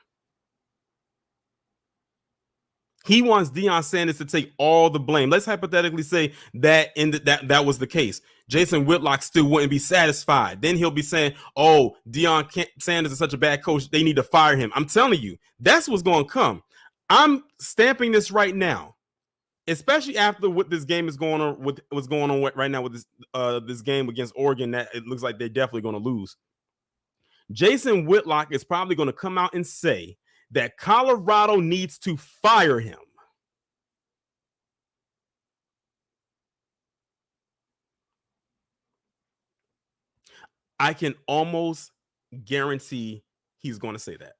He wants Deion Sanders to take all the blame. Let's hypothetically say that that was the case. Jason Whitlock still wouldn't be satisfied. Then he'll be saying, oh, Deion Sanders is such a bad coach, they need to fire him. I'm telling you, that's what's going to come. I'm stamping this right now, especially after what this game is going on with what's going on right now with this game against Oregon that it looks like they're definitely going to lose. Jason Whitlock is probably going to come out and say that Colorado needs to fire him. I can almost guarantee he's going to say that.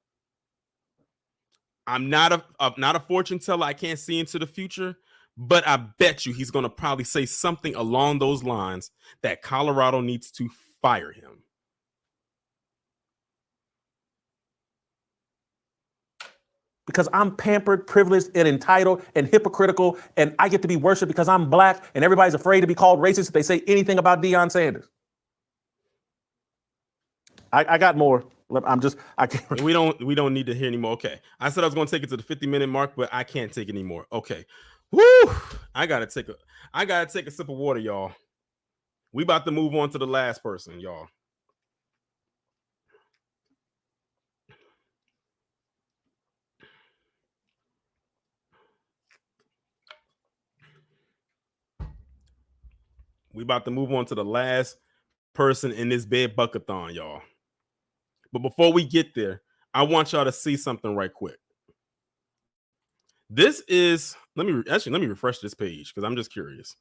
I'm not a fortune teller. I can't see into the future, but I bet you he's going to probably say something along those lines that Colorado needs to fire him. Because I'm pampered, privileged, and entitled, and hypocritical, and I get to be worshipped because I'm black, and everybody's afraid to be called racist if they say anything about Deion Sanders. I got more. I can't. We don't need to hear anymore. Okay. I said I was going to take it to the 50-minute mark, but I can't take it anymore. Okay. Woo! I gotta take a sip of water, y'all. We about to move on to the last person, y'all. We about to move on to the last person in this bed buckathon, y'all. But before we get there, I want y'all to see something right quick. This is, let me refresh this page because I'm just curious.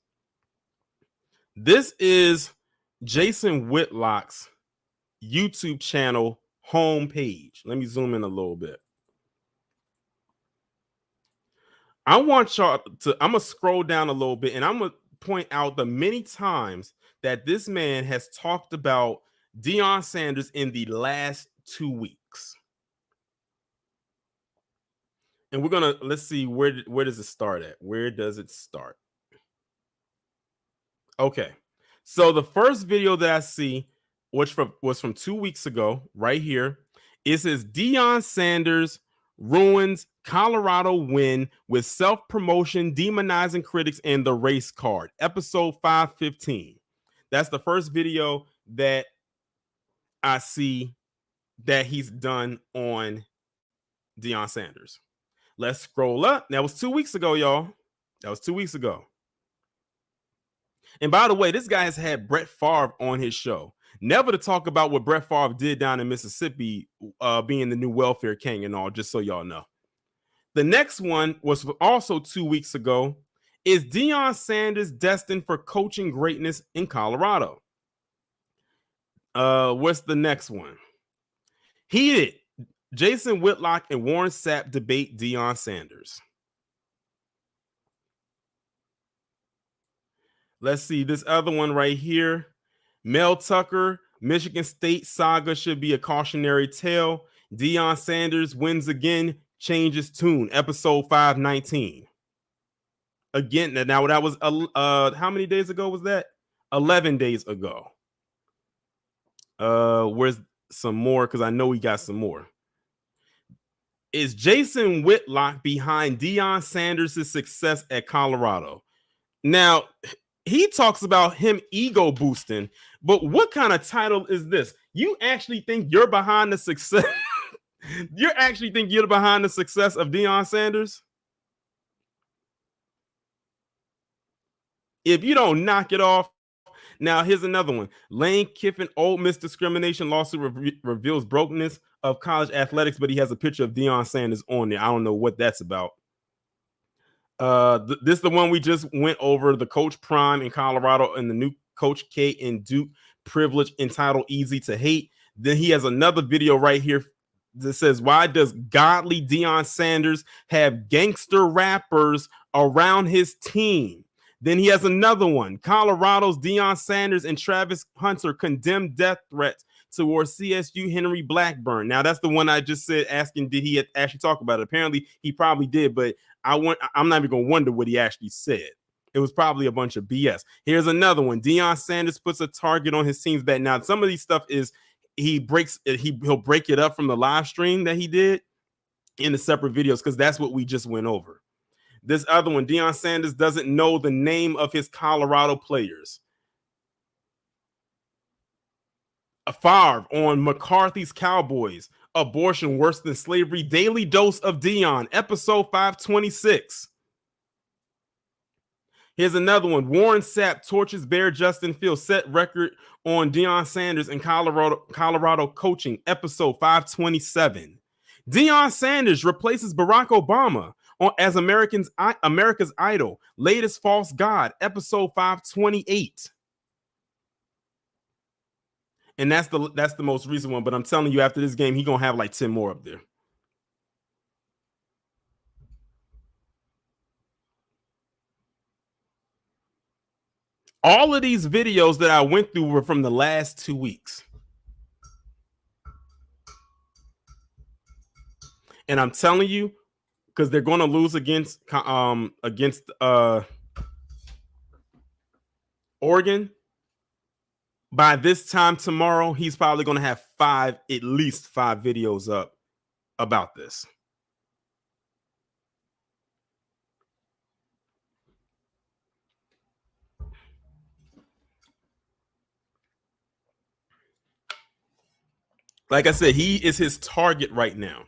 This is Jason Whitlock's YouTube channel homepage. Let me zoom in a little bit. I want y'all to, I'm gonna scroll down a little bit and I'm gonna point out the many times that this man has talked about Deion Sanders in the last 2 weeks. And we're gonna, let's see, where does it start at? Where does it start? Okay, so the first video that I see, which was from 2 weeks ago, right here. It says Deion Sanders ruins Colorado win with self-promotion, demonizing critics, and the race card. Episode 515. That's the first video that I see that he's done on Deion Sanders. Let's scroll up. That was 2 weeks ago, y'all. That was 2 weeks ago. And by the way, this guy has had Brett Favre on his show. Never to talk about what Brett Favre did down in Mississippi, being the new welfare king and all, just so y'all know. The next one was also 2 weeks ago. Is Deion Sanders destined for coaching greatness in Colorado? What's the next one? Heated. Jason Whitlock and Warren Sapp debate Deion Sanders. Let's see this other one right here. Mel Tucker, Michigan State saga should be a cautionary tale. Deion Sanders wins again, changes tune. Episode 519. Again, now that was how many days ago was that? 11 days ago. Where's some more? Because I know we got some more. Is Jason Whitlock behind Deion Sanders' success at Colorado? Now, he talks about him ego boosting, but what kind of title is this? You actually think you're behind the success? You actually think you're behind the success of Deion Sanders? If you don't knock it off. Now, here's another one. Lane Kiffin, Ole Miss discrimination lawsuit reveals brokenness of college athletics, but he has a picture of Deion Sanders on there. I don't know what that's about. This is the one we just went over, the Coach Prime in Colorado and the new Coach K in Duke, privilege entitled Easy to Hate. Then he has another video right here that says, why does godly Deion Sanders have gangster rappers around his team? Then he has another one. Colorado's Deion Sanders and Travis Hunter condemned death threats towards CSU Henry Blackburn. Now, that's the one I just said, asking, did he actually talk about it? Apparently, he probably did, but I'm not even going to wonder what he actually said. It was probably a bunch of BS. Here's another one. Deion Sanders puts a target on his team's back. Now, some of these stuff is he'll break it up from the live stream that he did into separate videos because that's what we just went over. This other one, Deion Sanders doesn't know the name of his Colorado players. A Favre on McCarthy's Cowboys. Abortion worse than slavery. Daily dose of Deion. Episode 526. Here's another one. Warren Sapp torches Bear Justin Fields. Set record on Deion Sanders and Colorado coaching. Episode 527. Deion Sanders replaces Barack Obama as America's Idol. Latest false god. Episode 528. And that's the most recent one. But I'm telling you, after this game, he's gonna have like 10 more up there. All of these videos that I went through were from the last 2 weeks. And I'm telling you, because they're going to lose against Oregon. By this time tomorrow, he's probably going to have at least five videos up about this. Like I said, he is his target right now.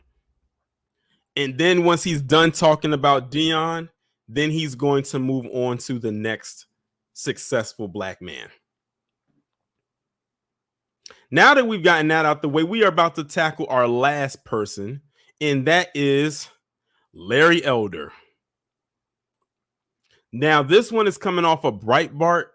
And then once he's done talking about Dion, then he's going to move on to the next successful black man. Now that we've gotten that out the way, we are about to tackle our last person, and that is Larry Elder. Now, this one is coming off of Breitbart.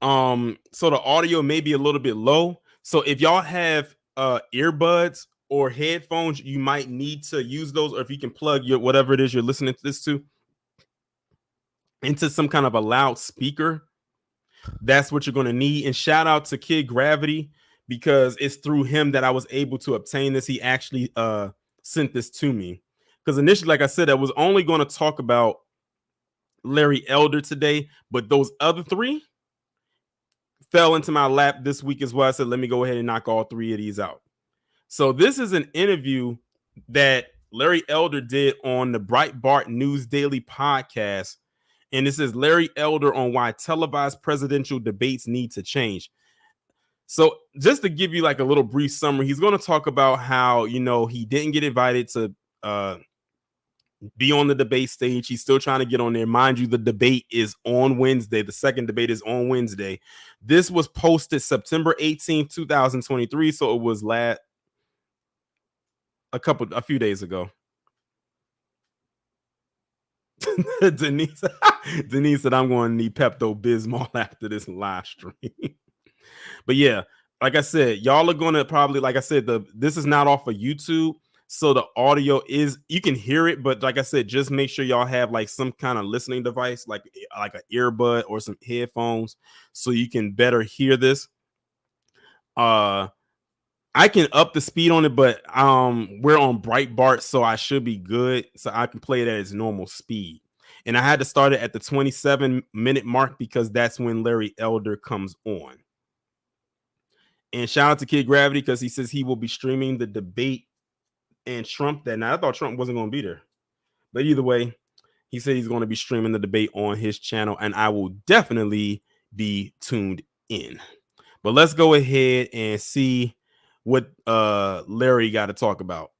So the audio may be a little bit low. So if y'all have earbuds or headphones, you might need to use those, or if you can plug your whatever it is you're listening to this to into some kind of a loud speaker, that's what you're going to need. And shout out to Kid Gravity, because it's through him that I was able to obtain this. He actually sent this to me, because initially, like I said, I was only going to talk about Larry Elder today, but those other three fell into my lap this week as well. I said, let me go ahead and knock all three of these out. So this is an interview that Larry Elder did on the Breitbart News Daily podcast. And this is Larry Elder on why televised presidential debates need to change. So just to give you like a little brief summary, he's going to talk about how, you know, he didn't get invited to be on the debate stage. He's still trying to get on there. Mind you, the debate is on Wednesday. The second debate is on Wednesday. This was posted September 18th, 2023. So it was a few days ago. Denise said, I'm going to need Pepto-Bismol after this live stream. But yeah, like I said, y'all are going to probably, like I said, this is not off of YouTube. So the audio is, you can hear it, but like I said, just make sure y'all have like some kind of listening device, like an earbud or some headphones, so you can better hear this. I can up the speed on it, but we're on Breitbart, so I should be good. So I can play it at its normal speed. And I had to start it at the 27-minute mark because that's when Larry Elder comes on. And shout out to Kid Gravity, because he says he will be streaming the debate and Trump that night. I thought Trump wasn't going to be there. But either way, he said he's going to be streaming the debate on his channel, and I will definitely be tuned in. But let's go ahead and see what Larry got to talk about.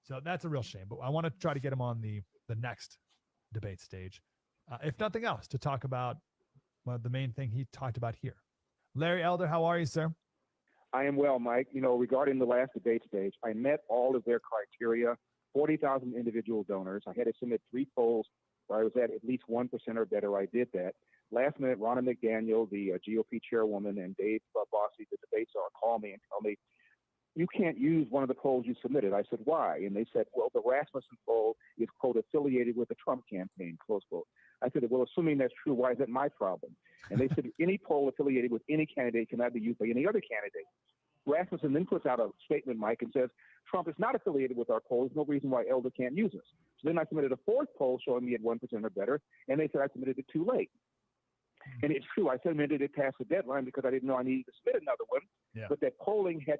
So that's a real shame, but I want to try to get him on the next debate stage, if nothing else, to talk about the main thing he talked about here. Larry Elder, how are you, sir? I am well, Mike. You know, regarding the last debate stage, I met all of their criteria, 40,000 individual donors. I had to submit 3 polls where I was at least 1% or better. I did that. Last minute, Ronna McDaniel, the GOP chairwoman, and Dave Bossy, the debate czar, call me and tell me, you can't use one of the polls you submitted. I said, why? And they said, well, the Rasmussen poll is, quote, affiliated with the Trump campaign, close quote. I said, well, assuming that's true, why is that my problem? And they said, any poll affiliated with any candidate cannot be used by any other candidate. Rasmussen then puts out a statement, Mike, and says, Trump is not affiliated with our poll. There's no reason why Elder can't use us. So then I submitted a 4th poll showing me at 1% or better, and they said I submitted it too late. And it's true. I submitted it past the deadline because I didn't know I needed to submit another one. Yeah. But that polling had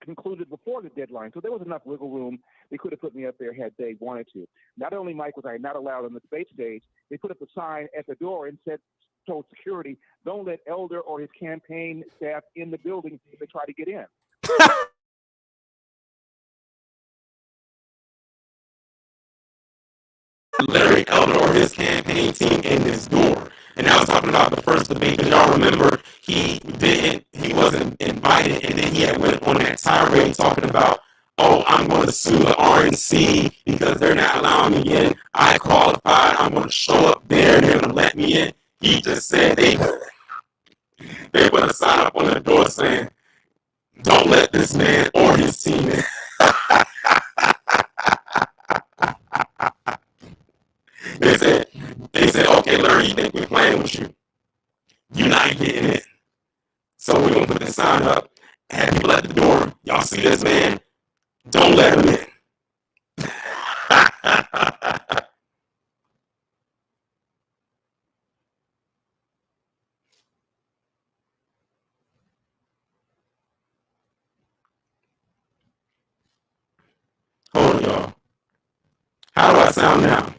concluded before the deadline. So there was enough wiggle room. They could have put me up there had they wanted to. Not only, Mike, was I not allowed on the debate stage, they put up a sign at the door and told security, don't let Elder or his campaign staff in the building if they try to get in. Larry Elder or his campaign team in this door. And I was talking about the first debate, because y'all remember he wasn't invited, and then he had went on that tirade talking about, oh, I'm going to sue the RNC because they're not allowing me in. I qualified. I'm going to show up there and they're going to let me in. He just said they put a sign up on the door saying, don't let this man or his team in. They said, okay, Larry, you think we're playing with you? You're not getting in. So we're going to put this sign up, have people at the door. Y'all see this man? Don't let him in. Hold on, y'all. How do I sound now?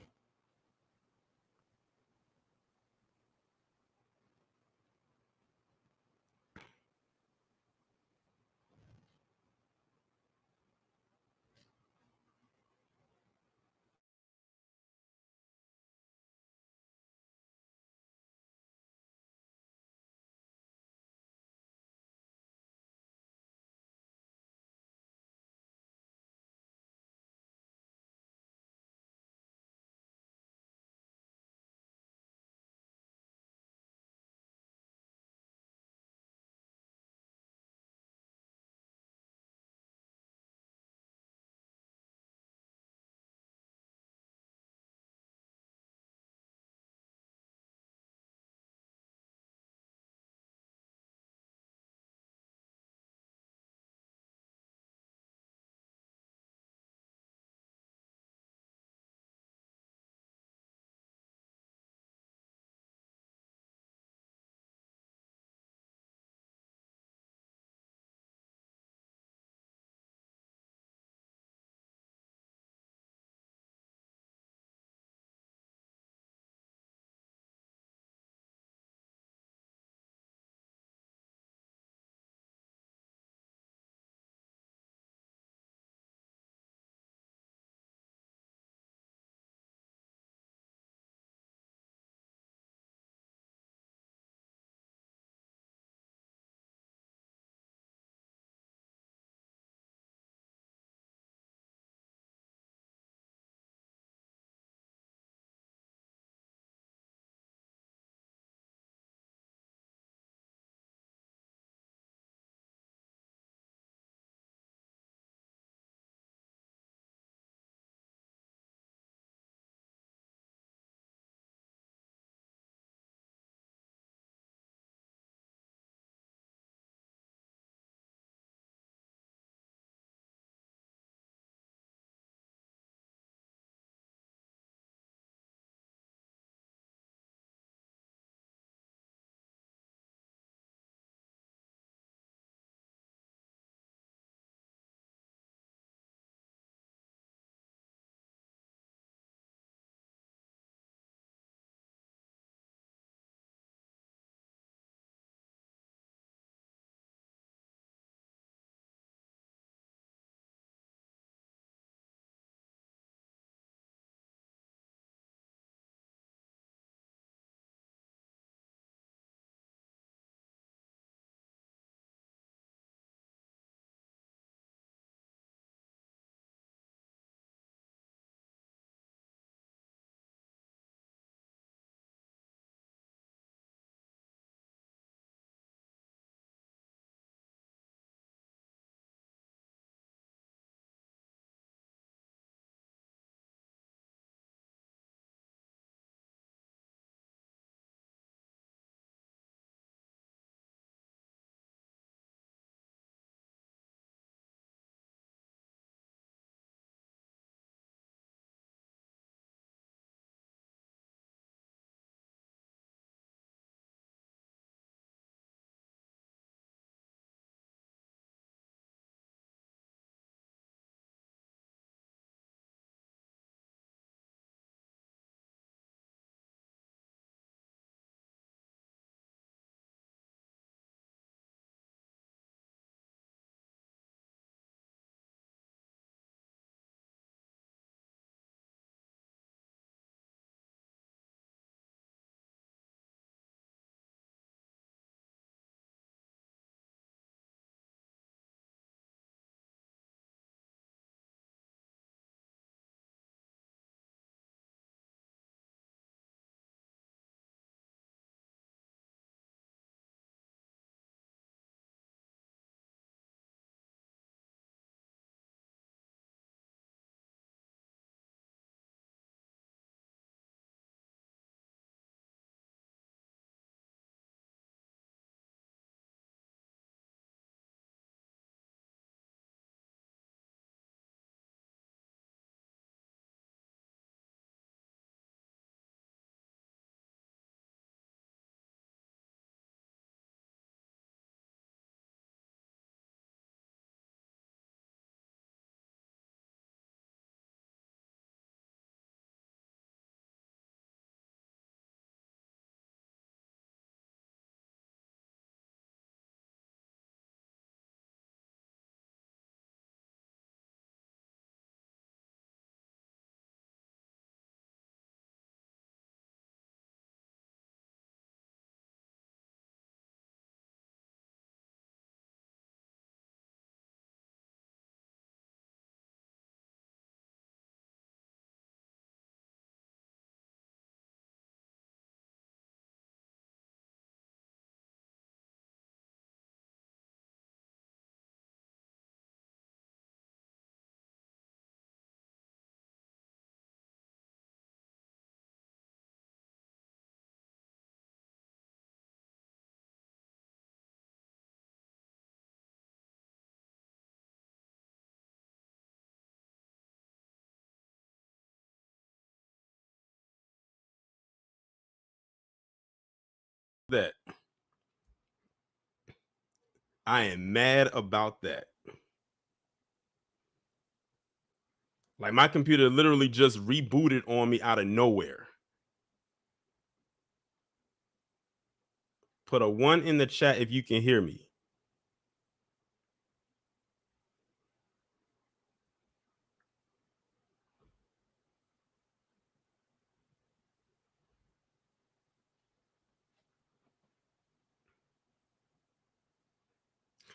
that. I am mad about that. Like my computer literally just rebooted on me out of nowhere. Put a 1 in the chat if you can hear me.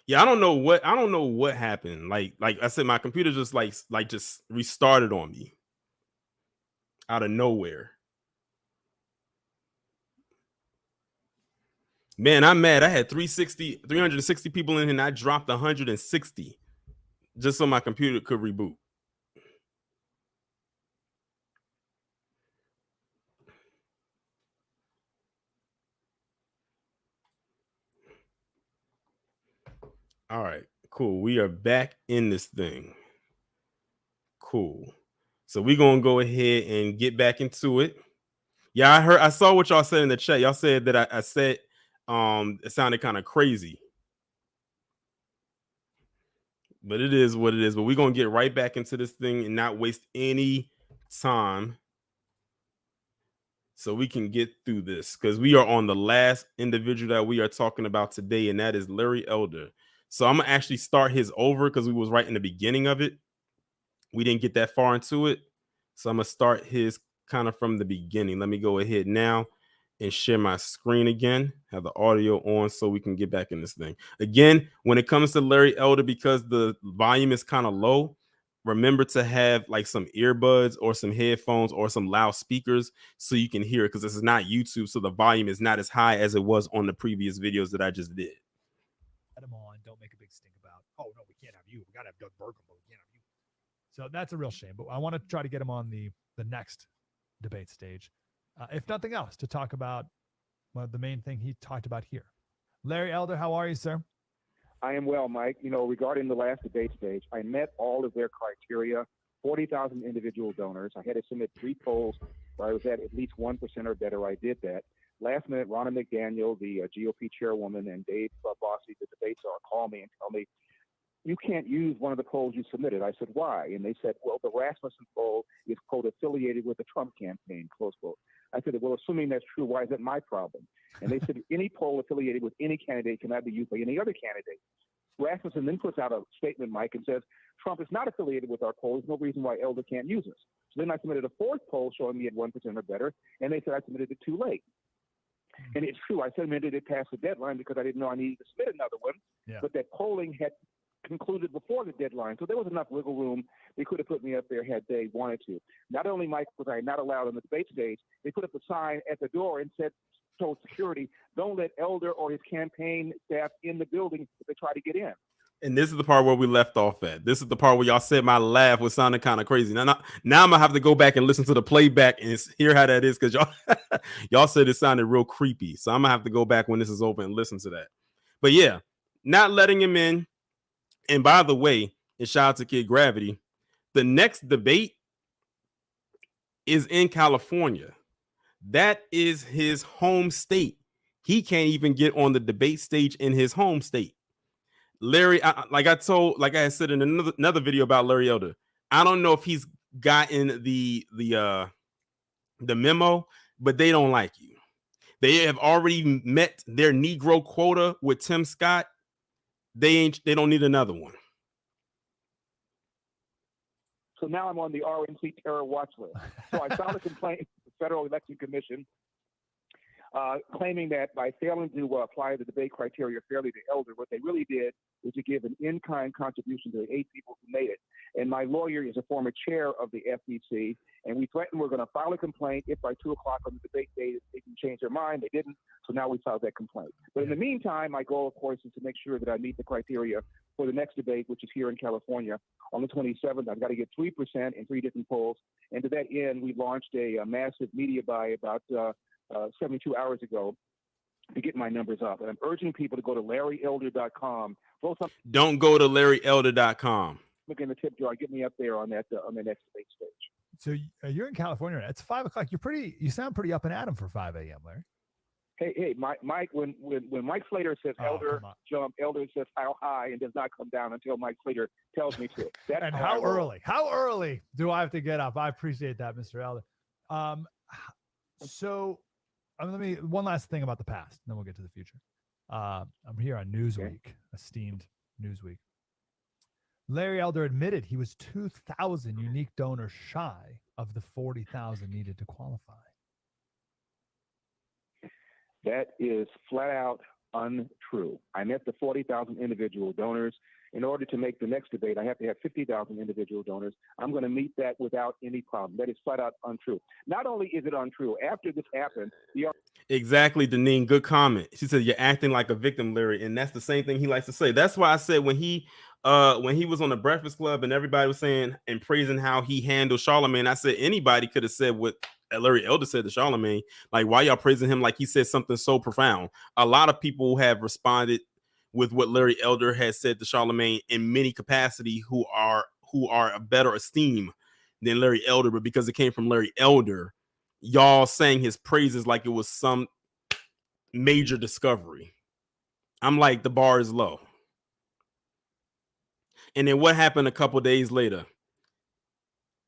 Yeah, I don't know what happened. Like I said, my computer just just restarted on me out of nowhere. Man, I'm mad. I had 360 people in here and I dropped 160 just so my computer could reboot. All right, cool. We are back in this thing. Cool. So we're gonna go ahead and get back into it. Yeah, I saw what y'all said in the chat. Y'all said that I said it sounded kind of crazy. But it is what it is. But we're gonna get right back into this thing and not waste any time so we can get through this, because we are on the last individual that we are talking about today, and that is Larry Elder. So I'm gonna actually start his over because we was right in the beginning of it. We didn't get that far into it, so I'm gonna start his kind of from the beginning. Let me go ahead now and share my screen again, have the audio on so we can get back in this thing. Again, when it comes to Larry Elder, because the volume is kind of low, remember to have like some earbuds or some headphones or some loudspeakers so you can hear it, because this is not YouTube, so the volume is not as high as it was on the previous videos that I just did. Let them on. Don't make a big stink about, oh, no, we can't have you. We got to have Doug Burgum, but we can't have you. So that's a real shame. But I want to try to get him on the next debate stage, if nothing else, to talk about the main thing he talked about here. Larry Elder, how are you, sir? I am well, Mike. You know, regarding the last debate stage, I met all of their criteria, 40,000 individual donors. I had to submit 3 polls where I was at least 1% or better. I did that. Last minute, Ronna McDaniel, the GOP chairwoman, and Dave Bossy, the debate czar, call me and tell me, you can't use one of the polls you submitted. I said, why? And they said, well, the Rasmussen poll is, quote, affiliated with the Trump campaign, close quote. I said, well, assuming that's true, why is that my problem? And they said, any poll affiliated with any candidate cannot be used by any other candidate. Rasmussen then puts out a statement, Mike, and says, Trump is not affiliated with our poll. There's no reason why Elder can't use us. So then I submitted a 4th poll showing me at 1% or better, and they said I submitted it too late. And it's true. I submitted it past the deadline because I didn't know I needed to submit another one. Yeah. But that polling had concluded before the deadline. So there was enough wiggle room. They could have put me up there had they wanted to. Not only, Mike, was I not allowed on the debate stage, they put up a sign at the door and said, told security, don't let Elder or his campaign staff in the building if they try to get in. And this is the part where we left off at. This is the part where y'all said my laugh was sounding kind of crazy. Now I'm gonna have to go back and listen to the playback and hear how that is, because y'all said it sounded real creepy. So I'm gonna have to go back when this is over and listen to that. But yeah, not letting him in. And by the way, and shout out to Kid Gravity, the next debate is in California. That is his home state. He can't even get on the debate stage in his home state. Larry, like I had said in another video about Larry Elder, I don't know if he's gotten the memo, but they don't like you. They have already met their Negro quota with Tim Scott. They don't need another one. So now I'm on the RNC terror watch list. So I filed a complaint with the Federal Election Commission claiming that by failing to apply the debate criteria fairly to Elder, what they really did is to give an in-kind contribution to the 8 people who made it. And my lawyer is a former chair of the FEC, and we threatened we're going to file a complaint if by 2 o'clock on the debate day they can change their mind. They didn't, so now we filed that complaint. But in the meantime, my goal, of course, is to make sure that I meet the criteria for the next debate, which is here in California on the 27th. I've got to get 3% in 3 different polls. And to that end, we launched a massive media buy about 72 hours ago to get my numbers up. And I'm urging people to go to LarryElder.com. Don't go to LarryElder.com. Look in the tip jar. Get me up there on the next debate stage. So you're in California. It's 5 o'clock. You sound pretty up and at 'em for 5 a.m., Larry. Hey, Mike. When Mike Slater says elder jump, elder says how high and does not come down until Mike Slater tells me to. That's and how early? How early do I have to get up? I appreciate that, Mr. Elder. So let me one last thing about the past, then we'll get to the future. I'm here on Newsweek, esteemed Newsweek. Larry Elder admitted he was 2,000 unique donors shy of the 40,000 needed to qualify. That is flat out untrue. I met the 40,000 individual donors. In order to make the next debate, I have to have 50,000 individual donors. I'm going to meet that without any problem. That is flat out untrue. Not only is it untrue, after this happened, Exactly, Deneen. Good comment. She said you're acting like a victim, Larry, and that's the same thing he likes to say. That's why I said when he was on the Breakfast Club and everybody was saying and praising how he handled Charlemagne, I said anybody could have said what Larry Elder said to Charlemagne. Like, why y'all praising him like he said something so profound? A lot of people have responded with what Larry Elder has said to Charlemagne in many capacity who are a better esteem than Larry Elder, but because it came from Larry Elder, y'all saying his praises like it was some major discovery. I'm like, the bar is low. And then what happened a couple days later?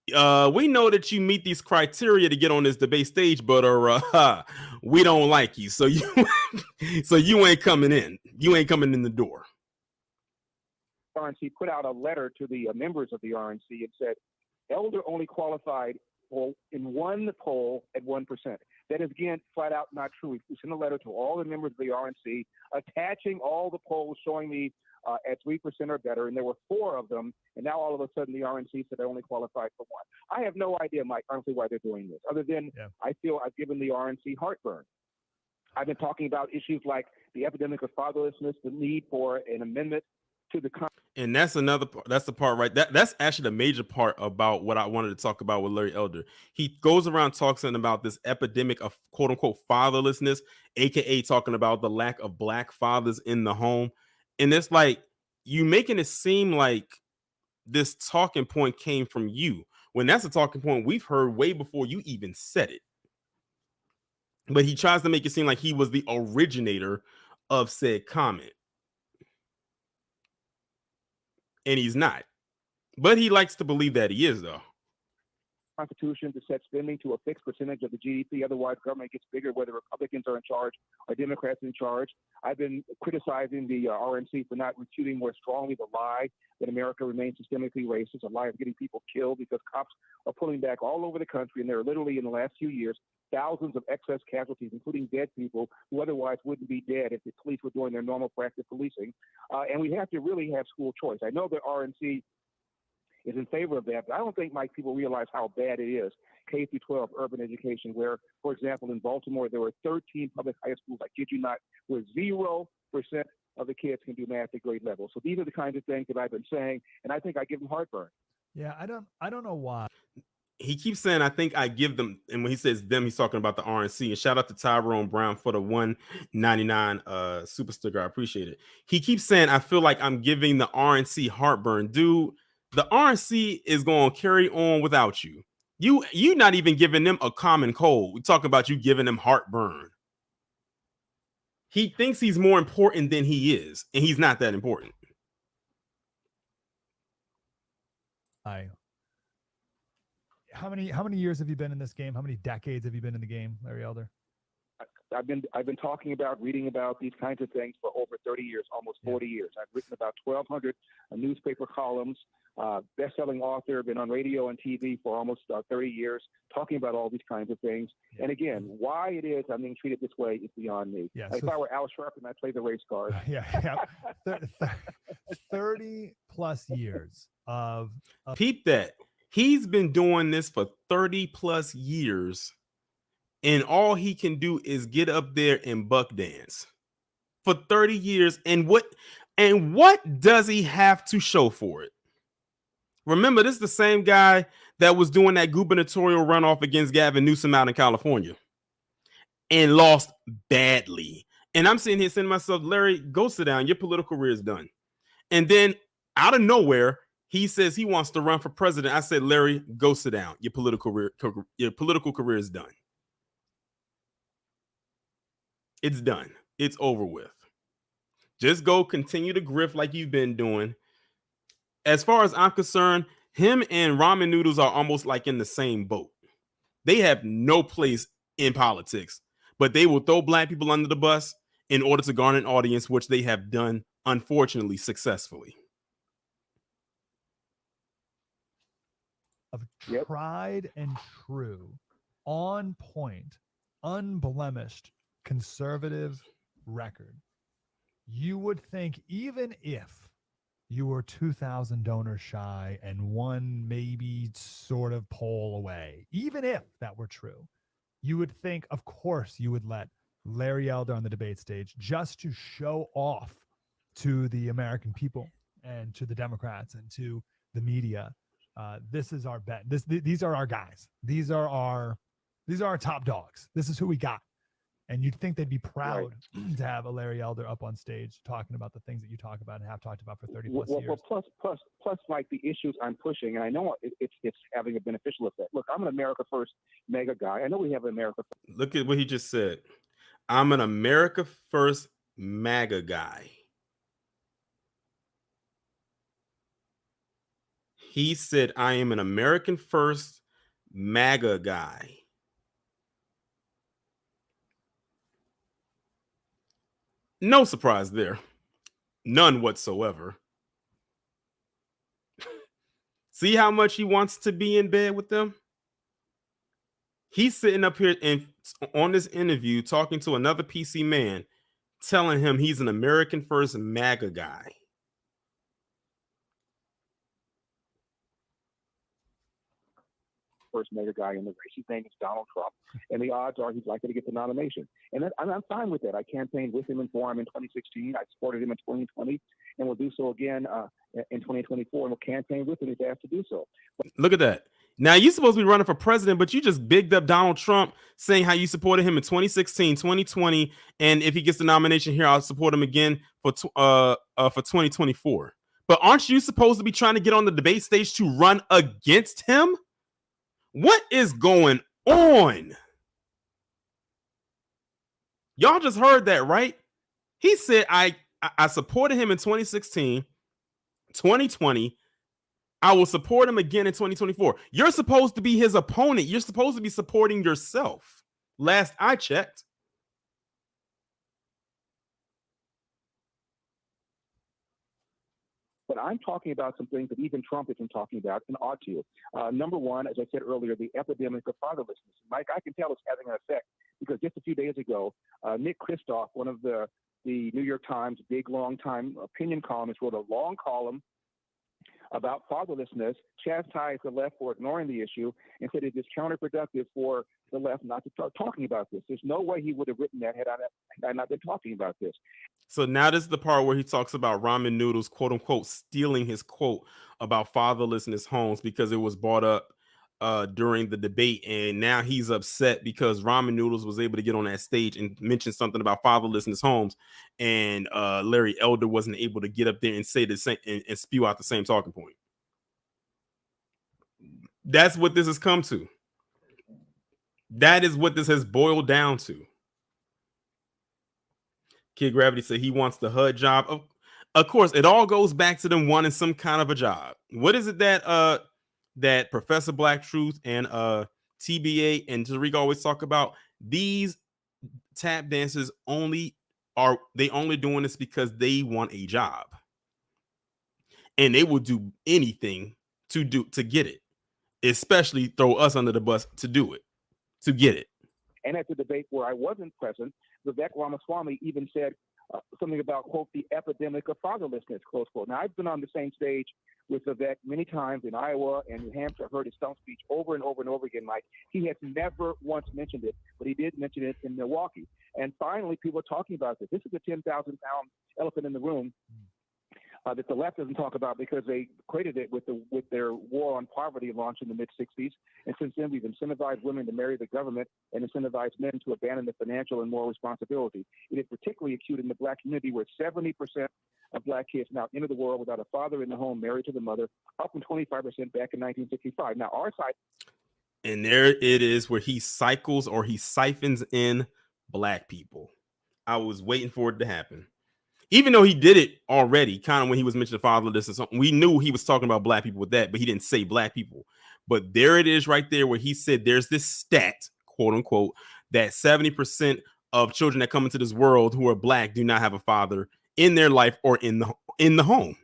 We know that you meet these criteria to get on this debate stage, but we don't like you, so you ain't coming in. You ain't coming in the door. RNC put out a letter to the members of the RNC and said Elder only qualified in one poll at 1%. That is, again, flat out not true. We sent a letter to all the members of the RNC attaching all the polls showing me at 3% or better, and there were 4 of them, and now all of a sudden the RNC said they only qualified for 1. I have no idea, Mike, honestly, why they're doing this, other than I feel I've given the RNC heartburn. I've been talking about issues like the epidemic of fatherlessness, the need for an amendment to the and that's another part. That's the part, right? That's actually the major part about what I wanted to talk about with Larry Elder. He goes around talking about this epidemic of quote unquote fatherlessness, aka talking about the lack of black fathers in the home. And it's like you making it seem like this talking point came from you, when that's a talking point we've heard way before you even said it. But he tries to make it seem like he was the originator of said comment. And he's not. But he likes to believe that he is, though. Constitution to set spending to a fixed percentage of the GDP. Otherwise, government gets bigger, whether Republicans are in charge or Democrats in charge. I've been criticizing the RNC for not refuting more strongly the lie that America remains systemically racist, a lie of getting people killed because cops are pulling back all over the country. And there are literally, in the last few years, thousands of excess casualties, including dead people who otherwise wouldn't be dead if the police were doing their normal practice policing. And we have to really have school choice. I know the RNC is in favor of that, but I don't think, Mike, people realize how bad it is, K-12 urban education, where, for example, in Baltimore, there were 13 public high schools, I kid you not, where 0% of the kids can do math at grade level. So these are the kinds of things that I've been saying, and I think I give them heartburn. Yeah, I don't know why. He keeps saying, I think I give them, and when he says them, he's talking about the RNC. And shout out to Tyrone Brown for the $1.99 super sticker. I appreciate it. He keeps saying, I feel like I'm giving the RNC heartburn. Dude, the RNC is going to carry on without you. You not even giving them a common cold. We talk about you giving them heartburn. He thinks he's more important than he is, and he's not that important. How many years have you been in this game? How many decades have you been in the game, Larry Elder? I've been talking about, reading about these kinds of things for over 30 years, almost 40 years. I've written about 1,200 newspaper columns, best-selling author, been on radio and TV for almost 30 years, talking about all these kinds of things. Yeah. And again, why it is I'm being treated this way is beyond me. Yeah, if I were Al Sharpton, I'd play the race card. 30 plus years of peep that. He's been doing this for 30 plus years. And all he can do is get up there and buck dance for 30 years. And what does he have to show for it? Remember, this is the same guy that was doing that gubernatorial runoff against Gavin Newsom out in California and lost badly. And I'm sitting here saying to myself, Larry, go sit down. Your political career is done. And then out of nowhere, he says he wants to run for president. I said, Larry, go sit down. Your political career is done. It's done. It's over with. Just go continue to grift like you've been doing. As far as I'm concerned, him and ramen noodles are almost like in the same boat. They have no place in politics, but they will throw black people under the bus in order to garner an audience, which they have done, unfortunately, successfully. Of tried and true, on point, unblemished conservative record, you would think even if you were 2,000 donors shy and one maybe sort of poll away, even if that were true, you would think, of course, you would let Larry Elder on the debate stage just to show off to the American people and to the Democrats and to the media. This is our bet. These are our guys. These are our top dogs. This is who we got. And you'd think they'd be proud to have a Larry Elder up on stage talking about the things that you talk about and have talked about for 30 plus years. Well, plus, like the issues I'm pushing, and I know it's having a beneficial effect. Look, I'm an America First mega guy. I know we have an America First. Look at what he just said. I'm an America First MAGA guy. He said, I am an American First MAGA guy. No surprise there. None whatsoever. See how much he wants to be in bed with them? He's sitting up here and on this interview talking to another PC man, telling him he's an American First MAGA guy. First mega guy in the race. His name is Donald Trump, and the odds are he's likely to get the nomination. And I'm fine with that. I campaigned with him and for him in 2016. I supported him in 2020, and will do so again in 2024. And will campaign with him if asked to do so. Look at that. Now you're supposed to be running for president, but you just bigged up Donald Trump, saying how you supported him in 2016, 2020, and if he gets the nomination here, I'll support him again for 2024. But aren't you supposed to be trying to get on the debate stage to run against him? What is going on? Y'all just heard that, right? He said, I supported him in 2016, 2020. I will support him again in 2024. You're supposed to be his opponent. You're supposed to be supporting yourself. Last I checked. But I'm talking about some things that even Trump isn't talking about and ought to. Number one, as I said earlier, the epidemic of fatherlessness. Mike, I can tell it's having an effect because just a few days ago, Nick Kristof, one of the New York Times big, long-time opinion columnists, wrote a long column about fatherlessness, chastised the left for ignoring the issue, and said it is counterproductive for the left not to start talking about this. There's no way he would have written that had I not been talking about this. So now this is the part where he talks about ramen noodles, quote unquote, stealing his quote about fatherlessness homes because it was brought up during the debate. And now he's upset because ramen noodles was able to get on that stage and mention something about fatherlessness homes. And Larry Elder wasn't able to get up there and say the same and spew out the same talking point. That's what this has come to. That is what this has boiled down to. Kid Gravity said he wants the HUD job. Of course, it all goes back to them wanting some kind of a job. What is it that that Professor Black Truth and TBA and Tariq always talk about? These tap dancers only doing this because they want a job, and they will do anything to get it, especially throw us under the bus to do it, to get it. And at the debate where I wasn't present, Vivek Ramaswamy even said something about, quote, the epidemic of fatherlessness, close quote. Now, I've been on the same stage with Vivek many times in Iowa and New Hampshire. I've heard his stump speech over and over and over again, Mike. He has never once mentioned it, but he did mention it in Milwaukee. And finally, people are talking about this. This is a 10,000-pound elephant in the room that the left doesn't talk about because they equated it with their war on poverty launched in the mid-'60s. And since then, we've incentivized women to marry the government and incentivized men to abandon the financial and moral responsibility. It is particularly acute in the Black community, where 70% of Black kids now enter the world without a father in the home, married to the mother, up from 25% back in 1965. Now, our side. And there it is where he cycles or he siphons in Black people. I was waiting for it to happen. Even though he did it already, kind of when he was mentioning fatherless and something, we knew he was talking about black people with that, but he didn't say black people. But there it is right there where he said there's this stat, quote unquote, that 70% of children that come into this world who are black do not have a father in their life or in the home.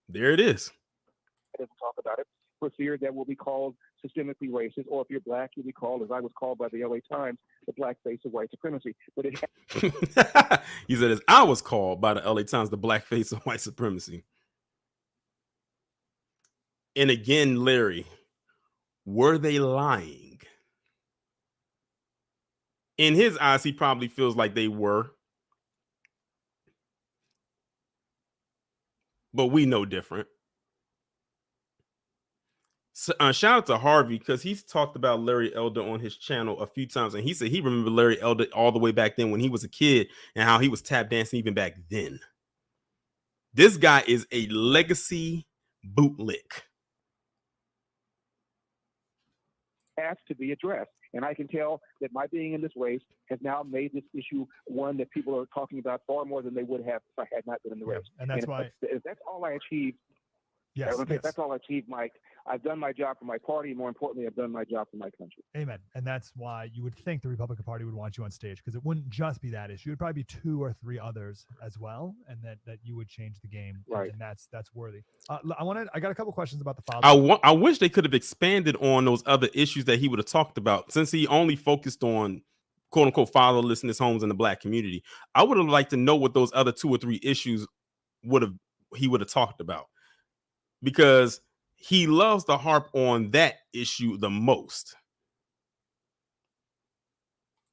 There it is. Doesn't talk about it for fear that will be called systemically racist, or if you're black, you'll be called, as I was called by the LA Times, the black face of white supremacy. But it he said, as I was called by the LA Times, the black face of white supremacy. And again, Larry, were they lying? In his eyes, he probably feels like they were. But we know different. So, shout out to Harvey, because he's talked about Larry Elder on his channel a few times, and he said he remembered Larry Elder all the way back then when he was a kid and how he was tap dancing even back then. This guy is a legacy bootlick. has to be addressed. And I can tell that my being in this race has now made this issue one that people are talking about far more than they would have if I had not been in the race. And that's why if that's all I achieved. Yes, if that's all I achieved, Mike. I've done my job for my party. More importantly, I've done my job for my country. Amen. And that's why you would think the Republican Party would want you on stage, because it wouldn't just be that issue. It would probably be 2 or 3 others as well, and that you would change the game. Right. And that's worthy. I got a couple questions about the father. I wish they could have expanded on those other issues that he would have talked about, since he only focused on quote unquote fatherlessness homes in the black community. I would have liked to know what those other 2 or 3 issues he would have talked about, because he loves to harp on that issue the most.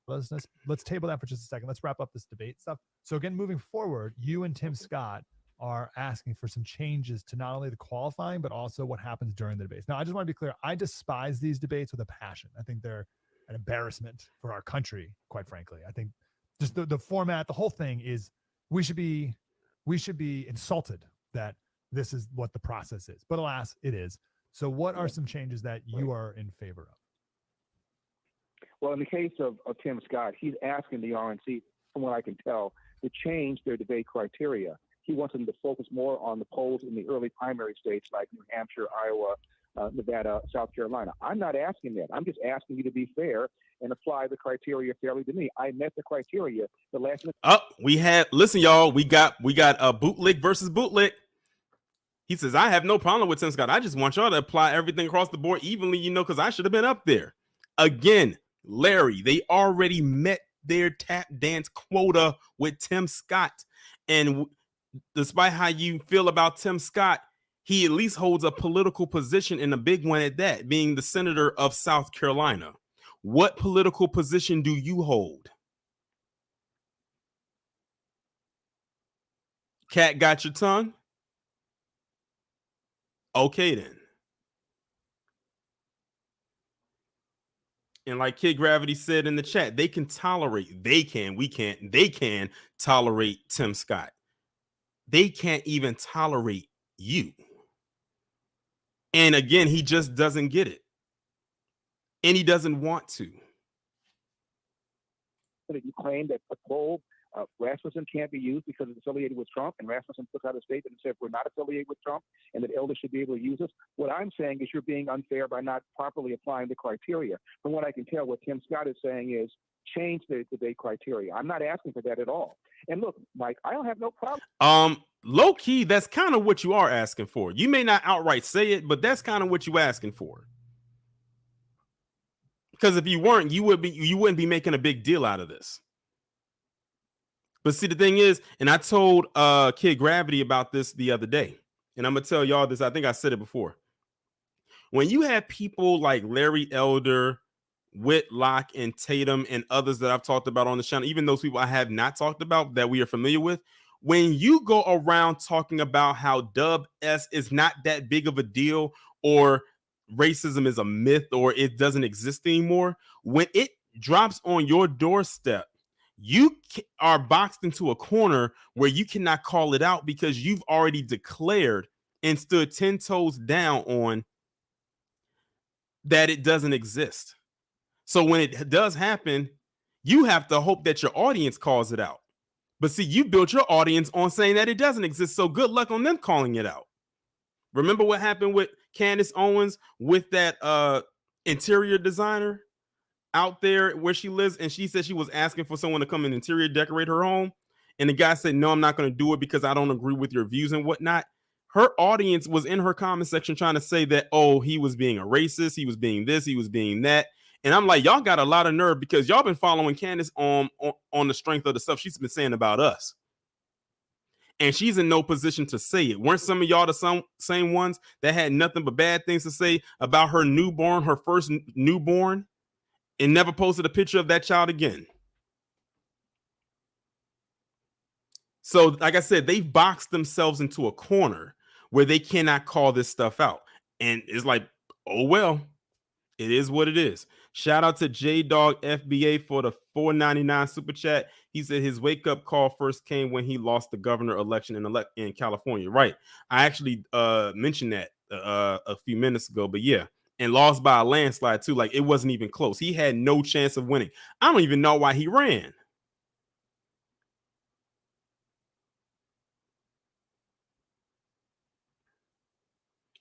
Let's table that for just a second. Let's wrap up this debate stuff. So again, moving forward, you and Tim Scott are asking for some changes to not only the qualifying, but also what happens during the debates. Now, I just want to be clear. I despise these debates with a passion. I think they're an embarrassment for our country, quite frankly. I think just the format, the whole thing is we should be insulted that this is what the process is. But alas, it is. So what are some changes that you are in favor of? Well, in the case of Tim Scott, he's asking the RNC, from what I can tell, to change their debate criteria. He wants them to focus more on the polls in the early primary states like New Hampshire, Iowa, Nevada, South Carolina. I'm not asking that. I'm just asking you to be fair and apply the criteria fairly to me. I met the criteria. The last. Listen, y'all, we got a bootlick versus bootlick. He says, I have no problem with Tim Scott. I just want y'all to apply everything across the board evenly, because I should have been up there. Again, Larry, they already met their tap dance quota with Tim Scott. And despite how you feel about Tim Scott, he at least holds a political position, and a big one at that, being the senator of South Carolina. What political position do you hold? Cat got your tongue? Okay, then. And like Kid Gravity said in the chat, they can tolerate Tim Scott. They can't even tolerate you. And again, he just doesn't get it. And he doesn't want to. You claim that the poll, Rasmussen can't be used because it's affiliated with Trump, and Rasmussen took out a statement and said we're not affiliated with Trump and that Elder should be able to use us. What I'm saying is you're being unfair by not properly applying the criteria. From what I can tell, what Tim Scott is saying is change the debate criteria. I'm not asking for that at all. And look, Mike, I don't have no problem. Low key, that's kind of what you are asking for. You may not outright say it, but that's kind of what you're asking for. Because if you weren't, you wouldn't be making a big deal out of this. But see, the thing is, and I told Kid Gravity about this the other day, and I'm gonna tell y'all this. I think I said it before. When you have people like Larry Elder, Whitlock, and Tatum, and others that I've talked about on the channel, even those people I have not talked about that we are familiar with, when you go around talking about how Dub S is not that big of a deal, or racism is a myth, or it doesn't exist anymore, when it drops on your doorstep, you are boxed into a corner where you cannot call it out because you've already declared and stood 10 toes down on that it doesn't exist. So when it does happen, you have to hope that your audience calls it out. But see, you built your audience on saying that it doesn't exist. So good luck on them calling it out. Remember what happened with Candace Owens with that interior designer out there where she lives, and she said she was asking for someone to come and interior decorate her home, and the guy said, no, I'm not going to do it because I don't agree with your views and whatnot. Her audience was in her comment section trying to say that, oh, he was being a racist, he was being this, he was being that. And I'm like, y'all got a lot of nerve because y'all been following Candace on the strength of the stuff she's been saying about us. And she's in no position to say it. Weren't some of y'all the same ones that had nothing but bad things to say about her newborn, her first newborn, and never posted a picture of that child again? So, like I said, they've boxed themselves into a corner where they cannot call this stuff out. And it's like, oh, well, it is what it is. Shout out to J-Dog FBA for the $4.99 super chat. He said his wake-up call first came when he lost the governor election in California. Right. I actually mentioned that a few minutes ago, but yeah. And lost by a landslide too. Like, it wasn't even close. He had no chance of winning. I don't even know why he ran.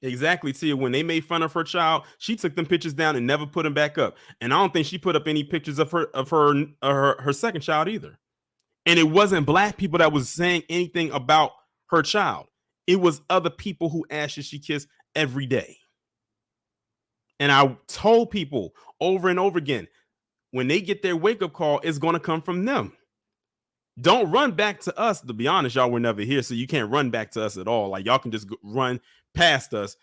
Exactly, Tia. When they made fun of her child, she took them pictures down and never put them back up. And I don't think she put up any pictures of her second child either. And it wasn't black people that was saying anything about her child. It was other people who ashes she kissed every day. And I told people over and over again, when they get their wake-up call, it's going to come from them. Don't run back to us. To be honest, y'all were never here, so you can't run back to us at all. Like, y'all can just run past us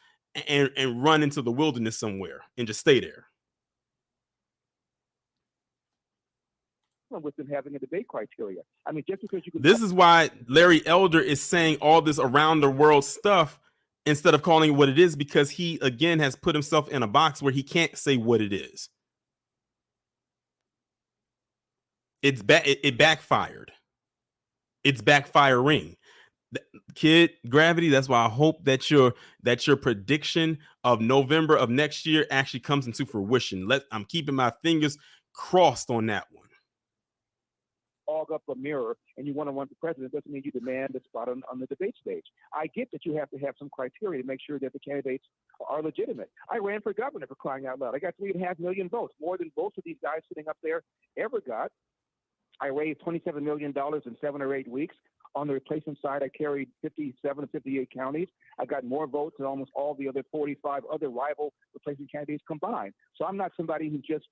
and run into the wilderness somewhere and just stay there. With them having a debate criteria. I mean, just because you can. This is why Larry Elder is saying all this around the world stuff instead of calling it what it is, because he, again, has put himself in a box where he can't say what it is. It backfired. It's backfiring. Kid Gravity, that's why I hope that your prediction of November of next year actually comes into fruition. I'm keeping my fingers crossed on that one. Fog up a mirror and you want to run for president doesn't mean you demand a spot on the debate stage. I get that you have to have some criteria to make sure that the candidates are legitimate. I ran for governor, for crying out loud. I got 3.5 million votes, more than both of these guys sitting up there ever got. I raised $27 million in 7 or 8 weeks. On the replacement side, I carried 57 to 58 counties. I got more votes than almost all the other 45 other rival replacement candidates combined. So I'm not somebody who just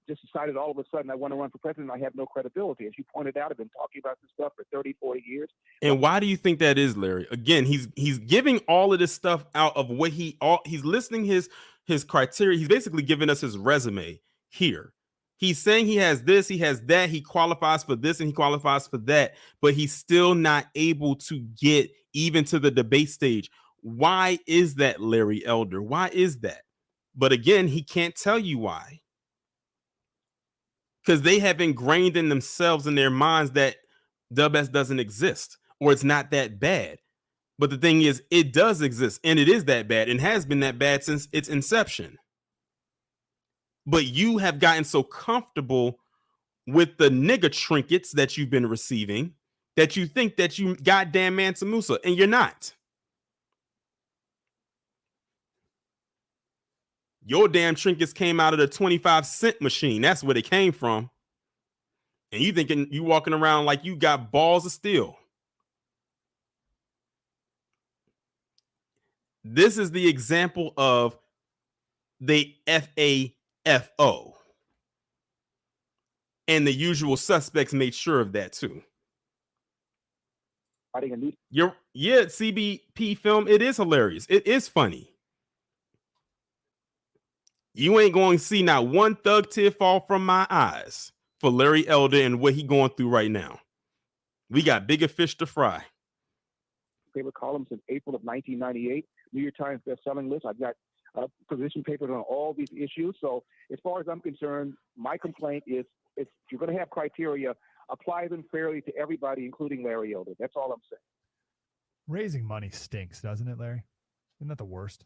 decided all of a sudden I want to run for president. I have no credibility. As you pointed out, I've been talking about this stuff for 30, 40 years. And why do you think that is, Larry? Again, he's giving all of this stuff out of what he's listing his criteria. He's basically giving us his resume here. He's saying he has this, he has that, he qualifies for this and he qualifies for that, but he's still not able to get even to the debate stage. Why is that, Larry Elder? Why is that? But again, he can't tell you why. Because they have ingrained in themselves, in their minds, that WS doesn't exist or it's not that bad. But the thing is, it does exist and it is that bad and has been that bad since its inception. But you have gotten so comfortable with the nigga trinkets that you've been receiving that you think that you goddamn Mansa Musa, and you're not. Your damn trinkets came out of the 25-cent machine. That's where they came from. And you thinking you walking around like you got balls of steel. This is the example of the FAFO. And the usual suspects made sure of that too. CBP film, it is hilarious. It is funny. You ain't going to see not one thug tear fall from my eyes for Larry Elder and what he going through right now. We got bigger fish to fry. Paper columns since April of 1998. New York Times best-selling list. I've got position papers on all these issues. So as far as I'm concerned, my complaint is if you're going to have criteria, apply them fairly to everybody, including Larry Elder. That's all I'm saying. Raising money stinks, doesn't it, Larry? Isn't that the worst?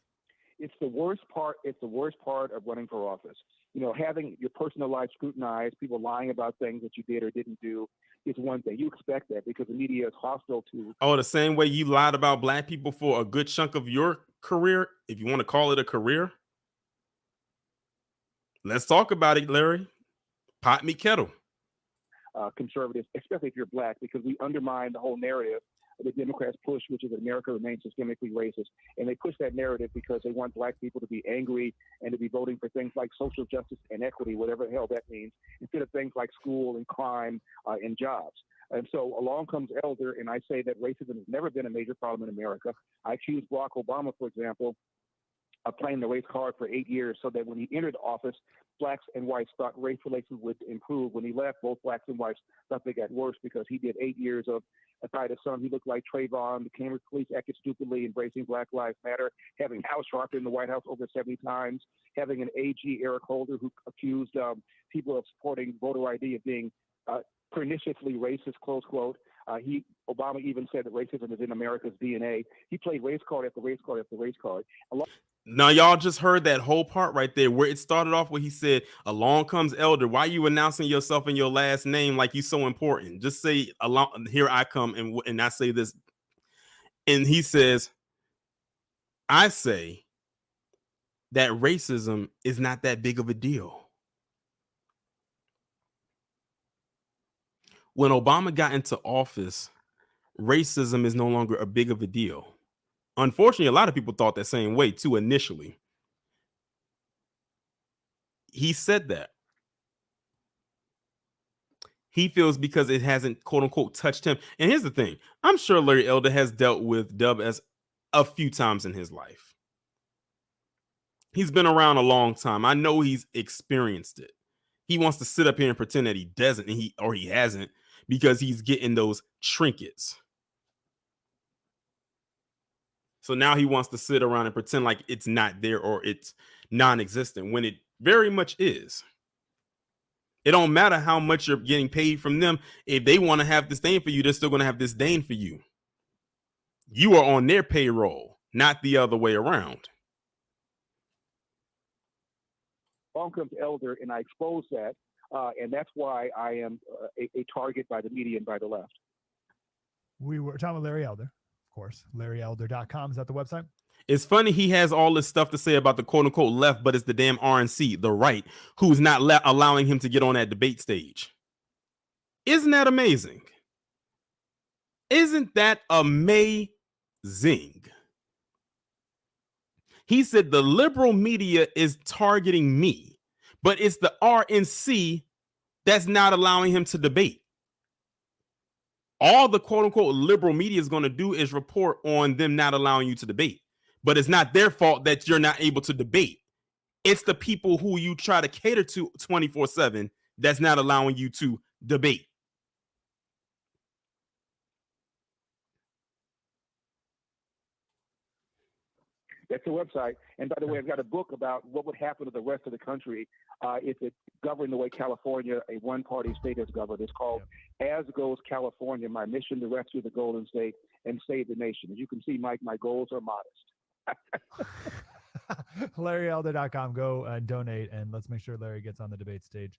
It's the worst part. It's the worst part of running for office. You know, having your personal life scrutinized, people lying about things that you did or didn't do is one thing. You expect that because the media is hostile to. Oh, the same way you lied about black people for a good chunk of your career, if you want to call it a career. Let's talk about it, Larry. Pot me kettle. Conservatives, especially if you're black, because we undermine the whole narrative the Democrats push, which is that America remains systemically racist. And they push that narrative because they want black people to be angry and to be voting for things like social justice and equity, whatever the hell that means, instead of things like school and crime and jobs. And so along comes Elder, and I say that racism has never been a major problem in America. I accuse Barack Obama, for example, of playing the race card for 8 years so that when he entered office, blacks and whites thought race relations would improve. When he left, both blacks and whites thought they got worse because he did 8 years of a tight son. He looked like Trayvon. The Cambridge police acted stupidly, embracing Black Lives Matter, having House Sharpton in the White House over 70 times, having an AG, Eric Holder, who accused people of supporting voter ID of being perniciously racist, close quote. Obama even said that racism is in America's DNA. He played race card after race card after race card. Now, y'all just heard that whole part right there where it started off where he said, along comes Elder. Why are you announcing yourself in your last name like you so important? Just say, along, here I come, and I say this. And he says, I say that racism is not that big of a deal. When Obama got into office, racism is no longer a big of a deal. Unfortunately, a lot of people thought that same way too initially. He said that. He feels because it hasn't, quote unquote, touched him. And here's the thing. I'm sure Larry Elder has dealt with Dub as a few times in his life. He's been around a long time. I know he's experienced it. He wants to sit up here and pretend that he doesn't, and he hasn't, because he's getting those trinkets. So now he wants to sit around and pretend like it's not there or it's non-existent when it very much is. It don't matter how much you're getting paid from them. If they want to have disdain for you, they're still going to have disdain for you. You are on their payroll, not the other way around. Along comes Elder, and I expose that, and that's why I am a target by the media and by the left. We were talking about Larry Elder, of course. LarryElder.com, is that the website? It's funny he has all this stuff to say about the quote unquote left, but it's the damn RNC, the right, who's not allowing him to get on that debate stage. Isn't that amazing? Isn't that amazing? He said the liberal media is targeting me, but it's the RNC that's not allowing him to debate. All the quote unquote liberal media is going to do is report on them not allowing you to debate. But it's not their fault that you're not able to debate. It's the people who you try to cater to 24/7 that's not allowing you to debate. That's the website. And by the way, I've got a book about what would happen to the rest of the country if it governed the way California, a one-party state, has governed. It's called As Goes California, My Mission to Rescue the Golden State and Save the Nation. As you can see, Mike, my goals are modest. LarryElder.com. Go and donate, and let's make sure Larry gets on the debate stage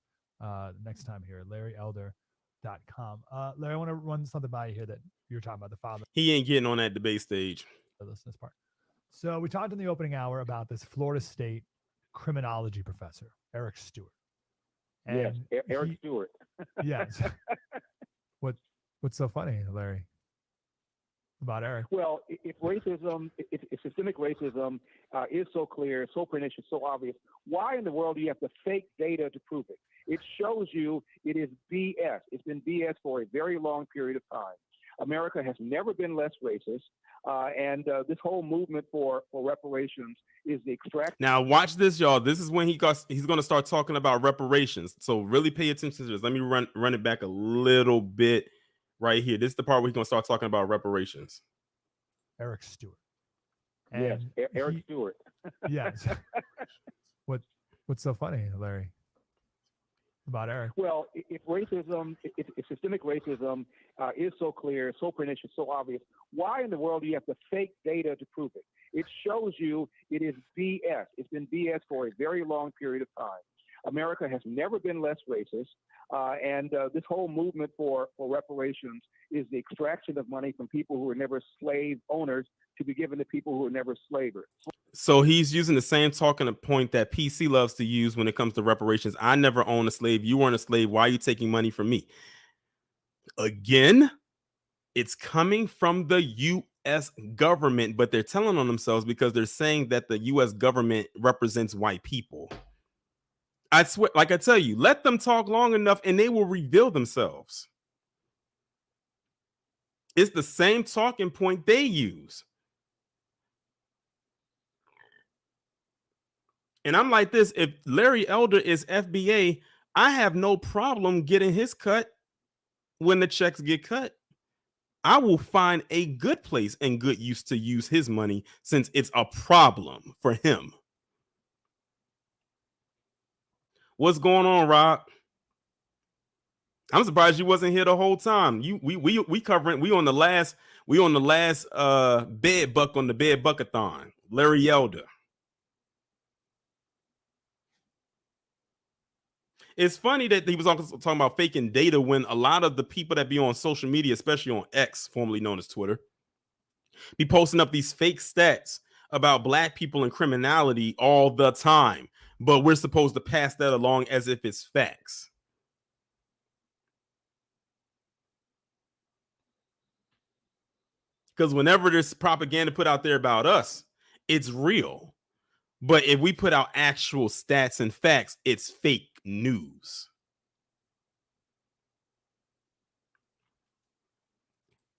next time here. LarryElder.com. Larry, I want to run something by you here that you're talking about, the father. He ain't getting on that debate stage. This part. So we talked in the opening hour about this Florida State criminology professor, Eric Stewart. And yes, Eric Stewart. Yes. What's so funny, Larry, about Eric? Well, if racism, if systemic racism is so clear, so pernicious, so obvious, why in the world do you have to fake data to prove it? It shows you it is BS. It's been BS for a very long period of time. America has never been less racist, and this whole movement for reparations is the extract. Now, watch this, y'all. This is when he's going to start talking about reparations. So really pay attention to this. Let me run it back a little bit right here. This is the part where he's going to start talking about reparations. Eric Stewart. And yes, Eric Stewart. Yes. What's so funny, Larry, about Eric. Well, if racism, if systemic racism is so clear, so pernicious, so obvious, why in the world do you have to fake data to prove it? It shows you it is BS. It's been BS for a very long period of time. America has never been less racist, and this whole movement for reparations is the extraction of money from people who were never slave owners to be given to people who were never slavers. So he's using the same talking point that PC loves to use when it comes to reparations. I never owned a slave. You weren't a slave. Why are you taking money from me? Again, it's coming from the U.S. government, but they're telling on themselves because they're saying that the U.S. government represents white people. I swear, like I tell you, let them talk long enough and they will reveal themselves. It's the same talking point they use. And I'm like this, if Larry Elder is FBA, I have no problem getting his cut when the checks get cut. I will find a good place and good use to use his money since it's a problem for him. What's going on, Rob? I'm surprised you wasn't here the whole time. We covering, we on the last bed buck on the bed buckathon. Larry Elder. It's funny that he was also talking about faking data when a lot of the people that be on social media, especially on X, formerly known as Twitter, be posting up these fake stats about black people and criminality all the time. But we're supposed to pass that along as if it's facts. Because whenever there's propaganda put out there about us, it's real. But if we put out actual stats and facts, it's fake news.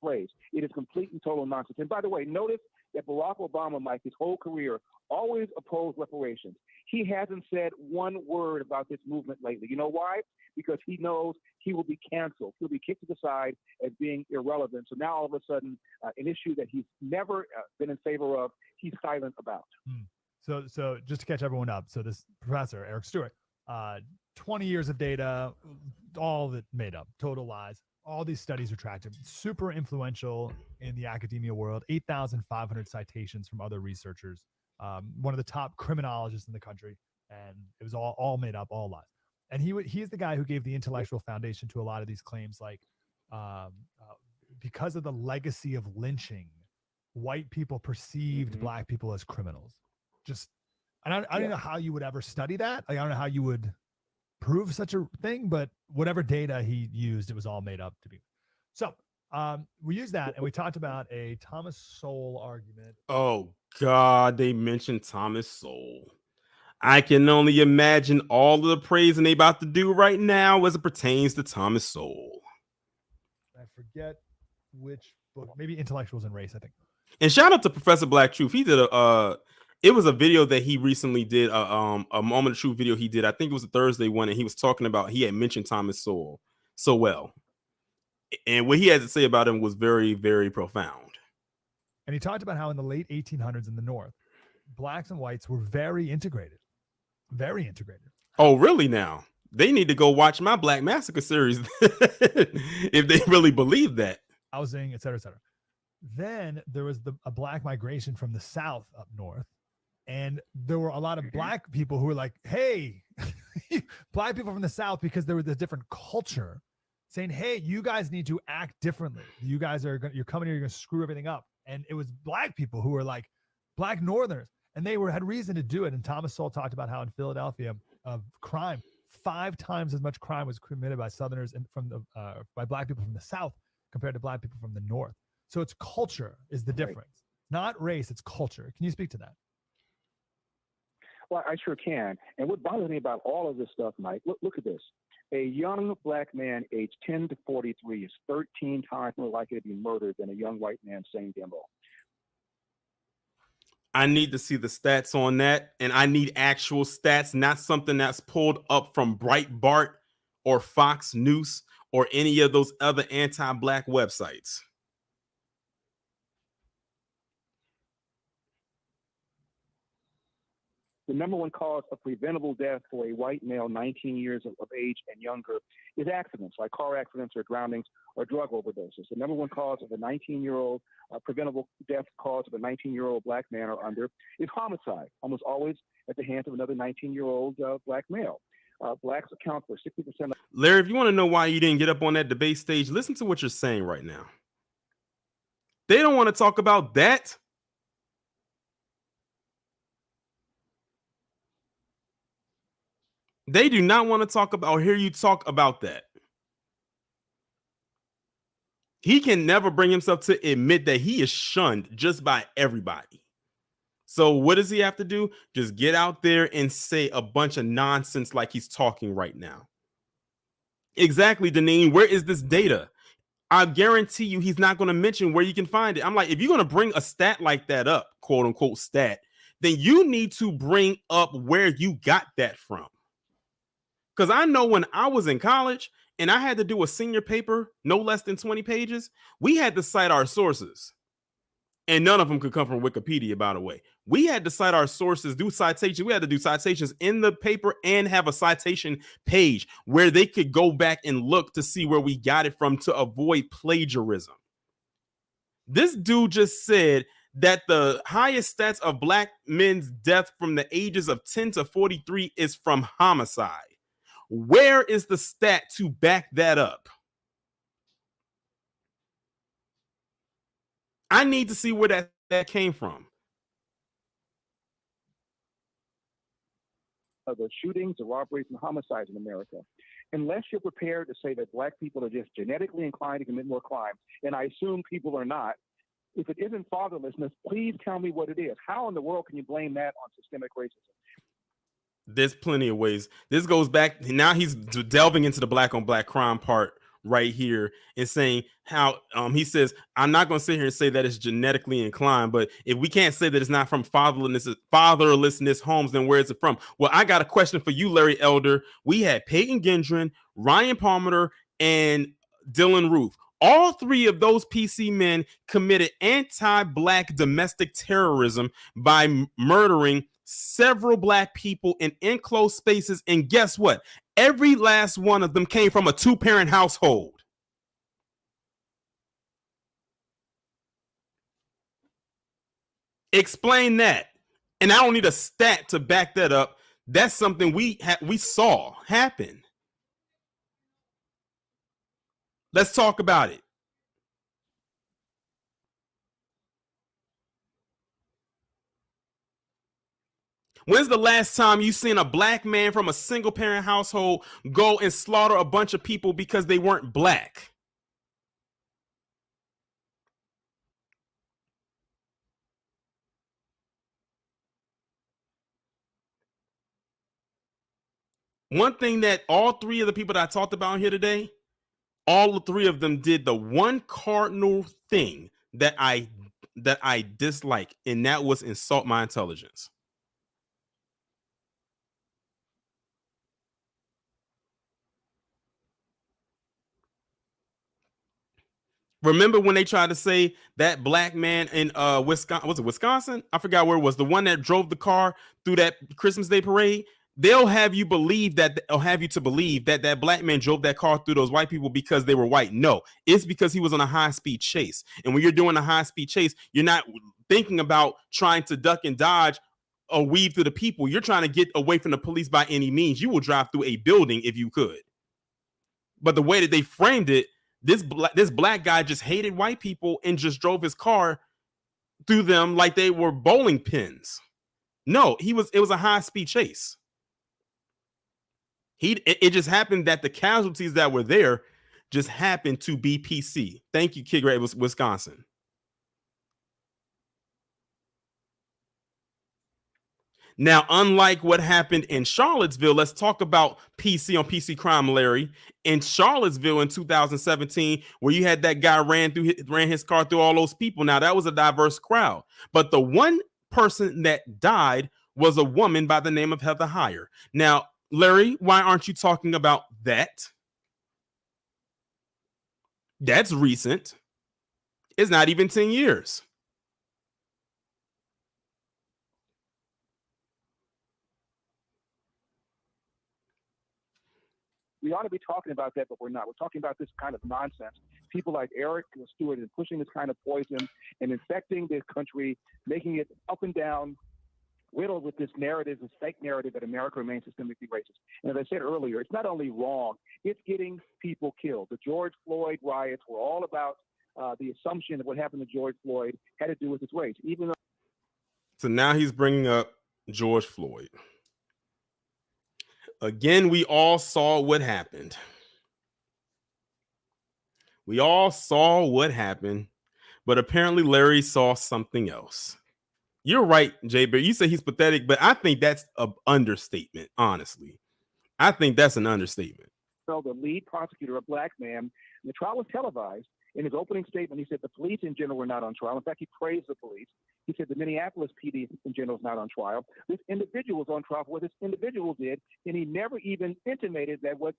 It is complete and total nonsense. And by the way, notice that Barack Obama, Mike, his whole career, always opposed reparations. He hasn't said one word about this movement lately. You know why? Because he knows he will be canceled. He'll be kicked to the side as being irrelevant. So now all of a sudden, an issue that he's never been in favor of, he's silent about. So just to catch everyone up, so this professor, Eric Stewart, 20 years of data, all of it made up, total lies. All these studies retracted, super influential in the academia world, 8,500 citations from other researchers, one of the top criminologists in the country, and it was all made up, all lies. And he's the guy who gave the intellectual foundation to a lot of these claims, like because of the legacy of lynching, white people perceived black people as criminals. Just, and I don't know how you would ever study that. Like, I don't know how you would prove such a thing, but whatever data he used, it was all made up to be. So we used that, and we talked about a Thomas Sowell argument. Oh God, they mentioned Thomas Sowell. I can only imagine all of the praising they about to do right now as it pertains to Thomas Sowell. I forget which book, maybe Intellectuals and Race, I think. And shout out to Professor Black Truth. He did it was a video that he recently did, a Moment of Truth video he did. I think it was a Thursday one, and he was talking about, he had mentioned Thomas Sowell so well. And what he had to say about him was very, very profound. And he talked about how in the late 1800s in the North, blacks and whites were very integrated. Very integrated. Oh, really now? They need to go watch my Black Massacre series if they really believe that. Housing, et cetera, et cetera. Then there was a black migration from the South up north. And there were a lot of black people who were like, hey, black people from the South, because there was this different culture saying, hey, you guys need to act differently. You guys you're coming here, you're going to screw everything up. And it was black people who were like black Northerners, and they had reason to do it. And Thomas Sowell talked about how in Philadelphia, crime, 5 times as much crime was committed by Southerners and by black people from the South compared to black people from the North. So it's culture is the difference, not race. It's culture. Can you speak to that? Well, I sure can. And what bothers me about all of this stuff, Mike, look at this. A young black man aged 10 to 43 is 13 times more likely to be murdered than a young white man same demo. I need to see the stats on that, and I need actual stats, not something that's pulled up from Breitbart or Fox News or any of those other anti-black websites. The number one cause of preventable death for a white male 19 years of age and younger is accidents like car accidents or drownings or drug overdoses. The number one cause of a 19-year-old preventable death cause of a 19-year-old black man or under is homicide, almost always at the hands of another 19-year-old black male. Blacks account for 60% of— Larry, if you want to know why you didn't get up on that debate stage, listen to what you're saying right now. They don't want to talk about that. They do not want to talk about or hear you talk about that. He can never bring himself to admit that he is shunned just by everybody. So what does he have to do? Just get out there and say a bunch of nonsense like he's talking right now. Exactly, Deneen. Where is this data? I guarantee you he's not going to mention where you can find it. I'm like, if you're going to bring a stat like that up, quote unquote stat, then you need to bring up where you got that from. Because I know when I was in college and I had to do a senior paper, no less than 20 pages, we had to cite our sources. And none of them could come from Wikipedia, by the way. We had to cite our sources, do citations. We had to do citations in the paper and have a citation page where they could go back and look to see where we got it from to avoid plagiarism. This dude just said that the highest stats of black men's death from the ages of 10 to 43 is from homicide. Where is the stat to back that up? I need to see where that came from. The shootings, the robberies, and homicides in America. Unless you're prepared to say that black people are just genetically inclined to commit more crimes, and I assume people are not, if it isn't fatherlessness, please tell me what it is. How in the world can you blame that on systemic racism? There's plenty of ways. This goes back. Now he's delving into the black on black crime part right here and saying how he says, I'm not going to sit here and say that it's genetically inclined, but if we can't say that it's not from fatherlessness homes, then where is it from? Well, I got a question for you, Larry Elder. We had Peyton Gendron, Ryan Palmer, and Dylan Roof. All three of those PC men committed anti-black domestic terrorism by murdering several black people in enclosed spaces. And guess what? Every last one of them came from a two-parent household. Explain that. And I don't need a stat to back that up. That's something we saw happen. Let's talk about it. When's the last time you seen a black man from a single parent household go and slaughter a bunch of people because they weren't black? One thing that all three of the people that I talked about here today, all three of them did the one cardinal thing that I dislike, and that was insult my intelligence. Remember when they tried to say that black man in Wisconsin, was it Wisconsin? I forgot where it was. The one that drove the car through that Christmas Day parade. They'll have you believe that, or have you to believe that that black man drove that car through those white people because they were white. No, it's because he was on a high-speed chase. And when you're doing a high-speed chase, you're not thinking about trying to duck and dodge or weave through the people. You're trying to get away from the police by any means. You will drive through a building if you could. But the way that they framed it, this black guy just hated white people and just drove his car through them like they were bowling pins. No, it was a high-speed chase. It just happened that the casualties that were there just happened to be PC. Thank you, Kid Ray, Wisconsin. Now, unlike what happened in Charlottesville, let's talk about PC on PC crime, Larry. In Charlottesville in 2017, where you had that guy ran his car through all those people. Now, that was a diverse crowd. But the one person that died was a woman by the name of Heather Heyer. Now, Larry, why aren't you talking about that? That's recent. It's not even 10 years. We ought to be talking about that, but we're not. We're talking about this kind of nonsense. People like Eric Stewart and pushing this kind of poison and infecting this country, making it up and down, riddled with this narrative, this fake narrative that America remains systemically racist. And as I said earlier, it's not only wrong, it's getting people killed. The George Floyd riots were all about the assumption that what happened to George Floyd had to do with his race, even though. So now he's bringing up George Floyd. Again, we all saw what happened. We all saw what happened, but apparently Larry saw something else. You're right, Jay Bear. You say he's pathetic, but I think that's an understatement, honestly. I think that's an understatement. The lead prosecutor, a black man, the trial was televised. In his opening statement, he said the police in general were not on trial. In fact, he praised the police. He said the Minneapolis PD in general is not on trial. This individual was on trial for what this individual did, and he never even intimated that what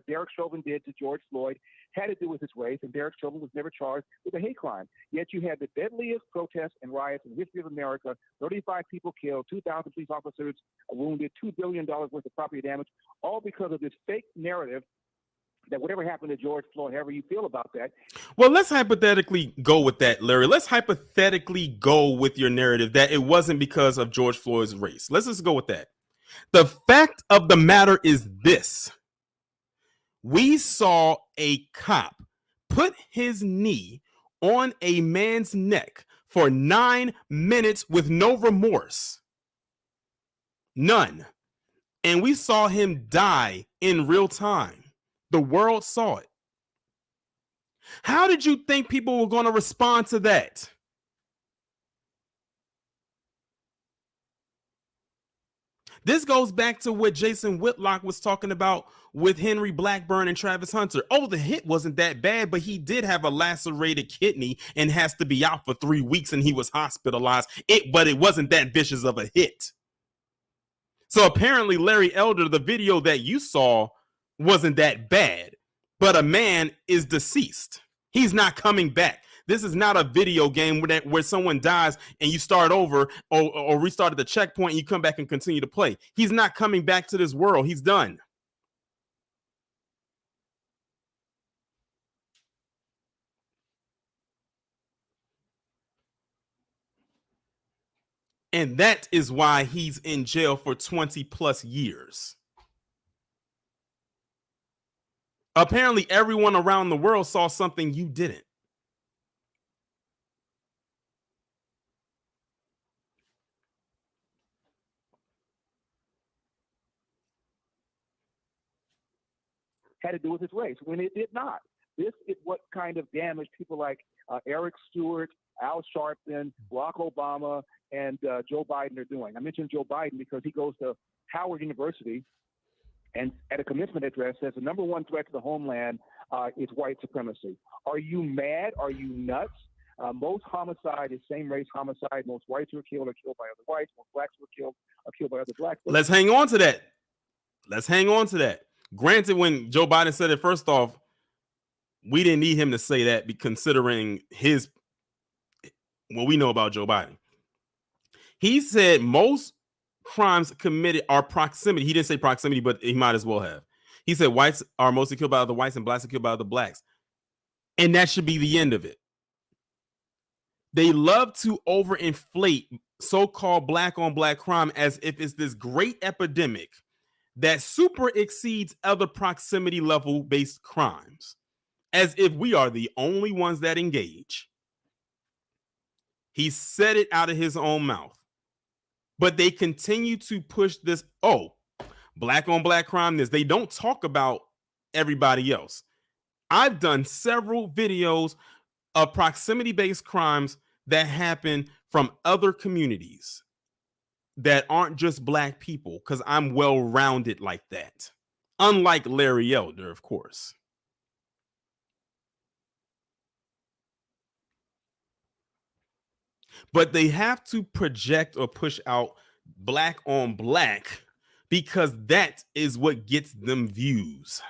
Derek Chauvin did to George Floyd had to do with his race, and Derek Chauvin was never charged with a hate crime. Yet you had the deadliest protests and riots in the history of America, 35 people killed, 2,000 police officers wounded, $2 billion worth of property damage, all because of this fake narrative that whatever happened to George Floyd, however you feel about that. Well, let's hypothetically go with that, Larry. Let's hypothetically go with your narrative that it wasn't because of George Floyd's race. Let's just go with that. The fact of the matter is this. We saw a cop put his knee on a man's neck for 9 minutes with no remorse. None. And we saw him die in real time. The world saw it. How did you think people were going to respond to that? This goes back to what Jason Whitlock was talking about with Henry Blackburn and Travis Hunter. Oh, the hit wasn't that bad, but he did have a lacerated kidney and has to be out for 3 weeks, and he was hospitalized. But it wasn't that vicious of a hit. So apparently, Larry Elder, the video that you saw wasn't that bad, but a man is deceased. He's not coming back. This is not a video game where someone dies and you start over or restart at the checkpoint and you come back and continue to play. He's not coming back to this world. He's done. And that is why he's in jail for 20 plus years. Apparently, everyone around the world saw something you didn't. Had to do with his race when it did not. This is what kind of damage people like Eric Stewart, Al Sharpton, Barack Obama, and Joe Biden are doing. I mentioned Joe Biden because he goes to Howard University and at a commencement address says the number one threat to the homeland is white supremacy. Are you mad? Are you nuts? Most homicide is same race homicide. Most whites who are killed by other whites. Most blacks who are killed by other blacks. Let's hang on to that. Let's hang on to that. Granted, when Joe Biden said it, first off, we didn't need him to say that, considering what we know about Joe Biden. He said most crimes committed are proximity. He didn't say proximity, but he might as well have. He said whites are mostly killed by other whites and blacks are killed by other blacks. And that should be the end of it. They love to overinflate so-called black on black crime as if it's this great epidemic that super exceeds other proximity level based crimes, as if we are the only ones that engage. He said it out of his own mouth. But they continue to push this, black on black crime, they don't talk about everybody else. I've done several videos of proximity-based crimes that happen from other communities that aren't just black people, because I'm well-rounded like that. Unlike Larry Elder, of course. But they have to project or push out black on black because that is what gets them views.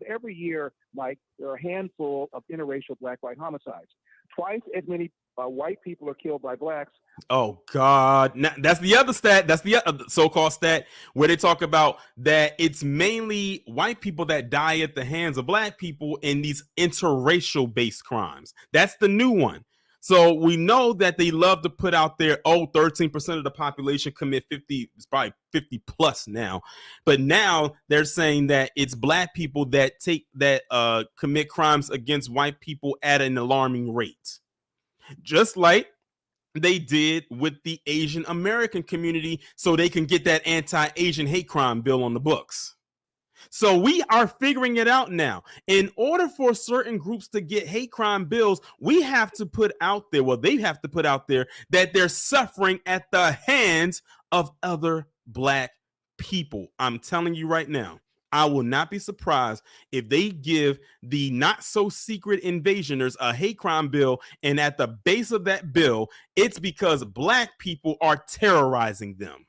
Every year, Mike, there are a handful of interracial black-white homicides. Twice as many white people are killed by blacks. Oh God! Now, that's the other stat. That's the so-called stat where they talk about that it's mainly white people that die at the hands of black people in these interracial-based crimes. That's the new one. So we know that they love to put out there, 13% of the population commit 50, it's probably 50 plus now. But now they're saying that it's black people that commit crimes against white people at an alarming rate. Just like they did with the Asian American community so they can get that anti-Asian hate crime bill on the books. So we are figuring it out now. In order for certain groups to get hate crime bills, we have to put out there, well, they have to put out there that they're suffering at the hands of other black people. I'm telling you right now, I will not be surprised if they give the not so secret invasioners a hate crime bill, and at the base of that bill, it's because black people are terrorizing them.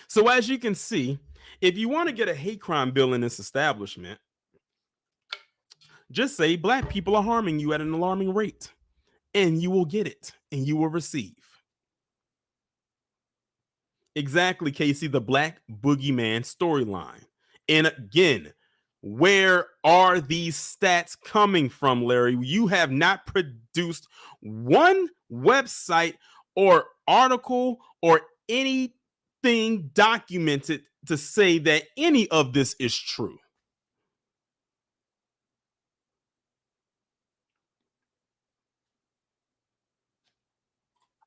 So as you can see, if you want to get a hate crime bill in this establishment, just say black people are harming you at an alarming rate, and you will get it, and you will receive. Exactly, Casey, the black boogeyman storyline. And again, where are these stats coming from, Larry? You have not produced one website or article or anything documented to say that any of this is true.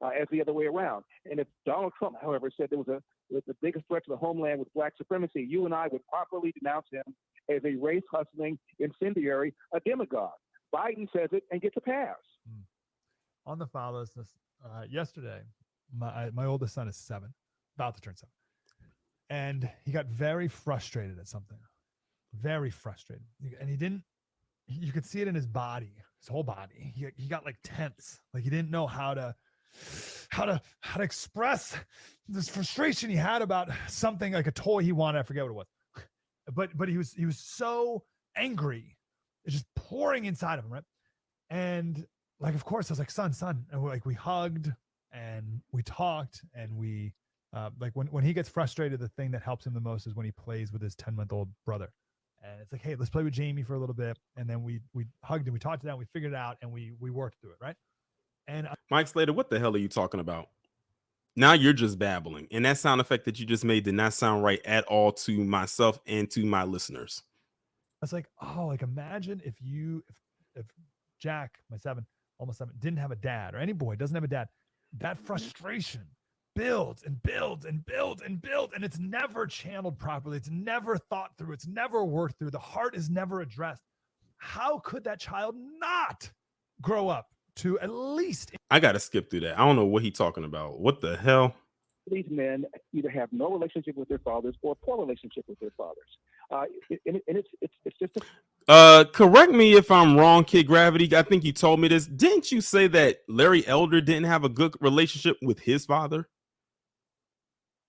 As the other way around. And if Donald Trump, however, said there was the biggest threat to the homeland with black supremacy, you and I would properly denounce him as a race-hustling incendiary, a demagogue. Biden says it and gets a pass. On the fatherlessness, yesterday, my oldest son is 7, about to turn 7. And he got very frustrated at something. Very frustrated. And you could see it in his body, his whole body. He got like tense. Like he didn't know how to express this frustration he had about something, like a toy he wanted. I forget what it was, but he was so angry. It's just pouring inside of him, right? And like, of course, I was like, son, and we hugged and we talked, and we like when he gets frustrated, the thing that helps him the most is when he plays with his 10-month-old brother. And it's like, hey, let's play with Jamie for a little bit. And then we hugged and we talked to that, and we figured it out, and we worked through it, right? And Mike Slater, what the hell are you talking about? Now you're just babbling, and that sound effect that you just made did not sound right at all to myself and to my listeners. I was like, oh, like imagine if Jack, my 7, almost 7, didn't have a dad, or any boy doesn't have a dad. That frustration builds and builds and builds and builds, and it's never channeled properly. It's never thought through. It's never worked through. The heart is never addressed. How could that child not grow up to at least? I gotta skip through that. I don't know what he's talking about. What the hell? These men either have no relationship with their fathers or poor relationship with their fathers. It's just correct me if I'm wrong, Kid Gravity. I think you told me this. Didn't you say that Larry Elder didn't have a good relationship with his father?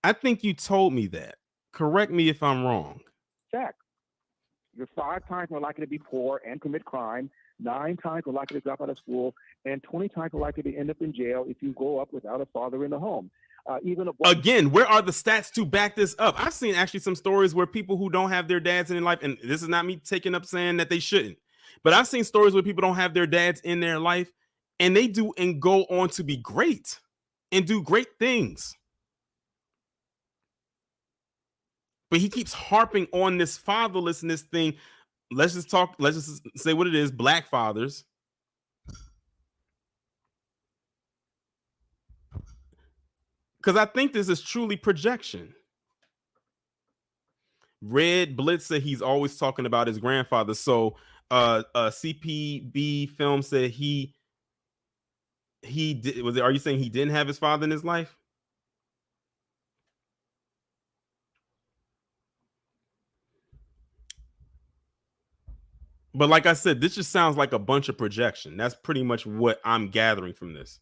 I think you told me that. Correct me if I'm wrong. Jack, you're 5 times more likely to be poor and commit crime, 9 times more likely to drop out of school, and 20 times more likely to end up in jail if you grow up without a father in the home. Again, where are the stats to back this up? I've seen actually some stories where people who don't have their dads in their life, and this is not me taking up saying that they shouldn't, but I've seen stories where people don't have their dads in their life, and they do and go on to be great and do great things. But he keeps harping on this fatherlessness thing. Let's just say what it is, black fathers. Because I think this is truly projection. Red Blitz said he's always talking about his grandfather. So CPB Film said he did. Are you saying he didn't have his father in his life? But like I said, this just sounds like a bunch of projection. That's pretty much what I'm gathering from this.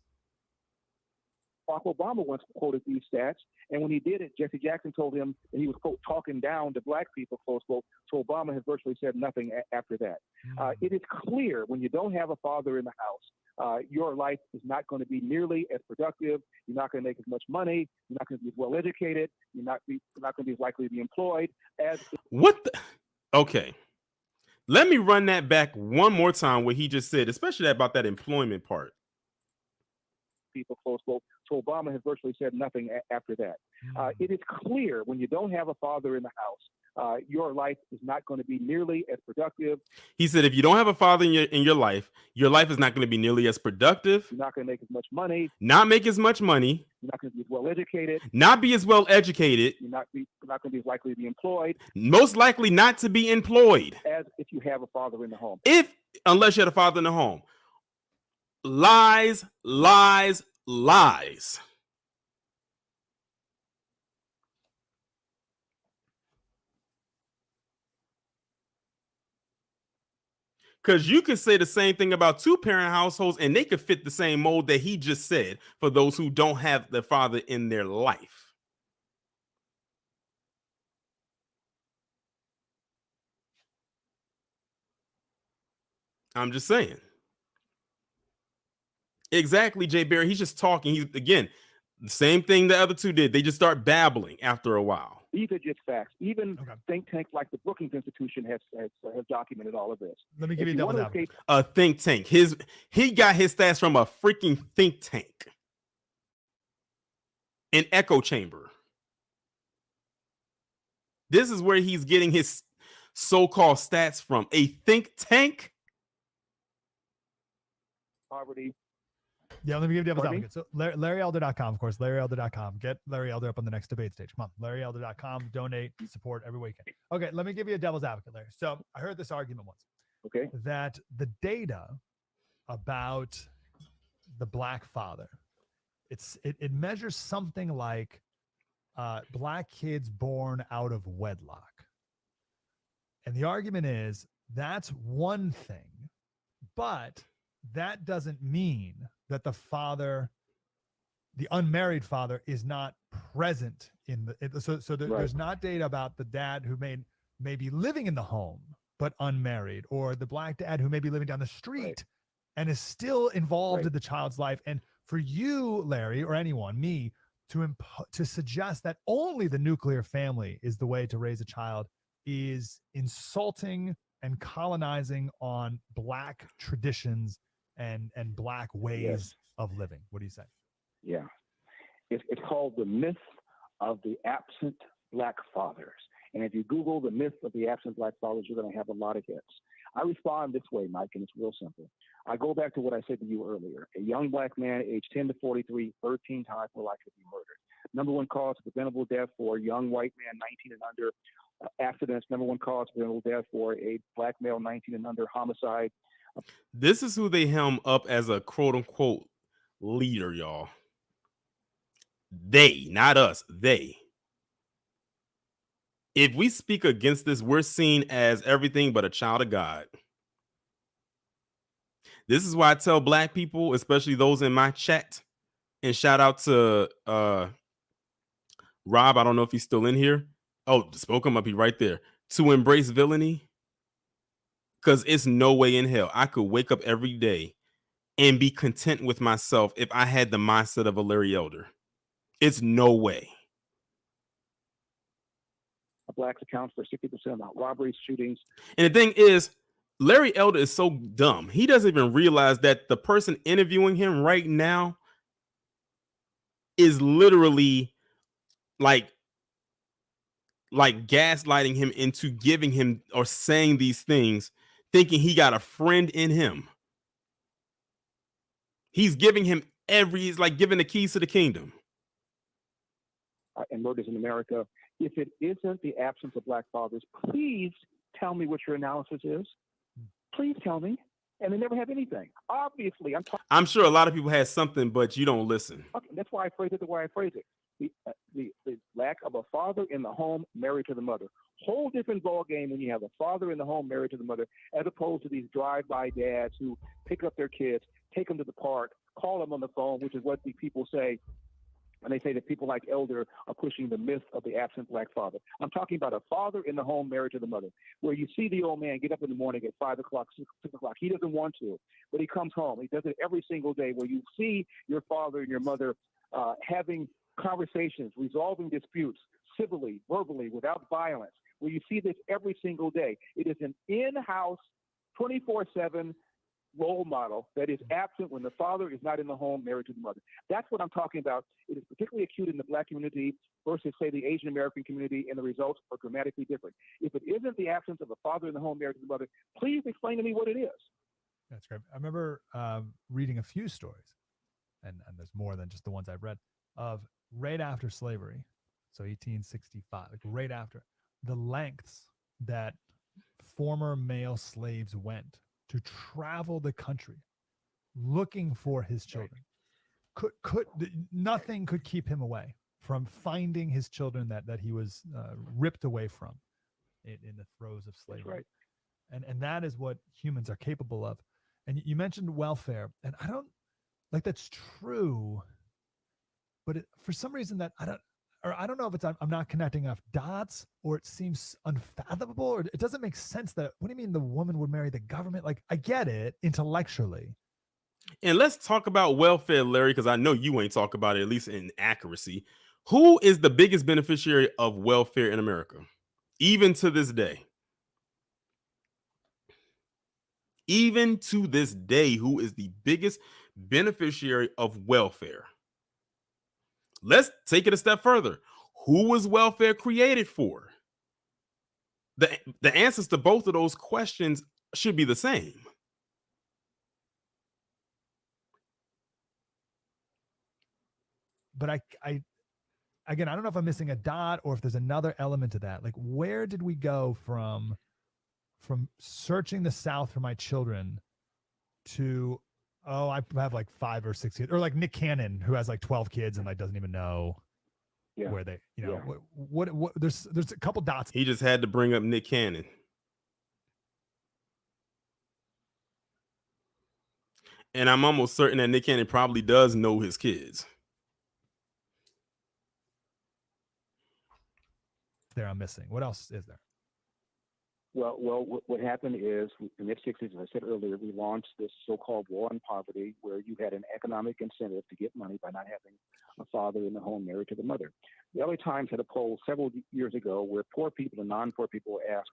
Barack Obama once quoted these stats, And when he did it, Jesse Jackson told him that he was, quote, talking down to black people, close quote. So Obama has virtually said nothing after that. It is clear when you don't have a father in the house, your life is not going to be nearly as productive. You're not going to make as much money. You're not going to be as well educated. You're not going to be as likely to be employed as. What? Okay. Let me run that back one more time, what he just said, especially about that employment part. People, close quote. So Obama has virtually said nothing after that. It is clear when you don't have a father in the house, your life is not going to be nearly as productive. He said, if you don't have a father in your life is not going to be nearly as productive. You're not going to make as much money. Not make as much money. You're not going to be as well educated. Not be as well educated. You're not going to be as likely to be employed. Most likely not to be employed. As if you have a father in the home. Unless you had a father in the home. Lies, lies, lies. Because you could say the same thing about two-parent households and they could fit the same mold that he just said for those who don't have the father in their life. I'm just saying. Exactly, Jay Barry. He's just talking. He's, again, the same thing the other two did. They just start babbling after a while. These are just facts. Even think tanks like the Brookings Institution have documented all of this. Let me give you a devil's advocate. A think tank. He got his stats from a freaking think tank. An echo chamber. This is where he's getting his so-called stats from. A think tank. Poverty. Yeah, let me give you devil's advocate. So LarryElder.com, of course, LarryElder.com. Get Larry Elder up on the next debate stage. Come on, LarryElder.com. Donate, support every weekend. Okay, let me give you a devil's advocate, Larry. So I heard this argument once. Okay. That the data about the black father, it measures something like black kids born out of wedlock. And the argument is that's one thing, but that doesn't mean that the father, the unmarried father, is not present in the. So there's not data about the dad who may be living in the home but unmarried, or the black dad who may be living down the street and is still involved in the child's life. And for you, Larry, or anyone, me, to suggest that only the nuclear family is the way to raise a child is insulting and colonizing on black traditions and black ways of living. What do you say? Yeah. It's called the myth of the absent black fathers. And if you Google the myth of the absent black fathers, you're going to have a lot of hits. I respond this way, Mike, and it's real simple. I go back to what I said to you earlier. A young black man, aged 10 to 43, 13 times more likely to be murdered. Number one cause of preventable death for a young white man, 19 and under, accidents. Number one cause of preventable death for a black male, 19 and under, homicide. This is who they helm up as a quote-unquote leader, y'all. They, not us, they. If we speak against this, we're seen as everything but a child of God. This is why I tell black people, especially those in my chat, and shout out to Rob, I don't know if he's still in here. Oh, spoke him up, he right there. To embrace villainy. Because it's no way in hell I could wake up every day and be content with myself if I had the mindset of a Larry Elder. It's no way. Blacks account for 60% of robberies, shootings. And the thing is, Larry Elder is so dumb. He doesn't even realize that the person interviewing him right now is literally like gaslighting him into giving him or saying these things, thinking he got a friend in him. He's giving him he's like giving the keys to the kingdom. And murders in America. If it isn't the absence of black fathers, please tell me what your analysis is. Please tell me. And they never have anything. Obviously, I'm sure a lot of people have something, but you don't listen. Okay, that's why I phrase it the way I phrase it. The lack of a father in the home married to the mother. Whole different ball game when you have a father in the home married to the mother, as opposed to these drive-by dads who pick up their kids, take them to the park, call them on the phone, which is what the people say. And they say that people like Elder are pushing the myth of the absent black father. I'm talking about a father in the home married to the mother, where you see the old man get up in the morning at 5 o'clock, 6 o'clock. He doesn't want to, but he comes home. He does it every single day, where you see your father and your mother having conversations, resolving disputes civilly, verbally, without violence, where you see this every single day. It is an in-house, 24/7 role model that is absent when the father is not in the home married to the mother. That's what I'm talking about. It is particularly acute in the black community versus, say, the Asian American community, and the results are dramatically different. If it isn't the absence of a father in the home married to the mother, please explain to me what it is. That's great. I remember reading a few stories, and there's more than just the ones I've read, of right after slavery, so 1865, like right after, the lengths that former male slaves went to travel the country looking for his children. Nothing could keep him away from finding his children that he was ripped away from in the throes of slavery. Right. And that is what humans are capable of. And you mentioned welfare, and I don't like, that's true, but for some reason that I don't know if it's I'm not connecting enough dots, or it seems unfathomable, or it doesn't make sense that, what do you mean the woman would marry the government? Like, I get it intellectually. And let's talk about welfare, Larry, because I know you ain't talk about it, at least in accuracy. Who is the biggest beneficiary of welfare in America, even to this day? Even to this day, who is the biggest beneficiary of welfare? Let's take it a step further. Who was welfare created for? The answers to both of those questions should be the same. But I again, I don't know if I'm missing a dot or if there's another element to that. Like, where did we go from searching the South for my children to, oh, I have like 5 or 6 kids, or like Nick Cannon, who has like 12 kids and like doesn't even know where they, what there's a couple dots. He just had to bring up Nick Cannon. And I'm almost certain that Nick Cannon probably does know his kids. There, I'm missing. What else is there? Well, what happened is, in the 60s, as I said earlier, we launched this so-called war on poverty, where you had an economic incentive to get money by not having a father in the home married to the mother. The LA Times had a poll several years ago where poor people and non-poor people were asked,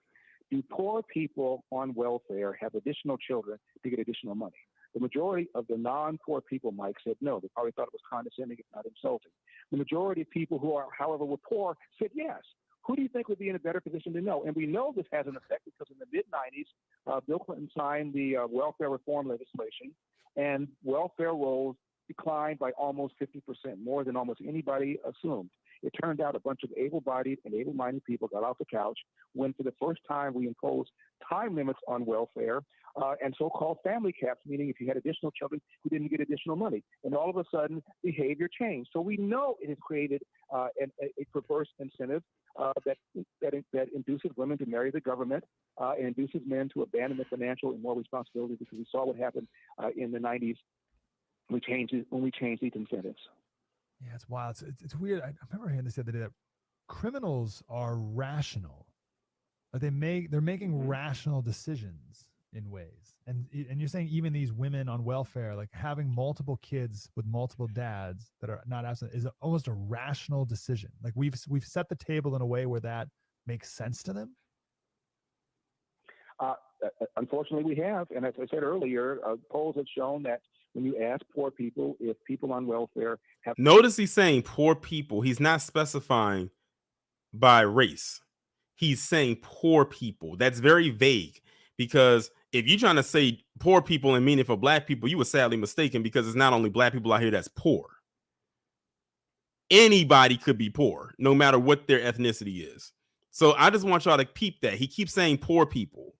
do poor people on welfare have additional children to get additional money? The majority of the non-poor people, Mike, said no. They probably thought it was condescending, if not insulting. The majority of people who are, however, were poor said yes. Who do you think would be in a better position to know? And we know this has an effect because in the mid-90s, Bill Clinton signed the welfare reform legislation, and welfare rolls declined by almost 50%, more than almost anybody assumed. It turned out a bunch of able-bodied and able-minded people got off the couch when, for the first time, we imposed time limits on welfare and so-called family caps, meaning if you had additional children, you didn't get additional money. And all of a sudden, behavior changed. So we know it has created a perverse incentive that induces women to marry the government and induces men to abandon the financial and moral responsibility, because we saw what happened in the 90s when we changed these incentives. Yeah, it's wild. It's weird. I remember hearing this the other day that criminals are rational. Like they're making rational decisions in ways. And you're saying even these women on welfare, like having multiple kids with multiple dads that are not absent, is almost a rational decision. Like we've set the table in a way where that makes sense to them. Unfortunately, we have. And as I said earlier, polls have shown that when you ask poor people if people on welfare have... Notice he's saying poor people. He's not specifying by race. He's saying poor people. That's very vague, because if you're trying to say poor people and mean it for black people, you were sadly mistaken, because it's not only black people out here that's poor. Anybody could be poor, no matter what their ethnicity is. So I just want y'all to peep that. He keeps saying poor people.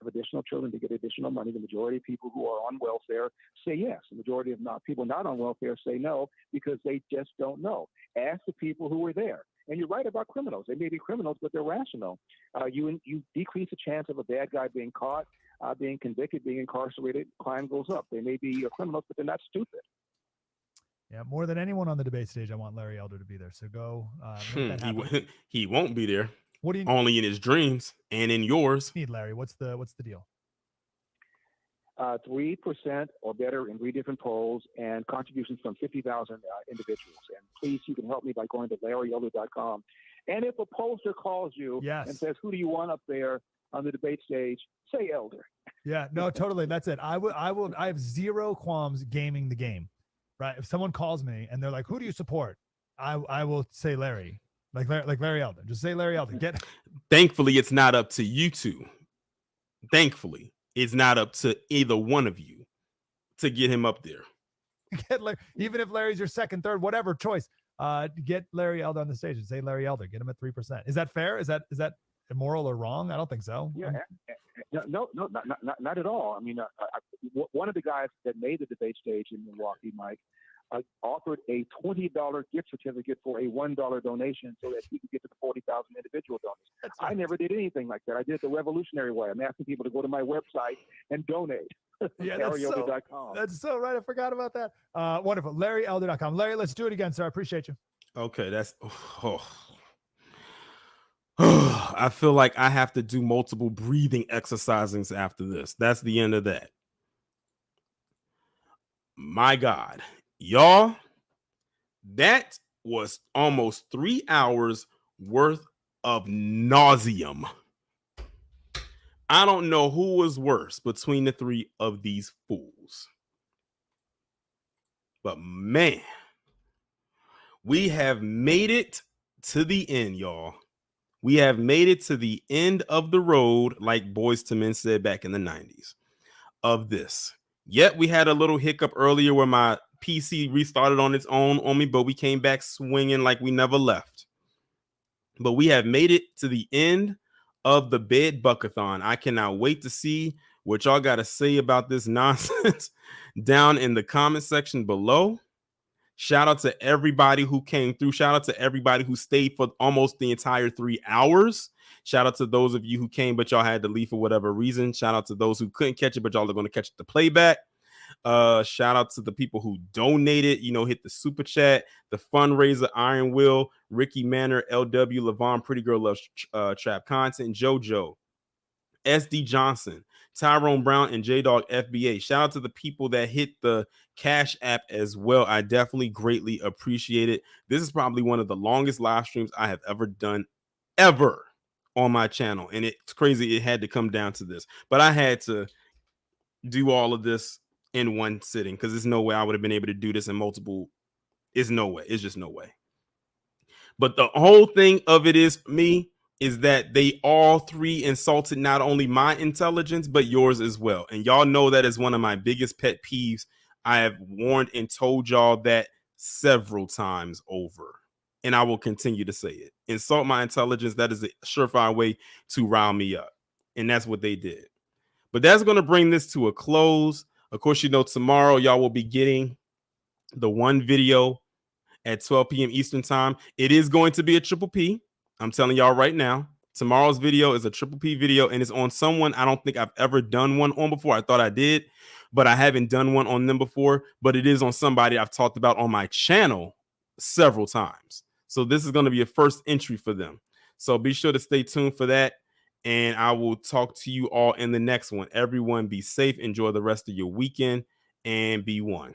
Additional children to get additional money. The majority of people who are on welfare say yes. The majority of people not on welfare say no, because they just don't know. Ask the people who were there. And you're right about criminals. They may be criminals, but they're rational. You decrease the chance of a bad guy being caught, being convicted, being incarcerated. Crime goes up. They may be criminals, but they're not stupid. Yeah, more than anyone on the debate stage, I want Larry Elder to be there. So go make that happen. He won't be there. What do you Only in his dreams and in yours. need, Larry? What's the deal? 3% or better in 3 different polls and contributions from 50,000 individuals. And please, you can help me by going to LarryElder.com. And if a pollster calls you and says, who do you want up there on the debate stage, say Elder. Yeah, no, totally. That's it. I have zero qualms gaming the game, right? If someone calls me and they're like, who do you support? I will say Larry, like Larry Elder. Just say Larry Elder. Thankfully, it's not up to you two. Thankfully, it's not up to either one of you to get him up there. Even if Larry's your second, third, whatever choice, get Larry Elder on the stage and say Larry Elder. Get him at 3%. Is that fair? Is that immoral or wrong? I don't think so. Yeah, no, not at all. I mean, one of the guys that made the debate stage in Milwaukee, Mike, offered a $20 gift certificate for a $1 donation so that he could get to the 40,000 individual donors. I never did anything like that. I did it the revolutionary way. I'm asking people to go to my website and donate. Yeah, that's so right. I forgot about that. Wonderful. LarryElder.com. Larry, let's do it again, sir. I appreciate you. Okay, that's I feel like I have to do multiple breathing exercises after this. That's the end of that. My God, y'all, that was almost 3 hours worth of nauseum. I don't know who was worse between the three of these fools. But man, we have made it to the end, y'all. We have made it to the end of the road, like Boyz II Men said back in the 90s, of this. Yet we had a little hiccup earlier where my PC restarted on its own on me, but we came back swinging like we never left. But we have made it to the end of the Bed Buckathon. I cannot wait to see what y'all got to say about this nonsense down in the comment section below. Shout out to everybody who came through. Shout out to everybody who stayed for almost the entire 3 hours. Shout out to those of you who came, but y'all had to leave for whatever reason. Shout out to those who couldn't catch it, but y'all are going to catch the playback. Shout out to the people who donated, hit the super chat, the fundraiser, Iron Will, Ricky Manor, LW, Levon, Pretty Girl Loves Trap Content, JoJo, SD Johnson, Tyrone Brown, and J-Dog FBA. Shout out to the people that hit the Cash App as well. I definitely greatly appreciate it. This is probably one of the longest live streams I have ever done ever on my channel. And it's crazy it had to come down to this. But I had to do all of this in one sitting because there's no way I would have been able to do this in multiple. It's no way. It's just no way. But the whole thing of it is, for me, is that they all three insulted not only my intelligence, but yours as well. And y'all know that is one of my biggest pet peeves. I have warned and told y'all that several times over. And I will continue to say it. Insult my intelligence. That is a surefire way to rile me up. And that's what they did. But that's going to bring this to a close. Of course, tomorrow y'all will be getting the one video at 12 p.m. Eastern time. It is going to be a triple P. I'm telling y'all right now. Tomorrow's video is a triple P video, and it's on someone I don't think I've ever done one on before. I thought I did, but I haven't done one on them before. But it is on somebody I've talked about on my channel several times. So this is going to be a first entry for them. So be sure to stay tuned for that. And I will talk to you all in the next one. Everyone be safe. Enjoy the rest of your weekend and be one.